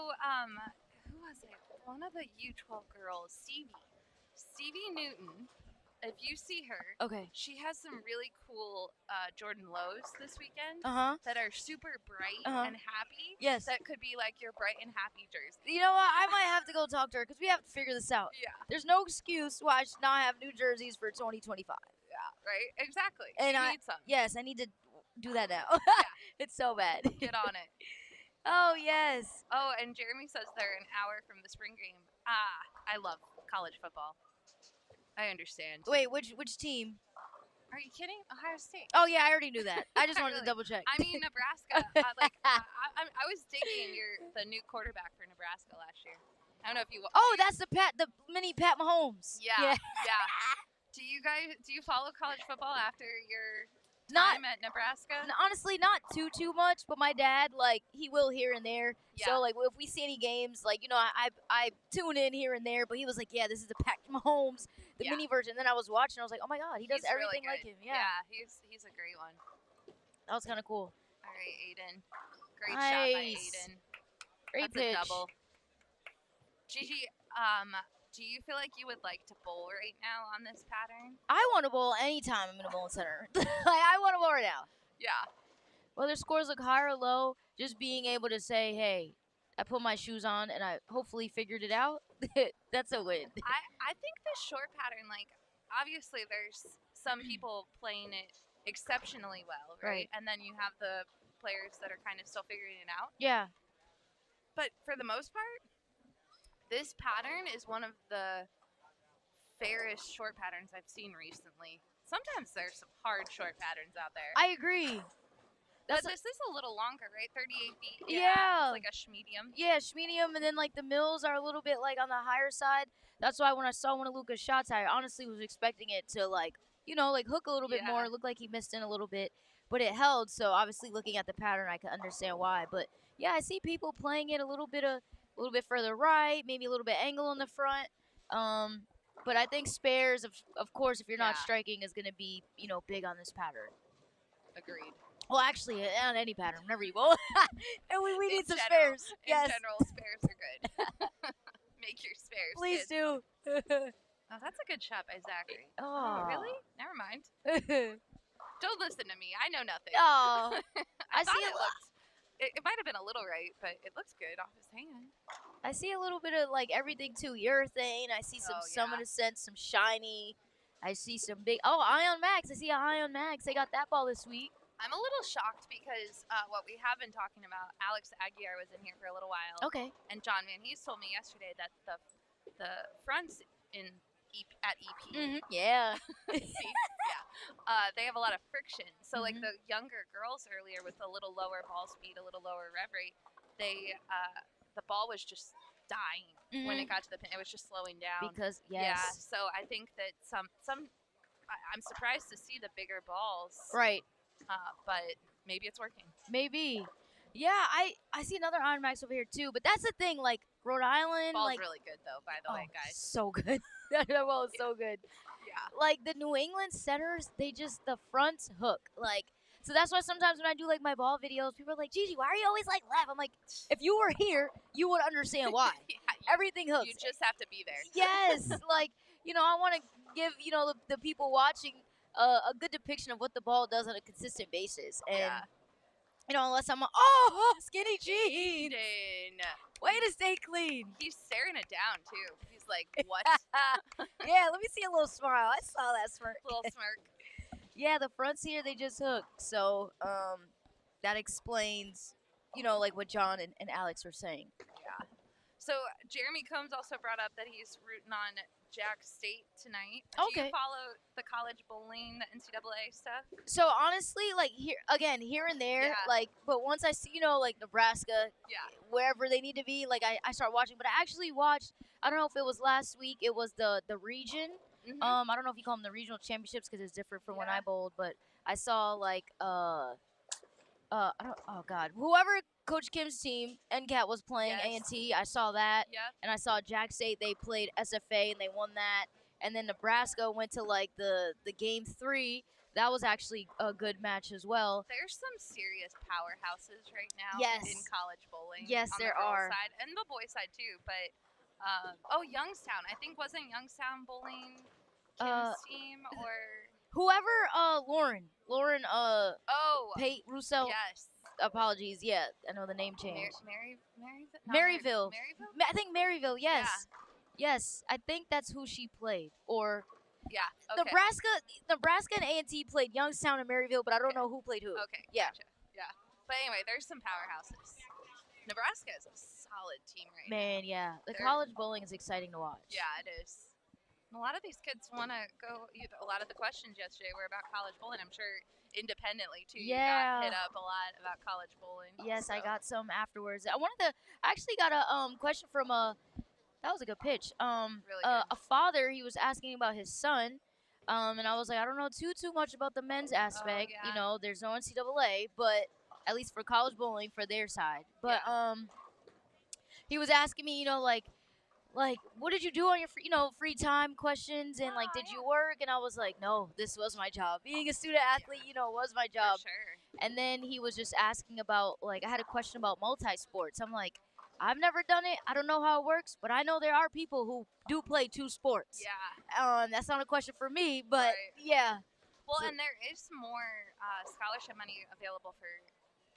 was it? One of the U12 girls, Stevie Newton. If you see her, she has some really cool Jordan Lows this weekend that are super bright and happy. Yes. That could be like your bright and happy jersey. You know what? I might have to go talk to her because we have to figure this out. Yeah. There's no excuse why I should not have new jerseys for 2025. Yeah, right? Exactly. And you need some. Yes, I need to do that now. Yeah. It's so bad. Get on it. Oh, yes. Oh, and Jeremy says they're an hour from the spring game. I love college football. I understand. Wait, which team? Are you kidding? Ohio State. Oh, yeah, I already knew that. I just wanted to double check. I mean, Nebraska. I was digging the new quarterback for Nebraska last year. I don't know if you. Oh, that's the mini Pat Mahomes. Yeah. Do you follow college football after your time at Nebraska? Honestly, not too much, but my dad, like, he will here and there. Yeah. So, like, if we see any games, like, I tune in here and there, but he was like, yeah, this is the Pat Mahomes, the mini version. And then I was watching, I was like, oh my God, he does everything really like him. Yeah. He's a great one. That was kind of cool. All right, Aiden. Great shot by Aiden. Great That's pitch. a double. Gigi, do you feel like you would like to bowl right now on this pattern? I want to bowl anytime I'm in a bowling center. Like, I want to bowl right now. Yeah. Whether scores look high or low, just being able to say, hey, I put my shoes on and I hopefully figured it out, that's a win. I think the short pattern, like, obviously there's some people playing it exceptionally well, right? And then you have the players that are kind of still figuring it out. Yeah. But for the most part, this pattern is one of the fairest short patterns I've seen recently. Sometimes there's some hard short patterns out there. I agree. But this is a little longer, right? 38 feet. Yeah. It's like a schmedium. Yeah, schmedium, and then like the mills are a little bit like on the higher side. That's why when I saw one of Luca's shots, I honestly was expecting it to like hook a little bit more. Look like he missed in a little bit, but it held. So obviously, looking at the pattern, I can understand why. But yeah, I see people playing it a little bit a little bit further right, maybe a little bit angle in the front. But I think spares, of course, if you're not striking, is going to be, big on this pattern. Agreed. Well, actually, on any pattern, whenever you bowl. And we need some general, spares. In general, spares are good. Make your spares. Please do. Oh, that's a good shot by Zachary. Oh. Really? Never mind. Don't listen to me. I know nothing. Oh. I thought it looked. It might have been a little right, but it looks good off his hand. I see a little bit of like everything too. Urethane. I see some of the scents, some shiny. I see some big. Oh, Ion Max. I see a Ion Max. They got that ball this week. I'm a little shocked because what we have been talking about, Alex Aguiar was in here for a little while. Okay. And John Van Hees told me yesterday that the fronts at EP. Mm-hmm. Yeah. They have a lot of friction. So like the younger girls earlier with a little lower ball speed, a little lower rev rate, the ball was just dying when it got to the pin. It was just slowing down. Because Yeah. So I think that I'm surprised to see the bigger balls. Right. But maybe it's working. Maybe. Yeah, I see another Iron Max over here too, but that's the thing, like Rhode Island, Ball's like really good though, by the way, guys. So good. That ball is so good. Yeah. Like the New England centers, the fronts hook. Like, so that's why sometimes when I do like my ball videos, people are like, Gigi, why are you always like left? I'm like, if you were here, you would understand why. Everything hooks. You just have to be there. Yes. Like, I want to give, the people watching a good depiction of what the ball does on a consistent basis. And, unless I'm Skinny Jean. Way to stay clean. He's staring it down, too. He's like, what? Yeah, let me see a little smile. I saw that smirk. Little smirk. Yeah, the fronts here, they just hook. So, that explains, like what John and Alex were saying. Yeah. So, Jeremy Combs also brought up that he's rooting on Jack State tonight. Okay. Do you follow the college bowling, the NCAA stuff? So, honestly, like, here and there, like, but once I see, like, Nebraska, wherever they need to be, like, I start watching. But I actually watched, I don't know if it was last week, it was the region. I don't know if you call them the regional championships because it's different from when I bowled, but I saw, like, whoever Coach Kim's team, NCAT, was playing, A&T, I saw that. Yep. And I saw Jack State, they played SFA, and they won that. And then Nebraska went to, like, the game 3. That was actually a good match as well. There's some serious powerhouses right now in college bowling. Yes, on there the girls' are. side and the boys' side, too. But, Youngstown. I think wasn't Youngstown bowling Kim's team or... Whoever, Lauren, Pate Russo. Yes. Apologies, yeah, I know the name changed. Maryville. I think Maryville, yes. Yeah. Yes, I think that's who she played. Or okay. Nebraska and A&T played Youngstown and Maryville, but I don't know who played who. Okay, gotcha. Yeah. But anyway, there's some powerhouses. Nebraska is a solid team right now. Man, yeah. The college bowling is exciting to watch. Yeah, it is. A lot of these kids want to go. A lot of the questions yesterday were about college bowling. I'm sure independently too. You got hit up a lot about college bowling. Yes, so. I got some afterwards. I actually got a question from that was a good pitch. Really good. A father, he was asking about his son, and I was like, I don't know too much about the men's aspect. There's no NCAA, but at least for college bowling for their side. But he was asking me, like, what did you do on your free time questions, and did you work? And I was like, no, this was my job. Being a student athlete, was my job. For sure. And then he was just asking about, like, I had a question about multi-sports. I'm like, I've never done it. I don't know how it works, but I know there are people who do play 2 sports. Yeah. That's not a question for me, but yeah. Well, and there is more scholarship money available for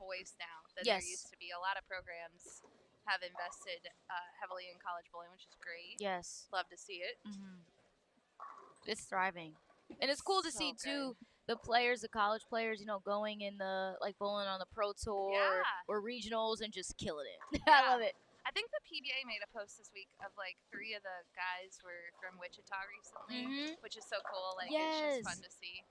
boys now than there used to be. A lot of programs have invested heavily in college bowling, which is great. Yes. Love to see it. Mm-hmm. It's thriving. And it's cool to see, too, the players, the college players, going in the, like, bowling on the Pro Tour or regionals and just killing it. I love it. I think the PBA made a post this week of, like, 3 of the guys were from Wichita recently, which is so cool. Like, it's just fun to see.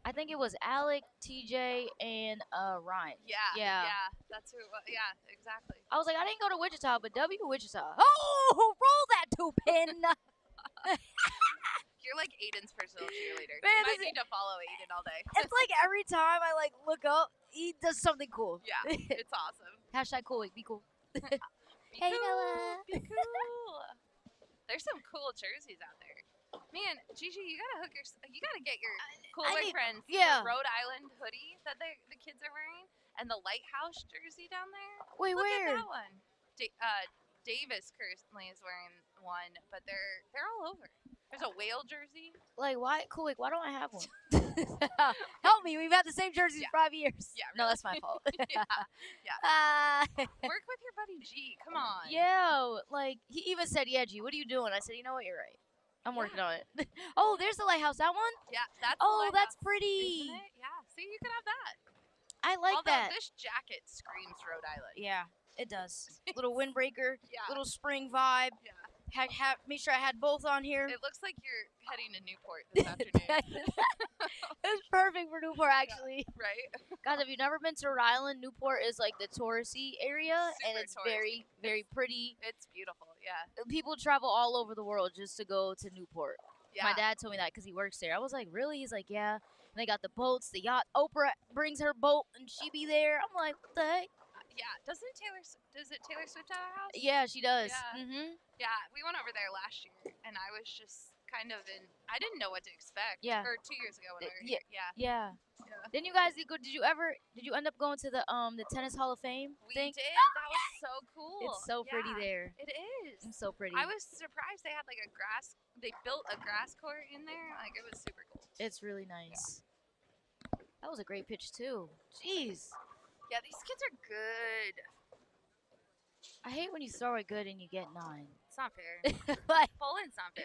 I think it was Alec, TJ, and Ryan. Yeah. That's who. Yeah, exactly. I was like, I didn't go to Wichita, but W Wichita. Oh, roll that 2-pin. You're like Aiden's personal cheerleader. Man, you might need to follow Aiden all day. It's like every time I look up, he does something cool. Yeah, it's awesome. Hashtag cool week. Be cool. Hey, Noah. Be cool. There's some cool jerseys out there. Man, Gigi, you gotta get your Cool Wick friends the Rhode Island hoodie that the kids are wearing, and the Lighthouse jersey down there. Wait, Look where? at that one. Davis currently is wearing one, but they're all over. There's a whale jersey. Like, why? Cool Wick, why don't I have one? Help me. We've had the same jerseys for 5 years. Yeah. No, that's my fault. yeah. Work with your buddy G. Come on. Yeah. Like, he even said, yeah, G, what are you doing? I said, you know what? You're right. I'm working on it. Oh, there's the lighthouse. That one? Yeah, that's that's pretty. Isn't it? Yeah. See, you can have that. I like Although that. this jacket screams Rhode Island. Yeah, it does. Little windbreaker. Yeah. Little spring vibe. Yeah. Make sure I had both on here. It looks like you're heading to Newport this afternoon. It's perfect for Newport, actually. Yeah, right? Guys, if you've never been to Rhode Island, Newport is like the touristy area, and it's touristy. very, very pretty. It's beautiful, yeah. People travel all over the world just to go to Newport. Yeah. My dad told me that because he works there. I was like, really? He's like, yeah. And they got the boats, the yacht. Oprah brings her boat, and she be there. I'm like, what the heck? Yeah. Does it Taylor Swift at our house? Yeah, she does. Yeah. Mm-hmm. Yeah, we went over there last year, and I was just kind of I didn't know what to expect. Yeah. Or 2 years ago when we were here. Yeah. Yeah. Didn't you guys go? Did you end up going to the tennis Hall of Fame thing? We did. That was so cool. It's so pretty there. It is. It's so pretty. I was surprised they had like they built a grass court in there. Like it was super cool. It's really nice. Yeah. That was a great pitch too. Jeez. Yeah, these kids are good. I hate when you throw it good and you get 9. It's not fair. Like, bowling's not fair.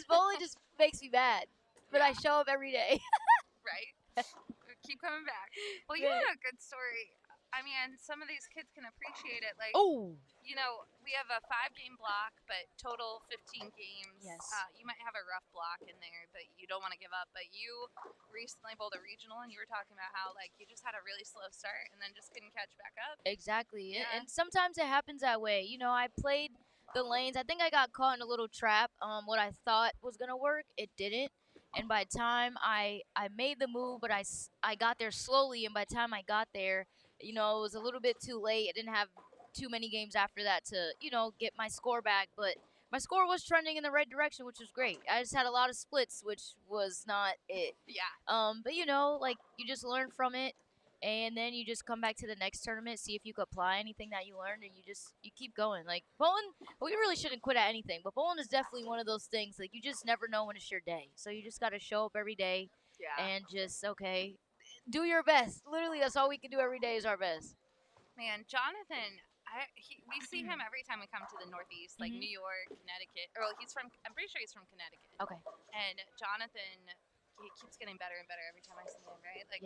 Bowling just makes me mad. But I show up every day. Right? Keep coming back. Well, you had a good story. I mean, some of these kids can appreciate it. Like, you know, we have a 5-game block, but total 15 games. Yes. You might have a rough block in there, but you don't want to give up. But you recently bowled a regional, and you were talking about how, like, you just had a really slow start and then just couldn't catch back up. Exactly. Yeah. And sometimes it happens that way. You know, I played the lanes. I think I got caught in a little trap. What I thought was going to work, it didn't. And by the time I made the move, but I got there slowly, and by the time I got there, you know, it was a little bit too late. I didn't have too many games after that to, you know, get my score back. But my score was trending in the right direction, which was great. I just had a lot of splits, which was not it. Yeah. But, you know, like, you just learn from it. And then you just come back to the next tournament, see if you could apply anything that you learned, and you keep going. Like, bowling, well, you really shouldn't quit at anything, but bowling is definitely one of those things. Like, you just never know when it's your day. So you just got to show up every day and just, do your best. Literally, that's all we can do every day is our best. Man, Jonathan, we see him every time we come to the Northeast, like New York, Connecticut. Or I'm pretty sure he's from Connecticut. Okay. And Jonathan, he keeps getting better and better every time I see him, right? Like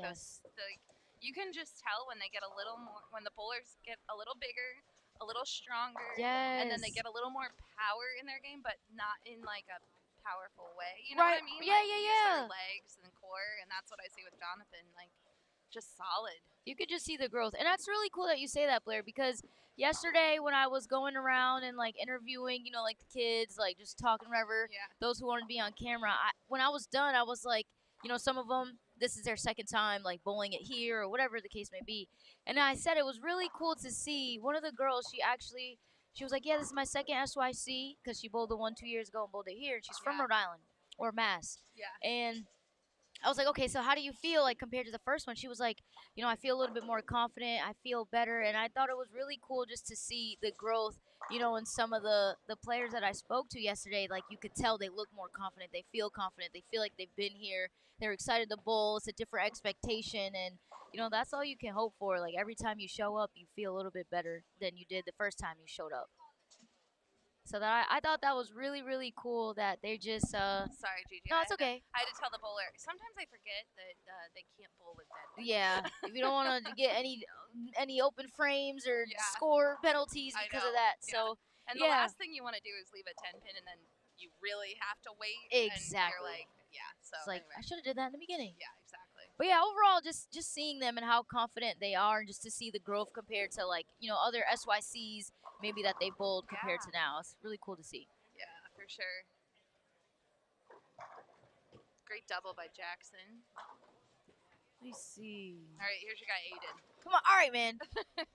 you can just tell when they get a little more, when the bowlers get a little bigger, a little stronger, and then they get a little more power in their game, but not in like a powerful way. You know what I mean? Yeah, like, yeah. Their legs and core, and that's what I see with Jonathan. Like, just solid. You could just see the growth, and that's really cool that you say that, Blair, because yesterday when I was going around and like interviewing, you know, like the kids, like just talking whatever, those who wanted to be on camera, when I was done, I was like, you know, some of them, this is their second time like bowling it here or whatever the case may be. And I said it was really cool to see one of the girls, she was like, yeah, this is my second SYC because she bowled the one 2 years ago and bowled it here. And she's from Rhode Island or Mass. Yeah. And I was like, okay, so how do you feel like compared to the first one? She was like, you know, I feel a little bit more confident. I feel better. And I thought it was really cool just to see the growth, you know, in some of the players that I spoke to yesterday. Like, you could tell they look more confident. They feel confident. They feel like they've been here. They're excited to bowl. It's a different expectation. And, you know, that's all you can hope for. Like, every time you show up, you feel a little bit better than you did the first time you showed up. So that I thought that was really, really cool that they just Sorry, Gigi. No, it's okay. I had to tell the bowler. Sometimes I forget that they can't bowl with dead pins. Yeah, if you don't want to get any open frames or score penalties because of that. So and the last thing you want to do is leave a 10-pin and then you really have to wait. Exactly. And you're like, so it's like, anyway. I should have did that in the beginning. Yeah, exactly. But yeah, overall, just seeing them and how confident they are, and just to see the growth compared to, like, you know, other SYCs maybe that they bowled compared to now. It's really cool to see. Yeah, for sure. Great double by Jackson. Let me see. All right, here's your guy, Aiden. Come on. All right, man.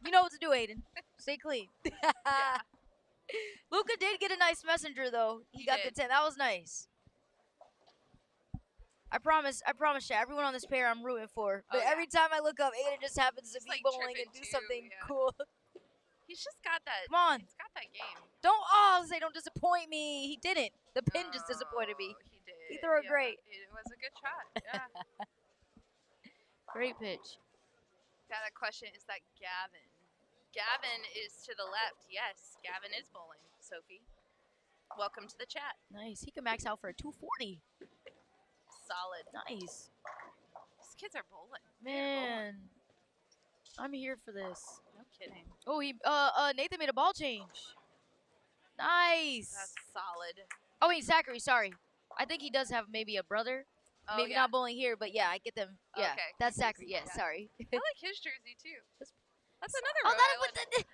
You know what to do, Aiden. Stay clean. Yeah. Luca did get a nice messenger, though. He got did. the 10. That was nice. I promise you, everyone on this pair I'm rooting for. But every time I look up, Aiden just happens to be like bowling and do tripping, too, something yeah. cool. He's just got that. Come on. He's got that game. Don't disappoint me. He didn't. The pin just disappointed me. He did. He threw it great. It was a good shot. Yeah. Great pitch. Got a question. Is that Gavin? Gavin is to the left. Yes, Gavin is bowling. Sophie, welcome to the chat. Nice. He can max out for a 240. Solid. Nice. These kids are bowling. Man, I'm here for this. No kidding. Oh, Nathan made a ball change. Nice. That's solid. Oh, wait, Zachary, sorry. I think he does have maybe a brother. Oh, maybe not bowling here, but yeah, I get them. Yeah, okay. that's Zachary. Yeah, Yeah. sorry. I like his jersey too. That's another Oh, Rhode Island.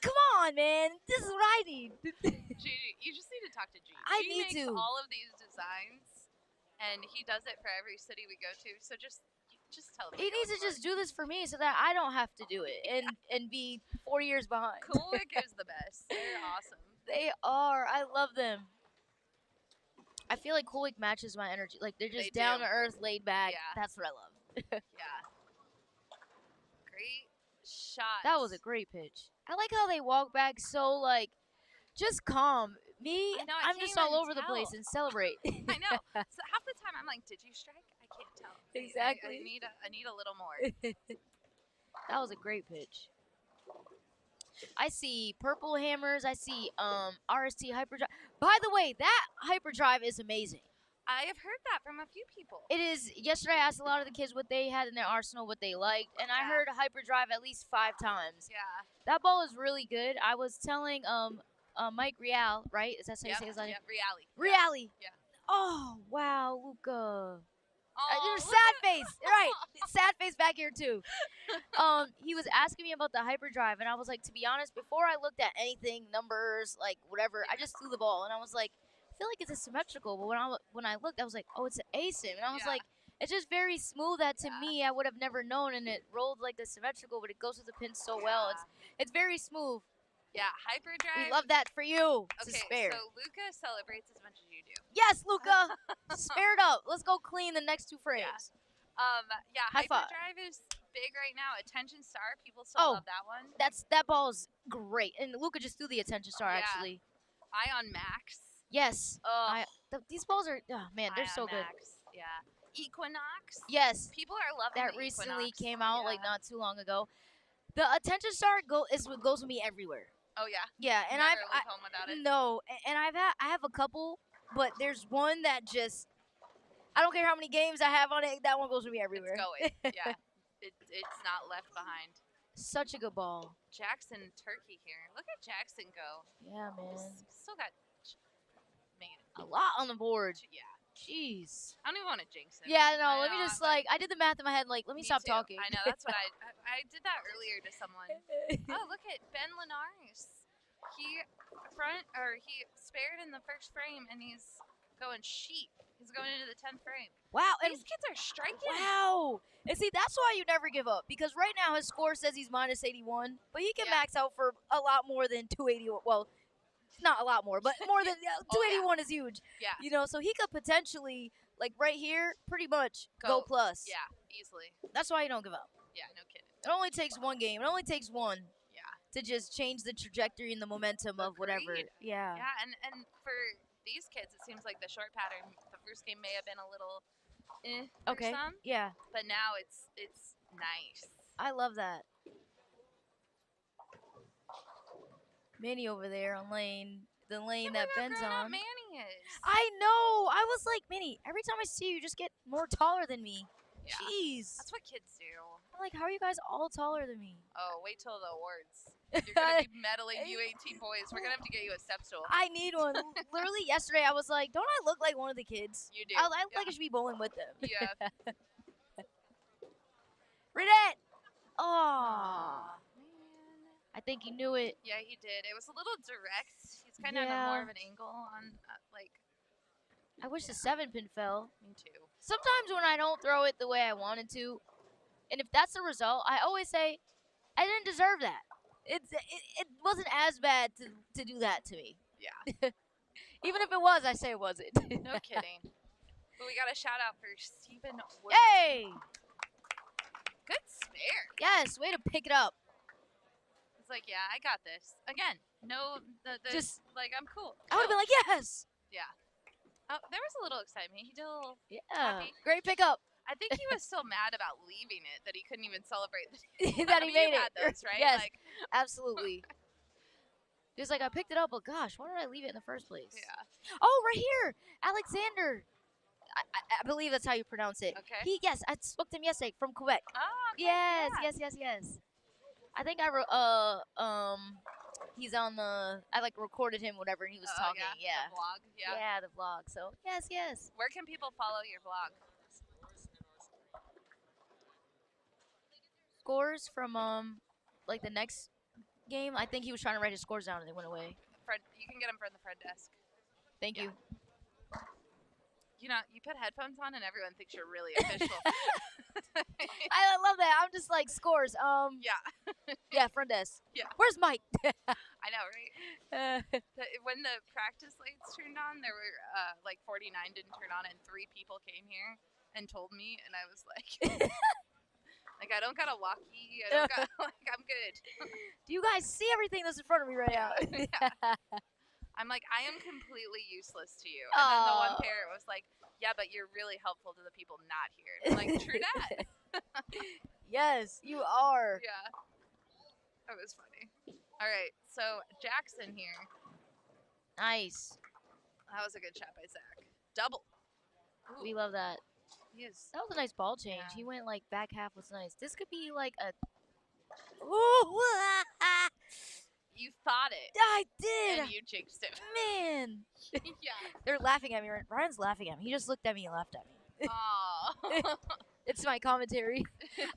come on, man. This is what I need. Gigi, you just need to talk to Gigi. I He need makes to. all of these designs, and he does it for every city we go to. So just tell him. He needs to just do this for me so that I don't have to do it and be 4 years behind. Cool Wick is the best. They're awesome. They are. I love them. I feel like Cool Wick matches my energy. Like, they're just They do. down to earth, laid back. Yeah. That's what I love. Yeah. Great shot. That was a great pitch. I like how they walk back so, like, just calm. Me, I know, I I'm can't just all even over the place tell. and celebrate. I know. So half the time I'm like, did you strike? I can't tell. Exactly. I need a little more. That was a great pitch. I see purple hammers. I see RST hyperdrive. By the way, that hyperdrive is amazing. I have heard that from a few people. It is. Yesterday, I asked a lot of the kids what they had in their arsenal, what they liked, and I Yeah. heard hyperdrive at least 5 times. Yeah. That ball is really good. I was telling Mike Real, right? Is that how you say his name? Yeah, Reali. Reali. Yeah. Oh wow, Luca. Oh, Your sad face. Right. Sad face back here too. He was asking me about the hyperdrive, and I was like, to be honest, before I looked at anything, numbers, like whatever, I just threw the ball, and I was like, I feel like it's asymmetrical. But when I looked, I was like, oh, it's an asim, and I was Yeah. like, it's just very smooth. That to Yeah. me, I would have never known, and it rolled like the symmetrical, but it goes with the pin so well. It's very smooth. Yeah, hyperdrive. We love that for you. Okay, To spare. so Luca celebrates as much as you do. Yes, Luca. Spare it up. Let's go clean the next 2 frames. Yeah, High five. hyperdrive is big right now. Attention star, people still love that one. That ball is great, and Luca just threw the attention star Yeah. actually. Ion Max. Yes. Oh, These balls are, oh man, they're so good. Max. Yeah. Equinox. Yes. People are loving That the recently Equinox. came out like Yeah. not too long ago. The attention star goes with me everywhere. Oh yeah. Yeah, and Never leave home without it. no, and I have a couple, but there's one that just I don't care how many games I have on it. That one goes with me everywhere. It's going. Yeah. It's not left behind. Such a good ball. Jackson Turkey here. Look at Jackson go. Yeah, man. Still got A lot on the board. Yeah. Jeez. I don't even want to jinx him. Yeah, no, I let me know, just I'm I did the math in my head. Like, let me stop too. talking. I know, that's what I did that earlier to someone. Oh, look at Ben Linares. He spared in the first frame, and he's going sheep. He's going into the 10th frame. Wow, and These kids are striking. wow. And see, that's why you never give up. Because right now his score says he's minus 81, but he can max out for a lot more than 281. Well, not a lot more, but more than 281 is huge. Yeah. You know, so he could potentially, like right here, pretty much go plus. Yeah, easily. That's why you don't give up. Yeah, no kidding. It only takes one game. It only takes one. Yeah. To just change the trajectory and the momentum of whatever. Agreed. Yeah. Yeah, and for these kids, it seems like the short pattern, the first game may have been a little for some. Yeah. But now it's nice. I love that. Manny over there on the lane that Ben's on. Manny is. I know. I was like, Manny, every time I see you, you just get more taller than me. Yeah. Jeez. That's what kids do. I'm like, how are you guys all taller than me? Oh, wait till the awards. You're going to be meddling U18 boys. We're going to have to get you a step stool. I need one. Literally yesterday, I was like, don't I look like one of the kids? You do. I look like I should be bowling with them. Yeah. Renette! Oh. I think he knew it. Yeah, he did. It was a little direct. He's kind of at more of an angle on, I wish the 7-pin fell. Me too. Sometimes when I don't throw it the way I wanted to, and if that's the result, I always say, I didn't deserve that. it wasn't as bad to do that to me. Yeah. Even if it was, I say it wasn't. No kidding. But we got a shout out for Stephen Wood. Yay! Good spare. Yes, way to pick it up. It's like, yeah, I got this. Again, no, just like I'm cool. I would have been like, yes. Yeah. Oh, there was a little excitement. He did a little. Yeah. Happy. Great pickup. I think he was so mad about leaving it that he couldn't even celebrate that he made you it. Had those, right? Yes, like, absolutely. Just like I picked it up, but gosh, why did I leave it in the first place? Yeah. Oh, right here, Alexander. I believe that's how you pronounce it. Okay. Yes, I spoke to him yesterday from Quebec. Oh, okay. Yes. I think I he's on the. I like recorded him whatever, and he was talking. Yeah. The vlog. Yeah. Yeah, the vlog. So yes. Where can people follow your vlog? Scores from like the next game. I think he was trying to write his scores down and they went away. You can get them from the front desk. Thank you. You know, you put headphones on and everyone thinks you're really official. I love that. I'm just like scores. Yeah. Yeah, front desk. Yeah. Where's Mike? I know, right? When the practice lights turned on, there were like 49 didn't turn on, and 3 people came here and told me, and I was like. Like, I don't got a walkie. I don't got, like, I'm good. Do you guys see everything that's in front of me right now? Yeah. I'm like, I am completely useless to you. And then the one parent was like, yeah, but you're really helpful to the people not here. And I'm like, true that. Yes, you are. Yeah. That was funny. All right, so Jackson here. Nice. That was a good shot by Zach. Double. Ooh. We love that. Yes. That was a nice ball change. Yeah. He went like back half was nice. This could be like a. Ooh, you thought it. I did. And you jinxed it. Man. Yeah. They're laughing at me. Ryan's laughing at me. He just looked at me and laughed at me. Aww. It's my commentary.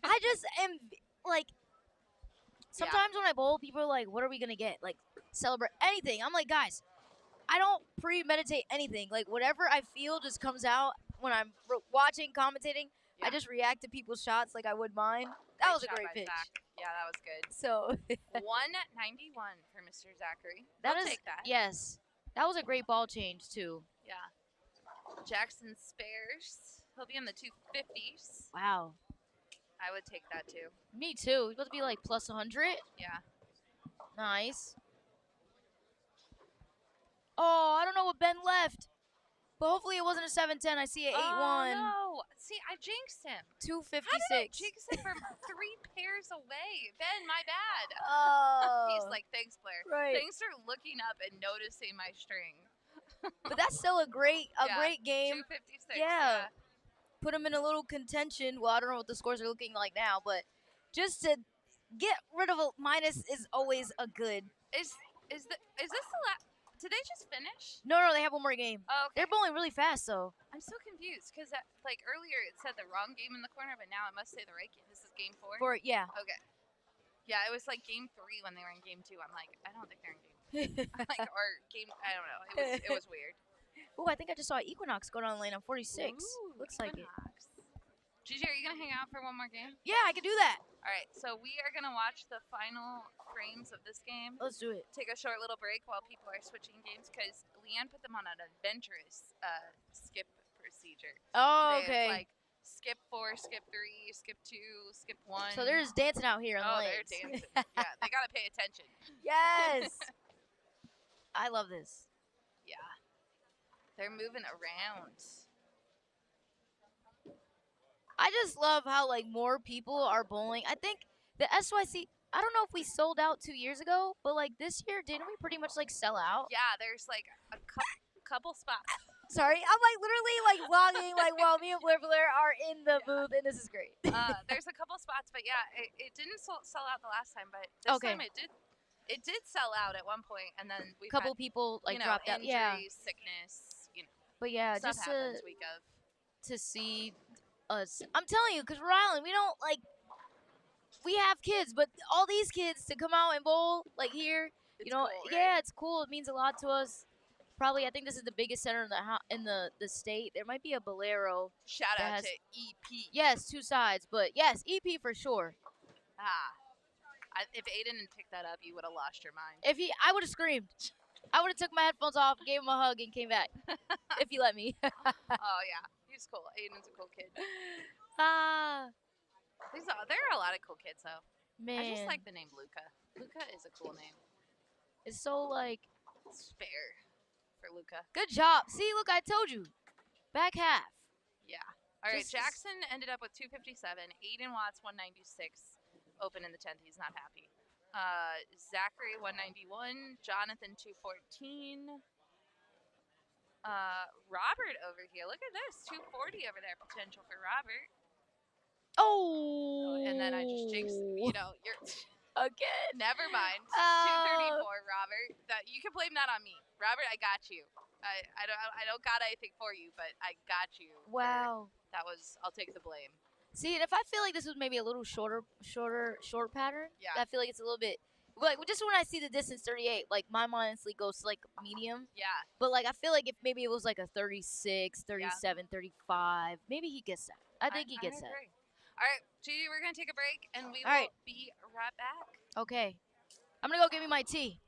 I just am like. Sometimes when I bowl, people are like, "What are we gonna get? Like, celebrate anything?" I'm like, guys, I don't premeditate anything. Like, whatever I feel just comes out. When I'm watching, commentating, I just react to people's shots like I would mine. That was a great pitch. Zach. Yeah, that was good. So 191 for Mr. Zachary. Take that. Yes. That was a great ball change too. Yeah. Jackson spares. He'll be in the 250s. Wow. I would take that too. Me too. He's supposed to be like plus 100. Yeah. Nice. Oh, I don't know what Ben left. But hopefully it wasn't a 7-10. I see an 8-1. Oh, no. See, I jinxed him. 256. How did I jinx him from 3 pairs away? Ben, my bad. Oh. He's like, thanks, Blair. Right. Thanks for looking up and noticing my string. But that's still a great game. 256. Yeah. Put him in a little contention. Well, I don't know what the scores are looking like now, but just to get rid of a minus is always a good. Is this the last? Did they just finish? No, they have one more game. Oh, okay. They're bowling really fast, though. I'm so confused because, like, earlier it said the wrong game in the corner, but now it must say the right game. This is game 4? Yeah. Okay. Yeah, it was like game 3 when they were in game 2. I'm like, I don't think they're in game 3. Like, or game, I don't know. It was weird. Oh, I think I just saw Equinox go down the lane on 46. Ooh, Looks like it. Gigi, are you going to hang out for one more game? Yeah, I can do that. All right, so we are going to watch the final frames of this game. Let's do it. Take a short little break while people are switching games because Leanne put them on an adventurous skip procedure. Oh, today. okay. It's like skip 4, skip 3, skip 2, skip 1. So they're just dancing out here on the lanes. They're dancing. Yeah, they got to pay attention. Yes. I love this. Yeah. They're moving around. I just love how like more people are bowling. I think the SYC. I don't know if we sold out 2 years ago, but like this year, didn't we pretty much like sell out? Yeah, there's like a couple spots. Sorry, I'm like literally like vlogging like while me and Blair are in the booth, and this is great. There's a couple spots, but yeah, it didn't sell out the last time, but this time it did. It did sell out at one point, and then we couple people like dropped out. Injuries, Yeah, sickness, But yeah, stuff just happens week of. to see us. I'm telling you, because Rhode Island, we don't like. We have kids, but all these kids to come out and bowl like here, It's cool, right? yeah, it's cool. It means a lot to us. Probably, I think this is the biggest center in the state. There might be a Bolero. Shout out has, to EP. Yes, 2 sides, but yes, EP for sure. I If Aiden had picked that up, you would have lost your mind. I would have screamed. I would have took my headphones off, gave him a hug, and came back. If he let me. Oh yeah, he's cool. Aiden's a cool kid. There are a lot of cool kids though. Man. I just like the name Luca. Luca is a cool name. It's so like spare for Luca. Good job. See, look, I told you. Back half. Yeah. All right, Jackson ended up with 257. Aiden Watts 196. Open in the 10th. He's not happy. Zachary 191. Jonathan 214. Robert over here. Look at this. 240 over there. Potential for Robert. Oh. And then I just jinxed. You know, you're again. Never mind. 234, Robert. That you can blame that on me, Robert. I got you. I don't got anything for you, but I got you. Wow. I'll take the blame. See, and if I feel like this was maybe a little short pattern, yeah. I feel like it's a little bit, like, just when I see the distance 38, like, my mind instantly goes to, like, medium. Yeah. But, like, I feel like if maybe it was, like, a 36, 37, 35, maybe he gets that. I think he gets that. All right, Gigi, we're going to take a break, and we will be right back. Okay. I'm going to go get me my tea.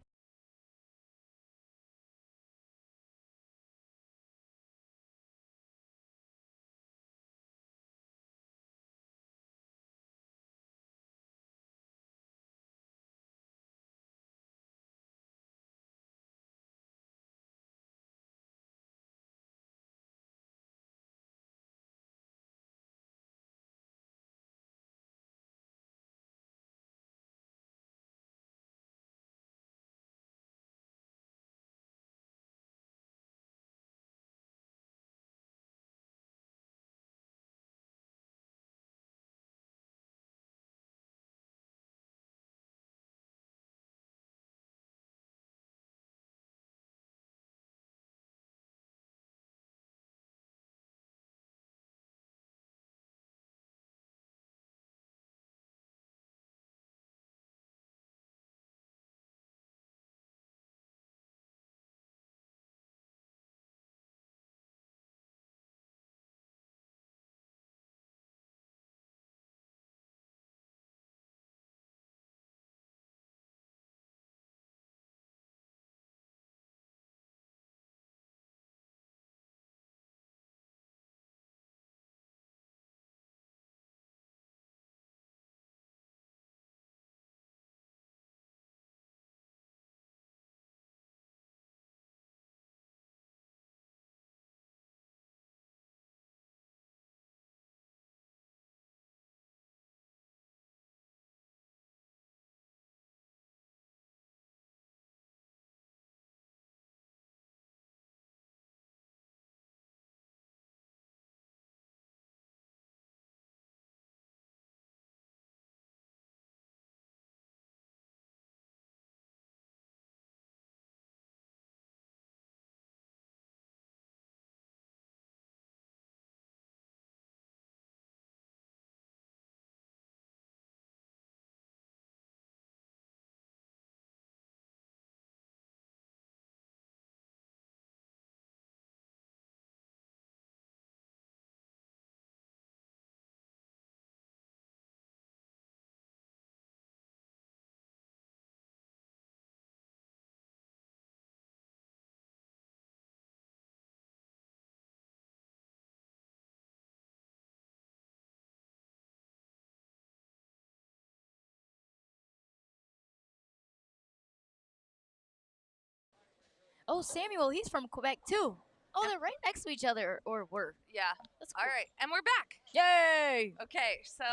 Oh, Samuel, he's from Quebec, too. Oh, they're right next to each other, or were. Yeah. That's cool. All right, and we're back. Yay! Okay, so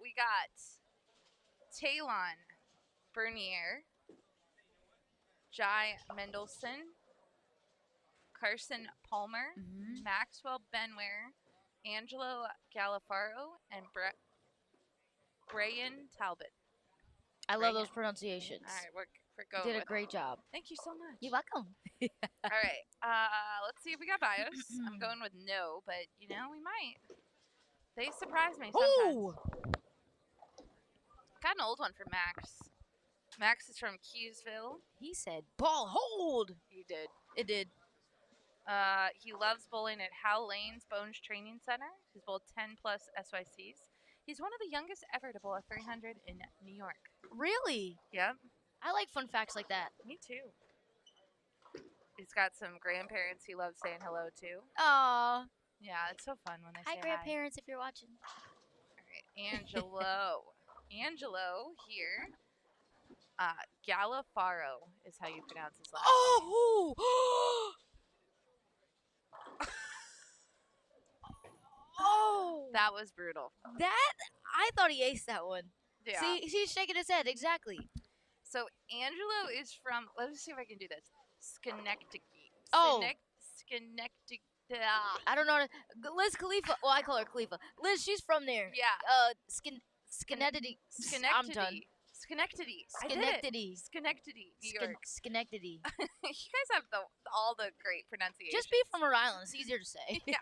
we got Talon Bernier, Jai Mendelson, Carson Palmer, Maxwell Benware, Angelo Galafaro, and Brian Talbot. I love those pronunciations. All right, we're going. You did a great job. Thank you so much. You're welcome. All right, let's see if we got bios. I'm going with no, but you know we might. They surprise me sometimes. Ooh. Got an old one for Max. Max is from Keysville. He said, "Ball hold." He did. It did. He loves bowling at Hal Lane's Bones Training Center. He's bowled 10 plus SYCs. He's one of the youngest ever to bowl a 300 in New York. Really? Yep. I like fun facts like that. Me too. He's got some grandparents he loves saying hello to. Aw. Yeah, it's so fun when they say hi, grandparents, if you're watching. All right, Angelo. Angelo here. Galafaro is how you pronounce his last name. Oh! Oh! That was brutal. I thought he aced that one. Yeah. See, he's shaking his head. Exactly. So Angelo is from, let me see if I can do this. Schenectady. Oh. Schenectady. I don't know. Liz Khalifa. Well, I call her Khalifa. Liz, she's from there. Yeah. Schenectady. I'm done. Schenectady. Schenectady. Schenectady, New York. Schenectady. You guys have all the great pronunciations. Just be from Rhode Island. It's easier to say. Yeah.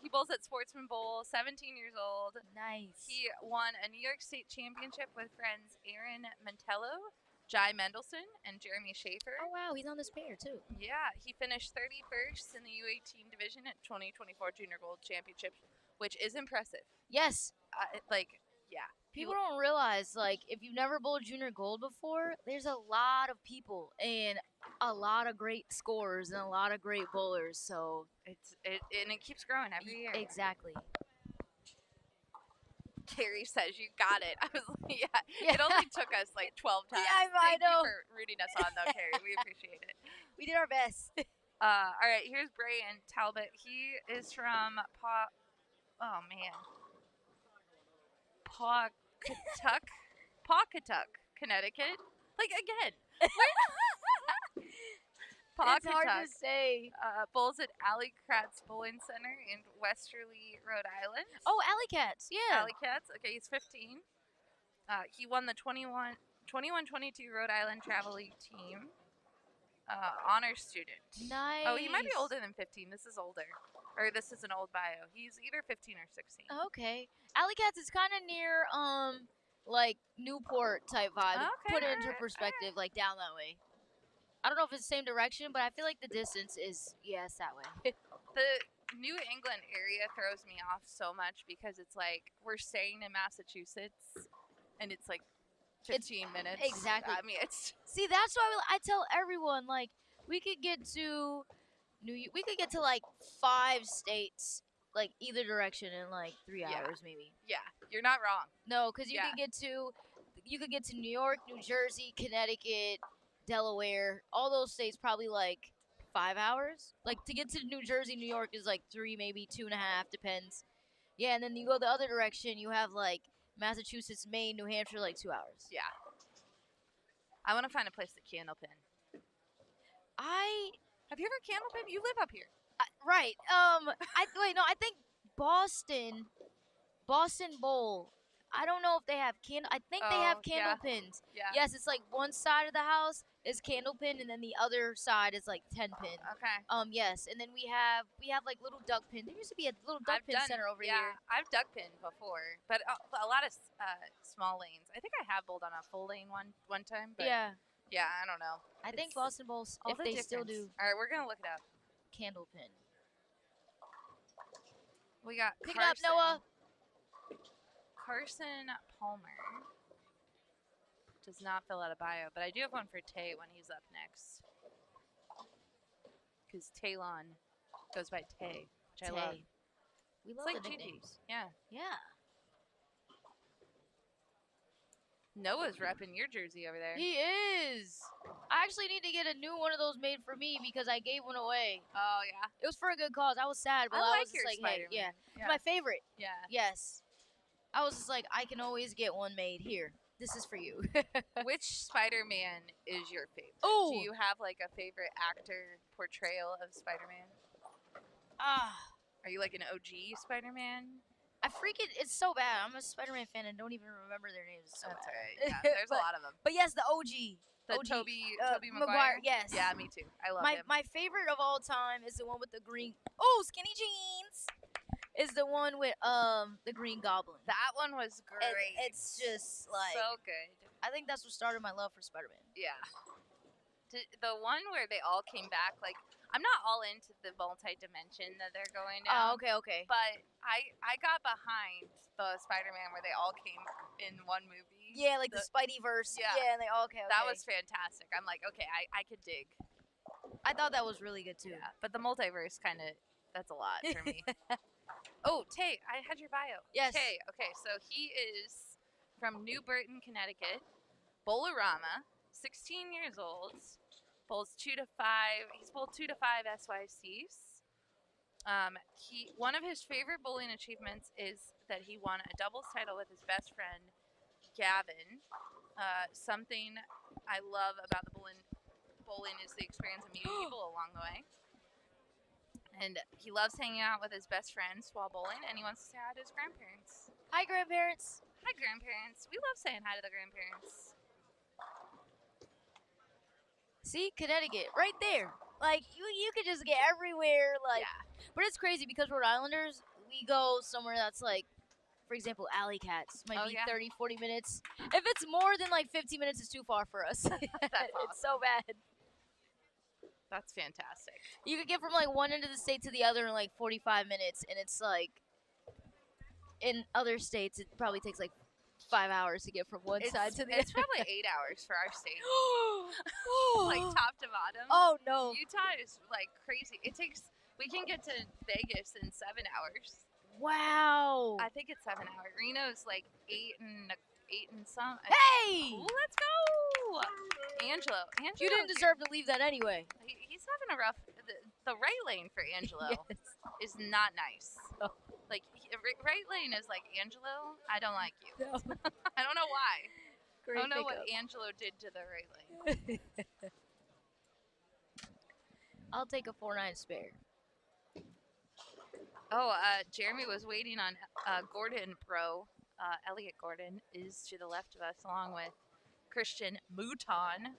He bowls at Sportsman Bowl, 17 years old. Nice. He won a New York State championship with friends Aaron Mantello, Jai Mendelson, and Jeremy Schaefer. Oh, wow. He's on this pair, too. Yeah. He finished 31st in the U18 division at 2024 Junior Gold Championships, which is impressive. Yes. Yeah. People don't realize, if you've never bowled Junior Gold before, there's a lot of people and a lot of great scorers and a lot of great bowlers. So it keeps growing every year. Exactly. Carrie says you got it. I was like, yeah. It only took us 12 times. Yeah, I Thank know. you for rooting us on, though, Carrie. We appreciate it. We did our best. All right, here's Brian Talbot. He is from Pawcatuck, Connecticut. Again. It's hard to say. Bowls at Alley Cats Bowling Center in Westerly, Rhode Island. Oh, Alley Cats, yeah. Alley Cats. Okay, he's 15. He won the 21-22 Rhode Island Travel League team. Honor student. Nice. Oh, he might be older than 15. This is older. Or this is an old bio. He's either 15 or 16. Okay. Alley Cats is kind of near, Newport type vibe. Okay, Put it into alright, perspective, down that way. I don't know if it's the same direction, but I feel like the distance is, it's that way. The New England area throws me off so much because it's we're staying in Massachusetts and it's 15 minutes. Exactly. I mean, it's... See, that's why I tell everyone, we could get to 5 states, either direction in 3 hours maybe. Yeah, you're not wrong. No, because you could get to New York, New Jersey, Connecticut, Delaware, all those states probably 5 hours. To get to New Jersey, New York is 3, maybe 2.5, depends. Yeah, and then you go the other direction, you have Massachusetts, Maine, New Hampshire, 2 hours. Yeah. I want to find a place to candlepin. Have you ever candlepin? You live up here. Right. I think Boston Bowl. I don't know if they have I think they have candle pins. Yeah. Yes, it's one side of the house is candle pin, and then the other side is 10 pin. Okay. Yes, and then we have little duck pin. There used to be a little duck pin center over here. Yeah, I've duckpin before, but a lot of small lanes. I think I have bowled on a full lane one time. But yeah. Yeah, I don't know. I think Boston Bowls, if they still do. All right, we're gonna look it up. Candle pin. We got Pick it up, Noah. Carson Palmer does not fill out a bio, but I do have one for Tay when he's up next. Because Taylon goes by Tay, which I love. We love the nicknames. Yeah. Yeah. Noah's repping your jersey over there. He is. I actually need to get a new one of those made for me because I gave one away. Oh, yeah. It was for a good cause. I was sad, but I was just hey, yeah. It's my favorite. Yeah. Yes. I was just I can always get one made. Here. This is for you. Which Spider-Man is your favorite? Oh. Do you have a favorite actor portrayal of Spider-Man? Are you an OG Spider-Man? It's so bad. I'm a Spider-Man fan and don't even remember their names. So That's bad. right. Yeah, there's a lot of them. But yes, the OG. The OG. Tobey Maguire? Yes. Yeah, me too. I love him. My favorite of all time is the one with the green. Skinny jeans. Is the one with the Green Goblin. That one was great. It's just so good. I think that's what started my love for Spider-Man. Yeah. The one where they all came back, like, I'm not all into the multi-dimension that they're going down. Oh, okay. But I got behind the Spider-Man where they all came in one movie. Yeah, like the Spideyverse. Yeah, and they all okay. That was fantastic. I'm like, okay, I could dig. I thought that was really good too. Yeah, but the multiverse kind of, that's a lot for me. Oh, Tay, I had your bio. Yes. Tay, okay, so he is from New Britain, Connecticut. Bowlerama, 16 years old. Bowls 2 to 5. He's bowled 2 to 5 SYCs. One of his favorite bowling achievements is that he won a doubles title with his best friend, Gavin. Something I love about the bowling is the experience of meeting people along the way. And he loves hanging out with his best friends while bowling, and he wants to say hi to his grandparents. Hi, grandparents. Hi, grandparents. We love saying hi to the grandparents. See, Connecticut, right there. Like, you could just get everywhere. Like, But it's crazy because Rhode Islanders, we go somewhere that's like, for example, Alley Cats. Might be 30, 40 minutes. If it's more than like 15 minutes, it's too far for us. That's awesome. It's so bad. That's fantastic. You could get from like one end of the state to the other in like 45 minutes, and it's like, in other states, it probably takes like 5 hours to get from one side to the other. It's probably 8 hours for our state. Like top to bottom. Oh, no. Utah is like crazy. We can get to Vegas in 7 hours. Wow. I think it's 7 hours. Reno's like 8 and some. Hey! Ooh, let's go! Angelo. You didn't deserve to leave that anyway. He's having a rough. The right lane for Angelo is not nice. Oh. Like, right lane is like, Angelo, I don't like you. No. I don't know why. Great I don't know pickup. what Angelo did to the right lane. I'll take a 4-9 spare. Oh, Jeremy was waiting on Gordon, bro. Elliot Gordon is to the left of us, along with Christian Mouton.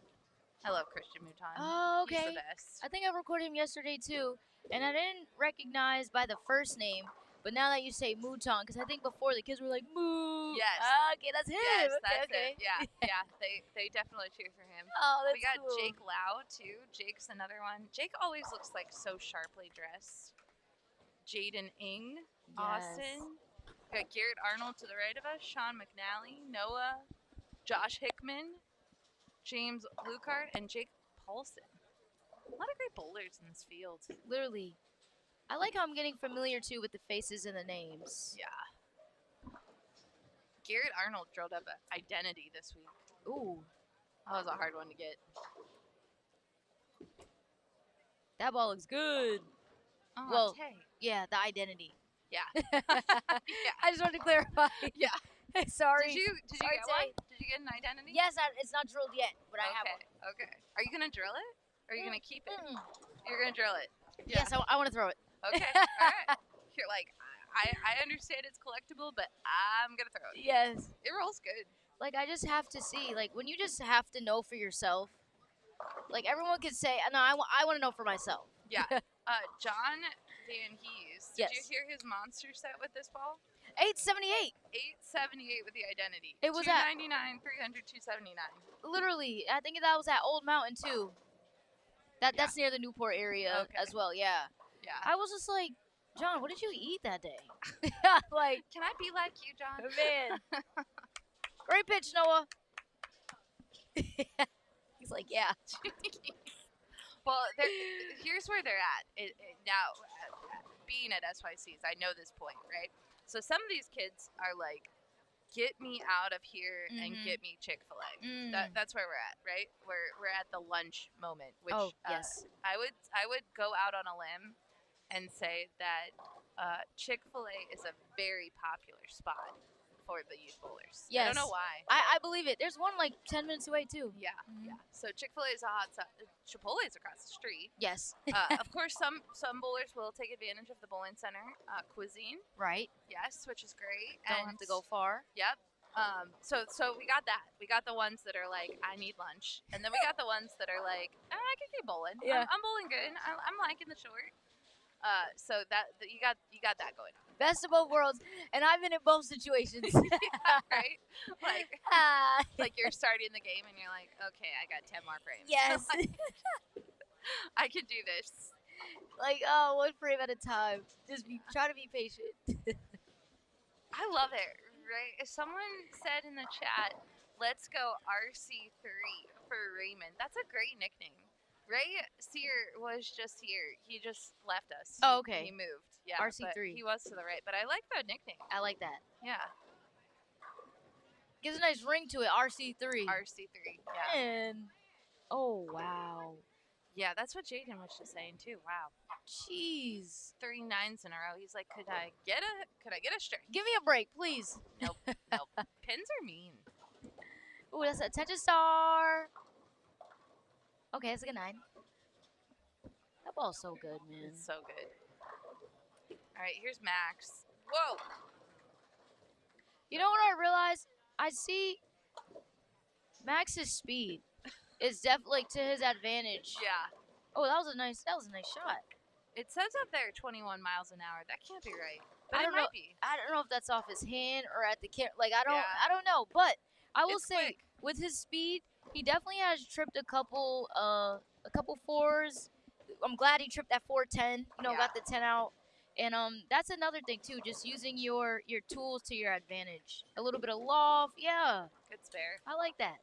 I love Christian Mouton. Oh, okay. He's the best. I think I recorded him yesterday too, and I didn't recognize by the first name, but now that you say Mouton, because I think before the kids were like, Moo. Yes. Okay, that's him. Yes, okay, that's okay. it. Yeah. They definitely cheer for him. Oh, that's We got cool. Jake Lau, too. Jake's another one. Jake always looks like so sharply dressed. Jaden Ing, Austin. We got Garrett Arnold to the right of us, Sean McNally, Noah, Josh Hickman, James Lucart, and Jake Paulson. A lot of great bowlers in this field. Literally. I like how I'm getting familiar too with the faces and the names. Yeah. Garrett Arnold drilled up an identity this week. Ooh. That was a hard one to get. That ball looks good. Oh, well, Tay. Yeah, the identity. Yeah. Yeah. I just wanted to clarify. Yeah. Sorry. Did you Sorry, get Tay. one? Did you get an identity? Yes, it's not drilled yet, but I have one. Okay. Are you gonna drill it? Or are you gonna keep it? Mm. You're gonna drill it. Yes, I want to throw it. Okay. All right. You're like, I understand it's collectible, but I'm gonna throw it. Yes. It rolls good. Like, I just have to see. Like, when you just have to know for yourself. Like, everyone could say, no, I want to know for myself. Yeah. John Van Hees. Did you hear his monster set with this ball? 878. 878 with the identity. It was 299, 300, 279. Literally, I think that was at Old Mountain too. That's near the Newport area as well. Yeah. Yeah. I was just like, John, what did you eat that day? Like, can I be like you, John? Man. Great pitch, Noah. He's like, yeah. Well, here's where they're at. Now, being at SYCs, I know this point, right? So some of these kids are like, get me out of here and get me Chick-fil-A. That's where we're at, right? We're at the lunch moment, which yes. I would go out on a limb and say that Chick-fil-A is a very popular spot for the youth bowlers. Yes. I don't know why. I believe it. There's one like 10 minutes away too. Yeah, yeah. So Chick-fil-A is a hot spot. Chipotle's across the street. Yes. Of course, some bowlers will take advantage of the bowling center cuisine. Right. Yes, which is great. Don't have to go far. Yep. So we got that. We got the ones that are like, I need lunch, and then we got the ones that are like, I can keep bowling. Yeah. I'm bowling good. I'm liking the short. So you got that going on. Best of both worlds, and I've been in both situations. Yeah, right? Like you're starting the game and you're like, okay, I got 10 more frames. Yes. I can do this. Like, one frame at a time. Just try to be patient. I love it, right? If someone said in the chat, let's go RC3 for Raymond, that's a great nickname. Ray Sear was just here. He just left us. Oh, okay. He moved. Yeah. RC3. He was to the right, but I like the nickname. I like that. Yeah. Gives a nice ring to it. RC3. RC3. Yeah. And oh wow. Yeah, that's what Jaden was just saying too. Wow. Jeez. 3 9s in a row. He's like, could I get a straight? Give me a break, please. Nope. Pins are mean. Ooh, that's a attention star. Okay, that's like a 9. That ball's so good, man. It's so good. All right, here's Max. Whoa. You know what I realized? I see Max's speed is definitely to his advantage. Yeah. Oh, that was a nice shot. It says up there 21 miles an hour. That can't be right. But I it don't might know. be. I don't know if that's off his hand or at the like I don't know, but I will say quick. with his speed, he definitely has tripped a couple 4s. I'm glad he tripped that 410. Got the 10 out. And that's another thing too, just using your tools to your advantage. A little bit of loft, yeah. It's fair. I like that.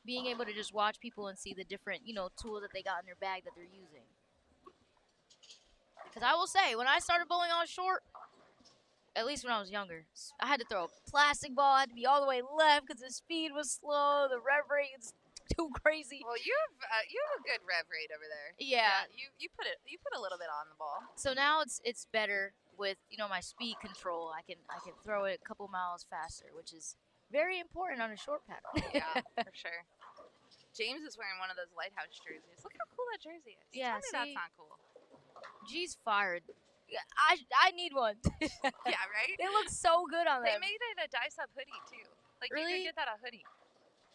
Being able to just watch people and see the different, tools that they got in their bag that they're using. Because I will say, when I started bowling on short, at least when I was younger, I had to throw a plastic ball. I had to be all the way left because the speed was slow. The rev rate is too crazy. Well, you have a good rev rate over there. Yeah. You put a little bit on the ball. So now it's better with my speed control. I can throw it a couple miles faster, which is very important on a short pattern. Yeah, for sure. James is wearing one of those Lighthouse jerseys. Look how cool that jersey is. Yeah, Tell me that's not cool. G's fired. I need one. Yeah, right? They look so good on They them. made it a Dice Up hoodie, too. Like, Really? you could get that a hoodie.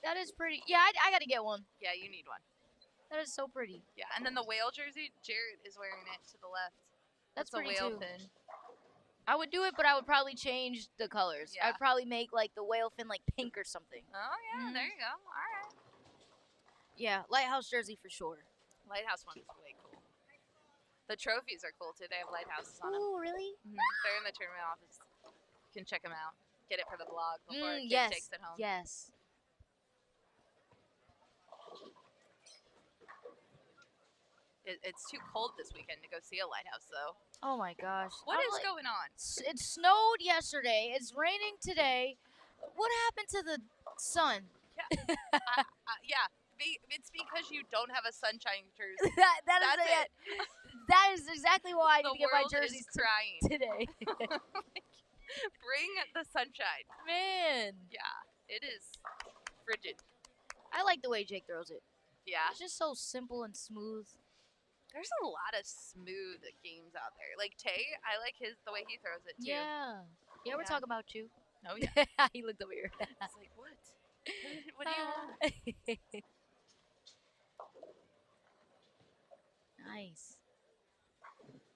That is pretty. Yeah, I got to get one. Yeah, you need one. That is so pretty. Yeah, and then the whale jersey, Jared is wearing it to the left. That's a pretty whale too. fin. I would do it, but I would probably change the colors. Yeah. I'd probably make like the whale fin like pink or something. Oh, yeah, there you go. All right. Yeah, Lighthouse jersey for sure. Lighthouse one is way cool. The trophies are cool, too. They have lighthouses on them. Oh, really? Mm-hmm. They're in the tournament office. You can check them out. Get it for the blog before Kid yes. takes it home. Yes. It's too cold this weekend to go see a lighthouse, though. Oh my gosh. What is going on? It snowed yesterday. It's raining today. What happened to the sun? Yeah. Yeah. It's because you don't have a sunshine jersey. That's it. That is exactly why I need to get my world jerseys is crying today. Bring the sunshine. Man. Yeah, it is frigid. I like the way Jake throws it. Yeah. It's just so simple and smooth. There's a lot of smooth games out there. Like Tay, I like the way he throws it too. Yeah. Yeah, we're talking about you. Oh yeah. He looked over here. It's like, what? What do you want? Nice.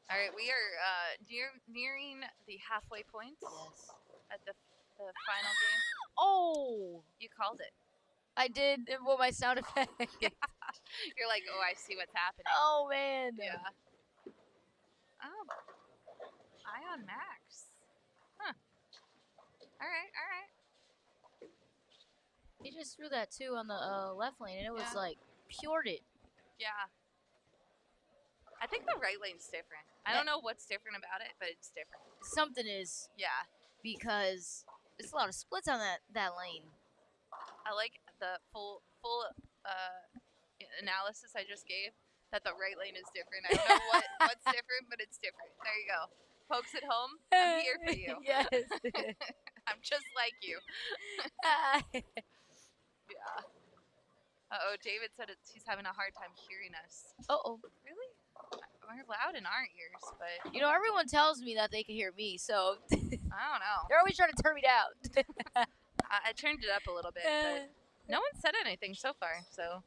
All right, we are nearing the halfway point. Yes. At the final game. Oh, You called it. I did. Well, my sound effect. Yeah. You're like, oh, I see what's happening. Oh man. Yeah. Oh. Eye on Max. Huh. All right. He just threw that too on the left lane, and it was Yeah. like pured it. Yeah. I think the right lane's different. I don't know what's different about it, but it's different. Something is Yeah. because there's a lot of splits on that lane. I like the full analysis I just gave, that the right lane is different. I don't know what's different, but it's different. There you go. Folks at home, I'm here for you. Yes. I'm just like you. Yeah. Uh-oh, David said he's having a hard time hearing us. Uh-oh. Really? We're loud in our ears, but Everyone tells me that they can hear me, so I don't know. they're always trying to turn me down. I turned it up a little bit, but no one said anything so far, so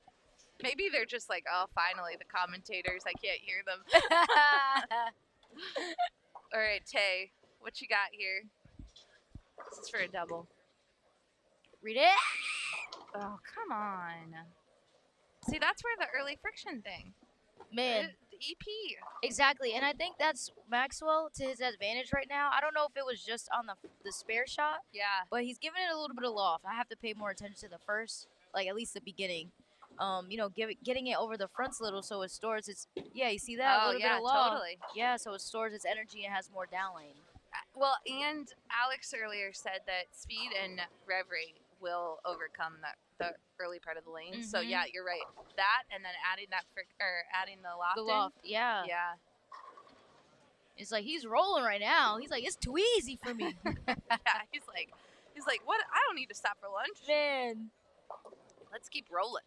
maybe they're just like, oh, finally, the commentators, I can't hear them. All right, Tay, what you got here? This is for a double. Read it. Oh, come on. See, that's where the early friction thing. Man. The EP. Exactly, and I think that's Maxwell to his advantage right now. I don't know if it was just on the spare shot. Yeah. But he's giving it a little bit of loft. I have to pay more attention to the first, like at least the beginning. Getting it over the fronts a little so it stores its. Yeah, you see that? A little bit of loft. Totally. Yeah, so it stores its energy and has more down lane. Well, and Alex earlier said that speed and rev rate will overcome the early part of the lane. So yeah, you're right. That and then adding adding the loft. The loft, yeah. Yeah. It's like he's rolling right now. He's like, it's too easy for me. Yeah, he's like, what? I don't need to stop for lunch. Man. Let's keep rolling.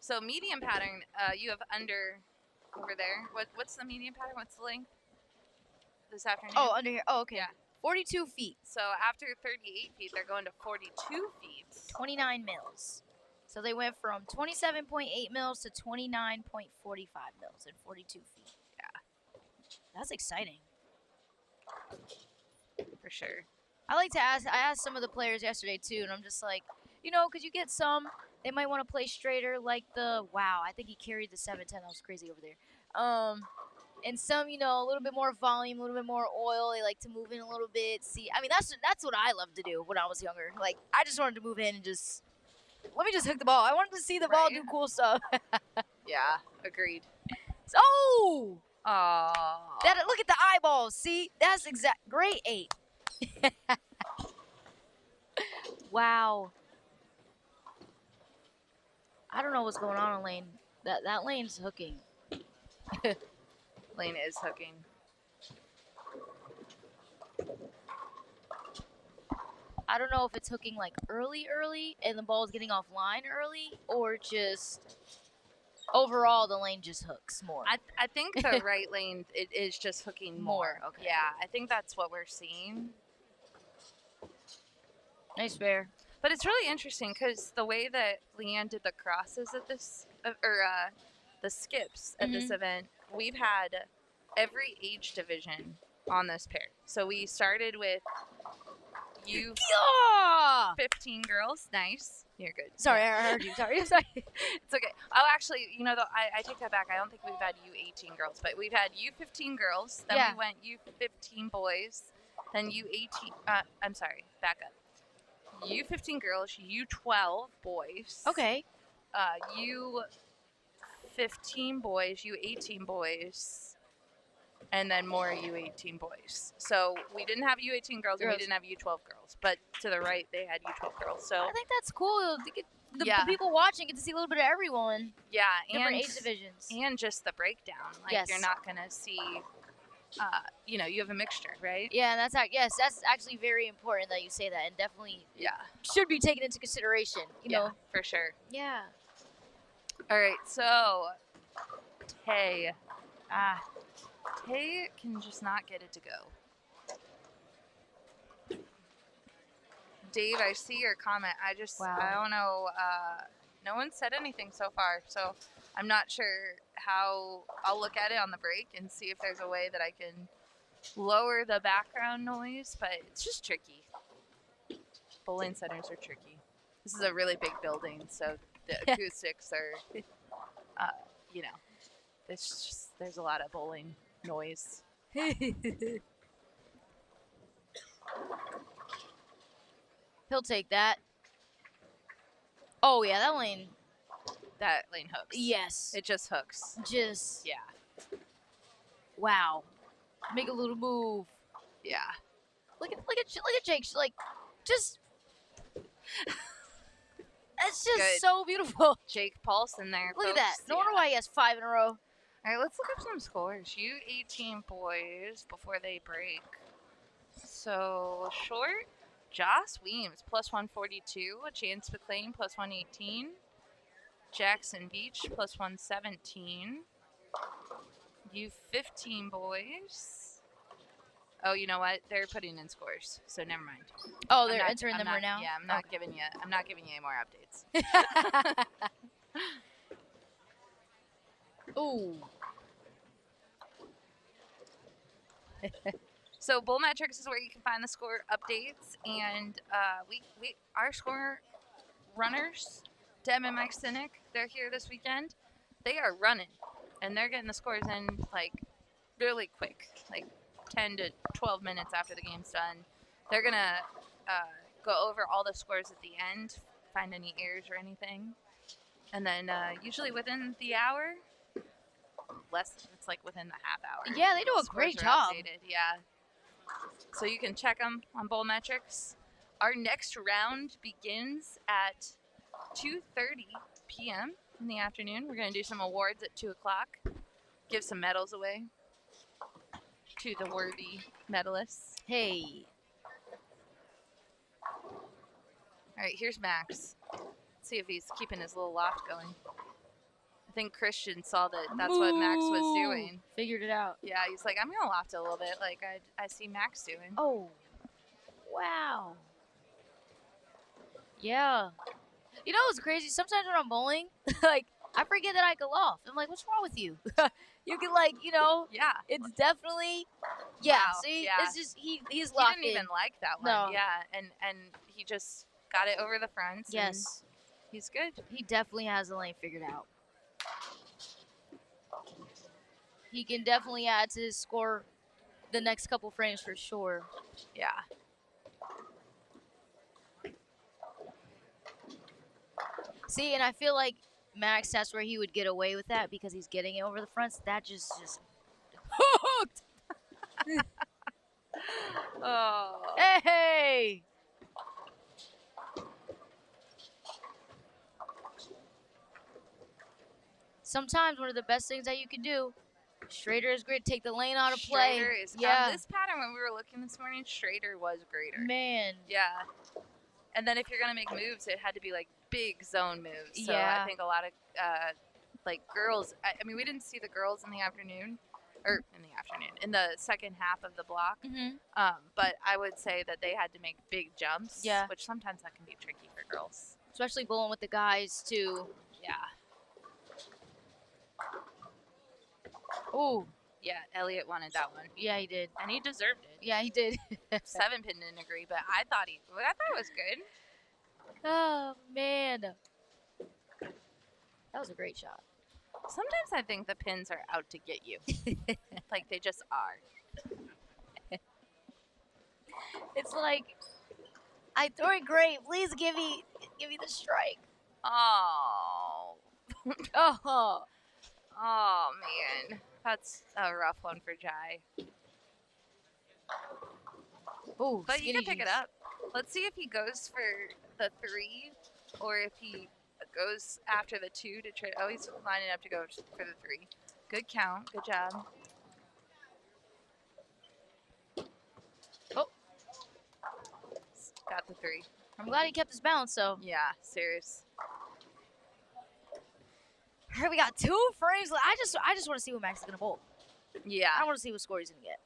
So medium pattern, you have under over there. What's the medium pattern? What's the length this afternoon? Oh, under here. Oh, okay. Yeah. 42 feet. So after 38 feet, they're going to 42 feet. 29 mils. So they went from 27.8 mils to 29.45 mils in 42 feet. Yeah. That's exciting. For sure. I asked some of the players yesterday too, and I'm just like, because you get some, they might want to play straighter, like I think he carried the 710. That was crazy over there. And some, a little bit more volume, a little bit more oil. They like to move in a little bit. See, I mean, that's what I loved to do when I was younger. Like, I just wanted to move in and let me just hook the ball. I wanted to see the ball do cool stuff. Yeah, agreed. Oh! Aww. Look at the eyeballs. See? That's great 8. Wow. I don't know what's going on in lane. That lane's hooking. Lane is hooking. I don't know if it's hooking like early, and the ball's getting offline early, or just overall the lane just hooks more. I think the right lane it is just hooking more. Okay. Yeah, I think that's what we're seeing. Nice bear. But it's really interesting because the way that Leanne did the crosses at this, the skips at this event, we've had every age division on this pair. So we started with U15 girls. Nice. You're good. Sorry, I heard you. Sorry. It's okay. Oh, actually, I take that back. I don't think we've had U18 girls, but we've had U15 girls. Then we went U15 boys. Then U18. I'm sorry. Back up. U15 girls, U12 boys. Okay. U15 boys, U18 boys, and then more U18 boys. So we didn't have U18 girls and we didn't have U12 girls, but to the right they had U12 girls. So I think that's cool. The people watching get to see a little bit of everyone. Yeah, different age divisions. And just the breakdown. Like you're not gonna see. You have a mixture, right? Yeah, and that's actually very important that you say that, and definitely should be taken into consideration. You know, for sure. Yeah. All right, so Tay. Tay can just not get it to go. Dave, I see your comment. I don't know. No one said anything so far, so I'm not sure how. I'll look at it on the break and see if there's a way that I can lower the background noise, but it's just tricky. Bowling centers are tricky. This is a really big building, so the acoustics are, there's a lot of bowling noise. He'll take that. Oh, yeah, that lane hooks. Yes. It just hooks. Yeah. Wow. Make a little move. Yeah. Look at Jake. She's like, just. That's just Good. So beautiful. Jake Paulson there. Look folks. at that. No wonder why he has 5 in a row. All right, let's look up some scores. U18 boys before they break. So short, Joss Weems plus 142, Chance McLean plus 118, Jackson Beach plus 117, U15 boys. Oh, you know what? They're putting in scores, so never mind. Oh, they're entering them right now. Yeah, I'm not giving you any more updates. Ooh. So Bowl Metrics is where you can find the score updates, and our score runners, Deb and Mike Sinek, they're here this weekend. They are running, and they're getting the scores in like really quick, like 10 to 12 minutes after the game's done. They're gonna go over all the scores at the end, find any errors or anything, and then usually within the hour, it's like within the half hour. Yeah, they do a great job. Updated. Yeah. So you can check them on Bowl Metrics. Our next round begins at 2:30 p.m. in the afternoon. We're going to do some awards at 2 o'clock. Give some medals away to the worthy medalists. Hey. All right, here's Max. Let's see if he's keeping his little loft going. I think Christian saw that that's what Max was doing. Figured it out. Yeah, he's like, I'm going to loft it a little bit like I see Max doing. Oh. Wow. Yeah. You know what's crazy? Sometimes when I'm bowling, like, I forget that I can loft. I'm like, what's wrong with you? You can, like, you know. Yeah. It's definitely. Yeah. Wow. See, yeah. it's just, he's locked in. He didn't even like that one. No. Yeah. And he just got it over the fronts. Yes. He's good. He definitely has the lane figured out. He can definitely add to his score the next couple frames for sure. Yeah. See, and I feel like Max, that's where he would get away with that because he's getting it over the fronts. That just hooked. Oh. Hey. Sometimes one of the best things that you can do, straighter is great. Take the lane out of play. Straighter is yeah. This pattern when we were looking this morning, straighter was greater. Man. Yeah. And then if you're gonna make moves, it had to be like big zone moves. So yeah. I think a lot of like girls. I mean, we didn't see the girls in the afternoon, in the second half of the block. Mm-hmm. But I would say that they had to make big jumps. Yeah. Which sometimes that can be tricky for girls. Especially bowling with the guys too. Yeah. Ooh. Yeah, Elliot wanted that one. Yeah, he did. And he deserved it. Yeah, he did. 7-pin didn't agree, but I thought it was good. Oh, man. That was a great shot. Sometimes I think the pins are out to get you. Like, they just are. It's like, I throw it great. Please give me the strike. Oh. Oh. Oh, man. That's a rough one for Jai. Ooh, but you can pick it up. Let's see if he goes for the 3 or if he goes after the 2 to try. Oh, he's lining up to go for the 3. Good count. Good job. Oh. Got the 3. I'm glad he kept his balance, though. Yeah, serious. All right, we got 2 frames left. I just want to see what Max is gonna bowl. Yeah. I want to see what score he's gonna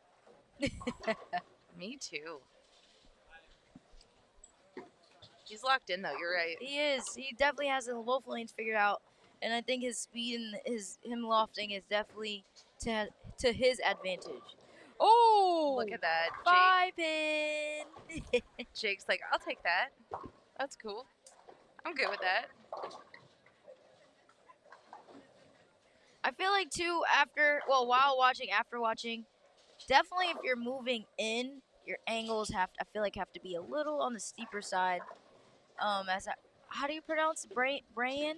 get. Me too. He's locked in though. You're right. He is. He definitely has the both lanes figured out, and I think his speed and him lofting is definitely to his advantage. Oh! Look at that. 5-pin. Jake's like, I'll take that. That's cool. I'm good with that. I feel like too after watching, definitely if you're moving in, your angles have to be a little on the steeper side. How do you pronounce Brian?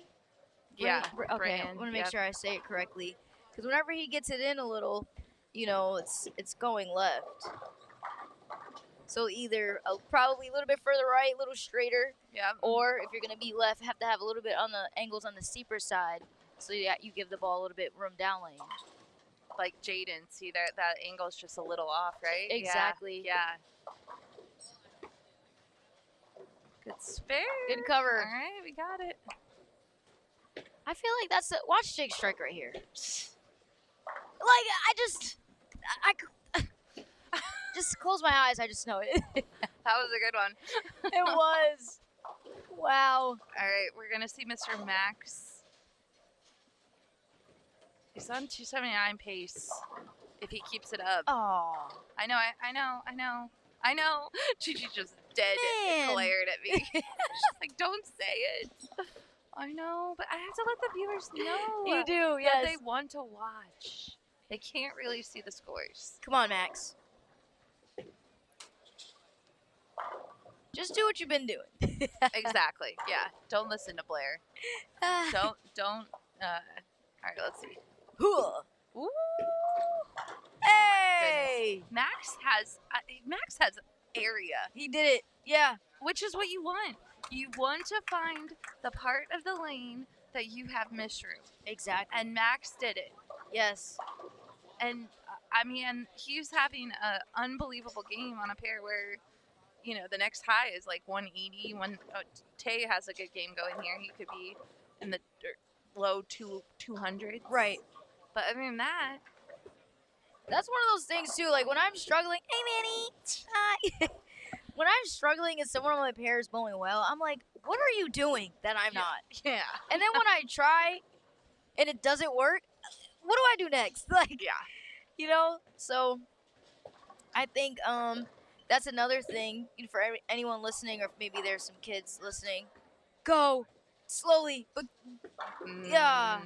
Yeah. Okay, Brian, I want to make sure I say it correctly, because whenever he gets it in a little, you know, it's going left. So either probably a little bit further right, a little straighter. Yeah. Or if you're gonna be left, have to have a little bit on the angles on the steeper side. So yeah, you give the ball a little bit room down lane. Like Jaden, see that angle's just a little off, right? Exactly. Yeah. Good spare. Good cover. All right, we got it. I feel like that's watch Jake strike right here. Like I just close my eyes. I just know it. That was a good one. It was. Wow. All right, we're gonna see Mr. Max. He's on 279 pace. if he keeps it up. Oh. I know. Gigi just dead glared at me. She's like, don't say it. I know, but I have to let the viewers know. You do, yes. That they want to watch. They can't really see the scores. Come on, Max. Just do what you've been doing. Exactly. Yeah. Don't listen to Blair. Don't. All right. Let's see. Ooh. Hey. Oh Max has area. He did it. Yeah. Which is what you want. You want to find the part of the lane that you have misroom. Exactly. And Max did it. Yes. And I mean, he's having an unbelievable game on a pair where, you know, the next high is like 180. Tay has a good game going here. He could be in the low 200s. Right. But other than that, that's one of those things too. Like when I'm struggling, hey Manny, when I'm struggling and someone on my pair is bowling well, I'm like, what are you doing that I'm not? Yeah. And then when I try and it doesn't work, what do I do next? Like, yeah. You know. So I think that's another thing for anyone listening, or maybe there's some kids listening. Go slowly, but yeah.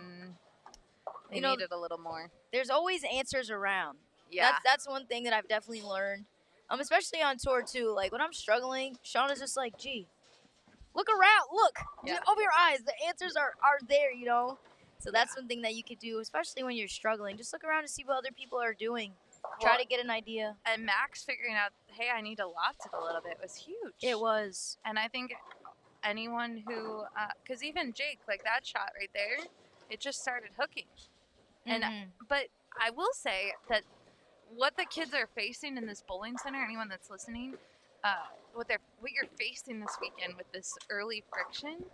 They needed a little more. There's always answers around. Yeah. That's one thing that I've definitely learned. Especially on tour too. Like when I'm struggling, Shauna's just like, gee, look around, look. Yeah. Just open your eyes. The answers are there, you know. So that's one thing that you could do, especially when you're struggling. Just look around and see what other people are doing. Try to get an idea. And Max figuring out, hey, I need to loft it a little bit was huge. It was. And I think anyone who, because even Jake, like that shot right there, it just started hooking. And but I will say that what the kids are facing in this bowling center, anyone that's listening, what you're facing this weekend with this early friction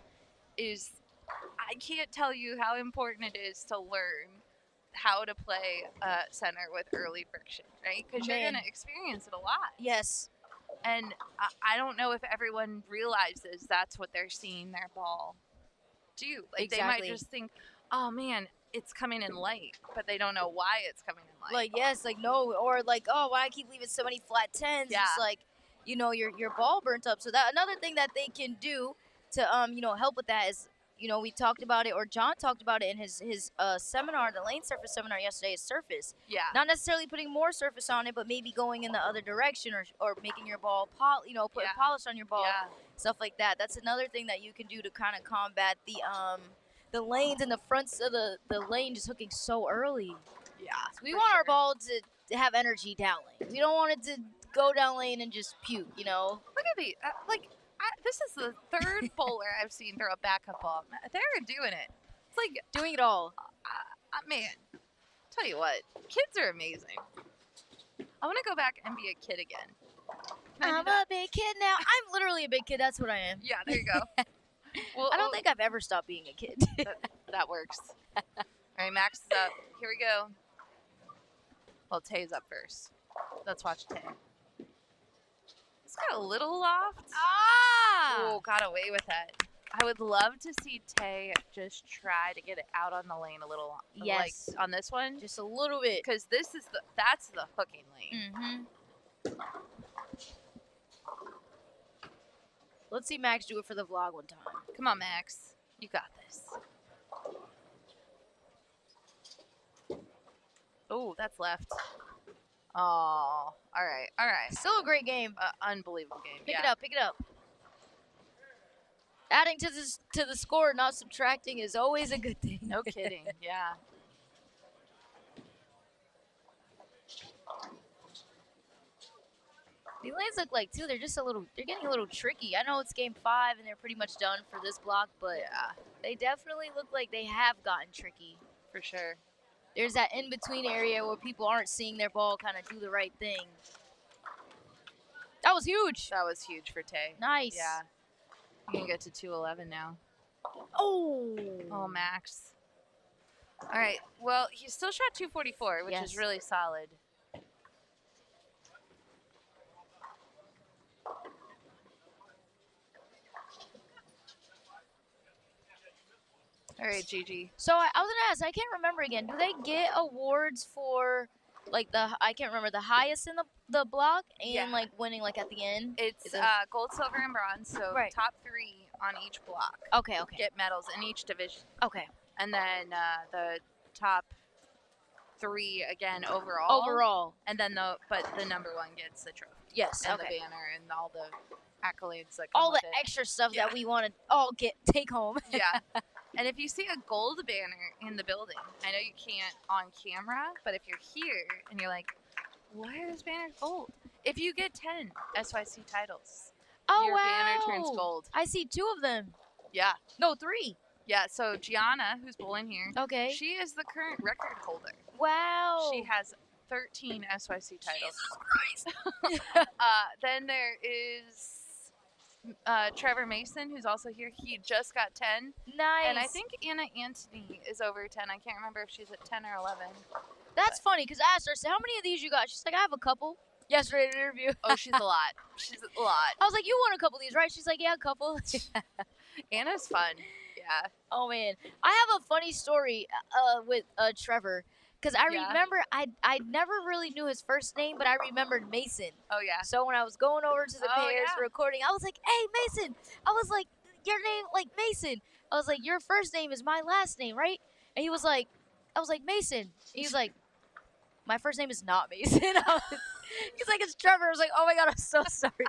is, I can't tell you how important it is to learn how to play center with early friction, right? Because you're going to experience it a lot. Yes. And I don't know if everyone realizes that's what they're seeing their ball do. Like They might just think, oh man, it's coming in light, but they don't know why it's coming in light. Like, yes, like no, or like, oh, why I keep leaving so many flat tens? Yeah. It's like, you know, your ball burnt up. So that another thing that they can do to help with that is, you know, we talked about it, or John talked about it in his seminar, the lane surface seminar yesterday, is surface. Yeah. Not necessarily putting more surface on it, but maybe going in the other direction, or making your ball put polish on your ball, stuff like that. That's another thing that you can do to kind of combat the lanes and the fronts of the lane just hooking so early. Yeah. So we want our ball to have energy down lane. We don't want it to go down lane and just puke, you know? Look at me. This is the third bowler I've seen throw a backup ball. They're doing it. It's like doing it all. Man, tell you what, kids are amazing. I want to go back and be a kid again. I'm a big kid now. I'm literally a big kid. That's what I am. Yeah, there you go. Well, I don't think I've ever stopped being a kid. that works. All right, Max is up. Here we go. Well, Tay's up first. Let's watch Tay. It's got a little loft. Oh, got away with that. I would love to see Tay just try to get it out on the lane a little. Yes. Like on this one. Just a little bit. Because that's the hooking lane. Mm-hmm. Let's see Max do it for the vlog one time. Come on, Max. You got this. Oh, that's left. Oh, all right. Still a great game. Unbelievable game. Pick it up. Adding to the score, not subtracting, is always a good thing. No kidding. Yeah. The lanes look like too. They're getting a little tricky. I know it's game 5 and they're pretty much done for this block, but they definitely look like they have gotten tricky. For sure. There's that in-between area where people aren't seeing their ball kind of do the right thing. That was huge. That was huge for Tay. Nice. Yeah. You can get to 211 now. Oh, Max. All right. Well, he still shot 244, which is really solid. All right, Gigi. So I was going to ask, I can't remember again. Do they get awards for like I can't remember the highest in the block and like winning like at the end. It's gold, silver, and bronze. So top 3 on each block. Okay. Get medals in each division. Okay. And then the top 3 again overall. And then the number 1 gets the trophy. Yes. And the banner and all the accolades that come all with the it. extra stuff that we want to all take home. Yeah. And if you see a gold banner in the building, I know you can't on camera, but if you're here and you're like, why are this banner gold? If you get 10 SYC titles, your banner turns gold. I see 2 of them. Yeah. No, 3. Yeah, so Gianna, who's bowling here, okay, she is the current record holder. Wow. She has 13 SYC titles. Jesus Christ. Then there is Trevor Mason, who's also here. He just got 10. Nice. And I think Anna Antony is over 10. I can't remember if she's at 10 or 11. That's funny, because I asked her, I said, how many of these you got? She's like, I have a couple. Yesterday in an interview. Oh, she's a lot. She's a lot. I was like, you won a couple of these, right? She's like, yeah, a couple. Anna's fun. Yeah. Oh, man. I have a funny story with Trevor. Because I remember, I never really knew his first name, but I remembered Mason. Oh, yeah. So when I was going over to the pairs recording, I was like, hey, Mason. I was like, your name, like, Mason. I was like, your first name is my last name, right? And he was like, I was like, Mason. He was like, my first name is not Mason. He's like, it's Trevor. I was like, oh, my God, I'm so sorry.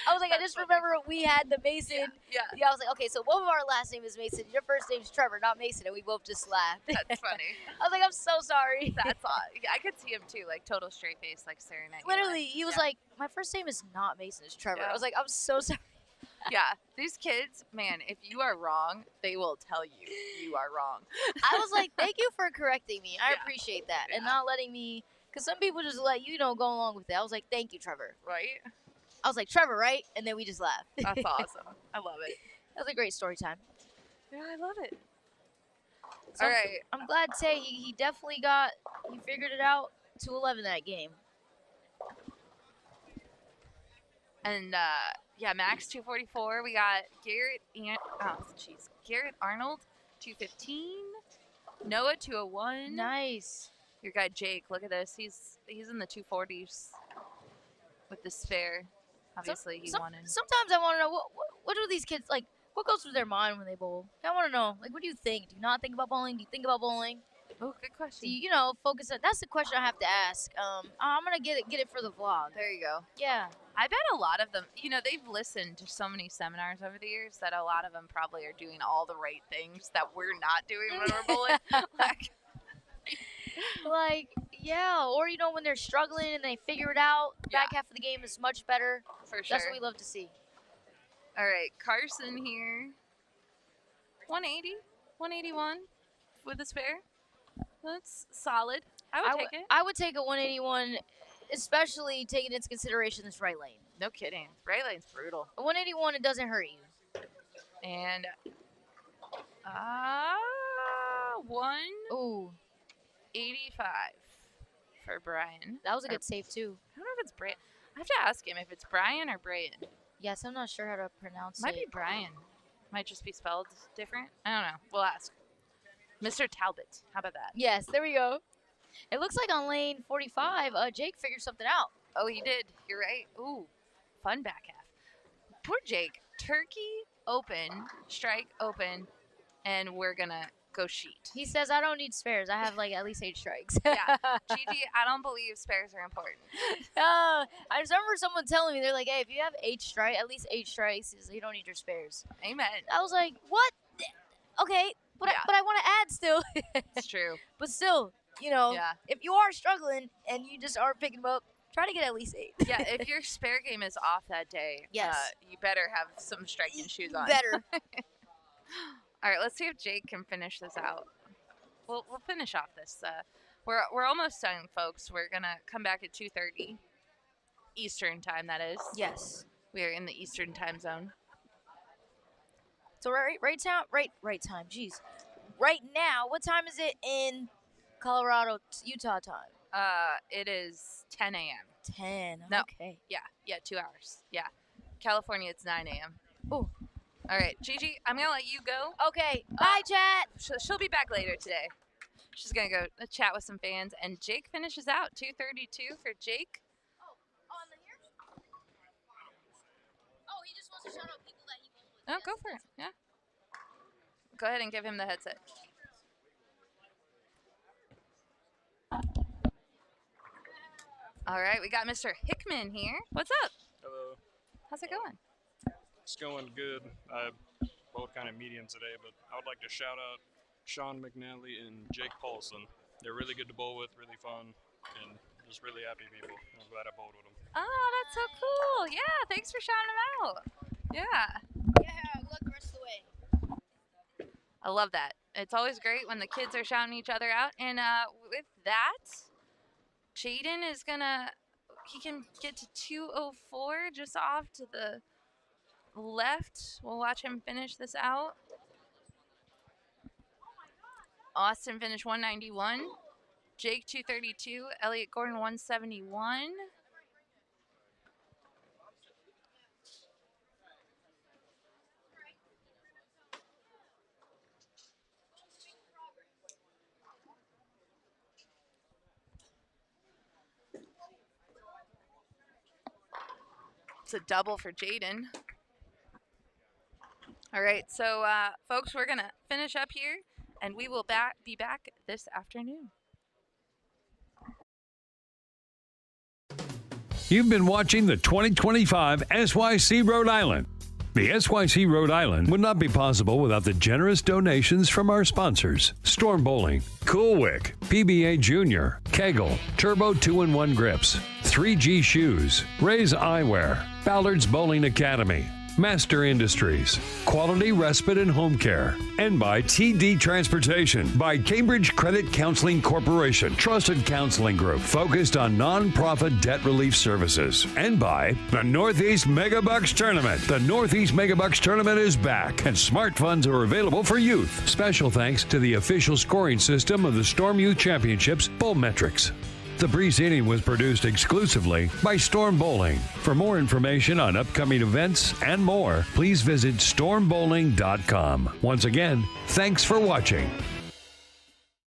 I was like, I just remember we had the Mason. Yeah. I was like, okay, so both of our last name is Mason. Your first name is Trevor, not Mason. And we both just laughed. That's funny. I was like, I'm so sorry. That's odd. I could see him, too, like, total straight face, like, staring at you. Literally, he was like, my first name is not Mason, it's Trevor. I was like, I'm so sorry. Yeah, these kids, man, if you are wrong, they will tell you you are wrong. I was like, thank you for correcting me. I appreciate that. And not letting me, because some people just let you know go along with it. I was like, thank you, Trevor. Right? I was like, Trevor, right? And then we just laughed. That's awesome. I love it. That was a great story time. Yeah, I love it. So all right. I'm glad to say he definitely he figured it out 2-11 that game. And, yeah, Max 244. We got Garrett Arnold 215. Noah 201. Nice. Your guy Jake, look at this. He's in the 240s with the spare. Obviously, he won in. Sometimes I want to know what do these kids like? What goes through their mind when they bowl? I want to know. Like, what do you think? Do you not think about bowling? Do you think about bowling? Oh, good question. Do you focus on? That's the question I have to ask. I'm gonna get it for the vlog. There you go. Yeah. I bet a lot of them, they've listened to so many seminars over the years that a lot of them probably are doing all the right things that we're not doing when we're bowling. Like, yeah, or when they're struggling and they figure it out, the back half of the game is much better. For sure. That's what we love to see. All right, Carson here. 180, 181 with a spare. That's solid. I would take it. I would take a 181, especially taking into consideration this right lane. No kidding. Right lane's brutal. A 181, it doesn't hurt you. And 185 for Brian. That was a good save too. I don't know if it's Brian. I have to ask him if it's Brian or Brian. Yes, I'm not sure how to pronounce Might be Brian. Might just be spelled different. I don't know. We'll ask. Mr. Talbot. How about that? Yes, there we go. It looks like on lane 45, Jake figured something out. Oh, he did. You're right. Ooh, fun back half. Poor Jake. Turkey open, strike open, and we're going to go sheet. He says, I don't need spares. I have, at least 8 strikes. Yeah. Gigi, I don't believe spares are important. I just remember someone telling me, they're like, hey, if you have at least 8 strikes, you don't need your spares. Amen. I was like, what? Okay, but I want to add still. It's true. But still, if you are struggling and you just aren't picking them up, try to get at least 8. Yeah, if your spare game is off that day, you better have some striking shoes on. Better. All right, let's see if Jake can finish this out. We'll finish off this. We're almost done, folks. We're gonna come back at 2:30 Eastern time. That is. Yes. We are in the Eastern time zone. So right time. Jeez. Right now, what time is it in Colorado, Utah time? It is 10 a.m. 10. No. Okay. Yeah, 2 hours. Yeah. California, it's 9 a.m. Oh. All right, Gigi, I'm going to let you go. Okay. Bye, chat. She'll be back later today. She's going to go chat with some fans. And Jake finishes out 232 for Jake. He just wants to shout out people that he bowled with. Oh, go for it. Yeah. Go ahead and give him the headset. All right, we got Mr. Hickman here. What's up? Hello. How's it going? It's going good. I bowled kind of medium today, but I would like to shout out Sean McNally and Jake Paulson. They're really good to bowl with, really fun, and just really happy people. I'm glad I bowled with them. Oh, that's so cool. Yeah, thanks for shouting them out. Yeah. Yeah, look the rest of the way. I love that. It's always great when the kids are shouting each other out. And with that, Jaden is he can get to 204 just off to the left. We'll watch him finish this out. Austin finished 191. Jake 232. Elliot Gordon 171. It's a double for Jaden. All right, so folks, we're going to finish up here, and we will be back this afternoon. You've been watching the 2025 SYC Rhode Island. The SYC Rhode Island would not be possible without the generous donations from our sponsors: Storm Bowling, Cool Wick, PBA Junior, Kegel, Turbo 2-in-1 Grips, 3G Shoes, Ray's Eyewear, Ballard's Bowling Academy, Master Industries, Quality Respite and Home Care, and by TD Transportation, by Cambridge Credit Counseling Corporation, trusted counseling group focused on nonprofit debt relief services, and by the Northeast Megabucks Tournament. The Northeast Megabucks Tournament is back, and smart funds are available for youth. Special thanks to the official scoring system of the Storm Youth Championships, Bowlmetrics. The preceding was produced exclusively by Storm Bowling. For more information on upcoming events and more, please visit stormbowling.com. Once again, thanks for watching.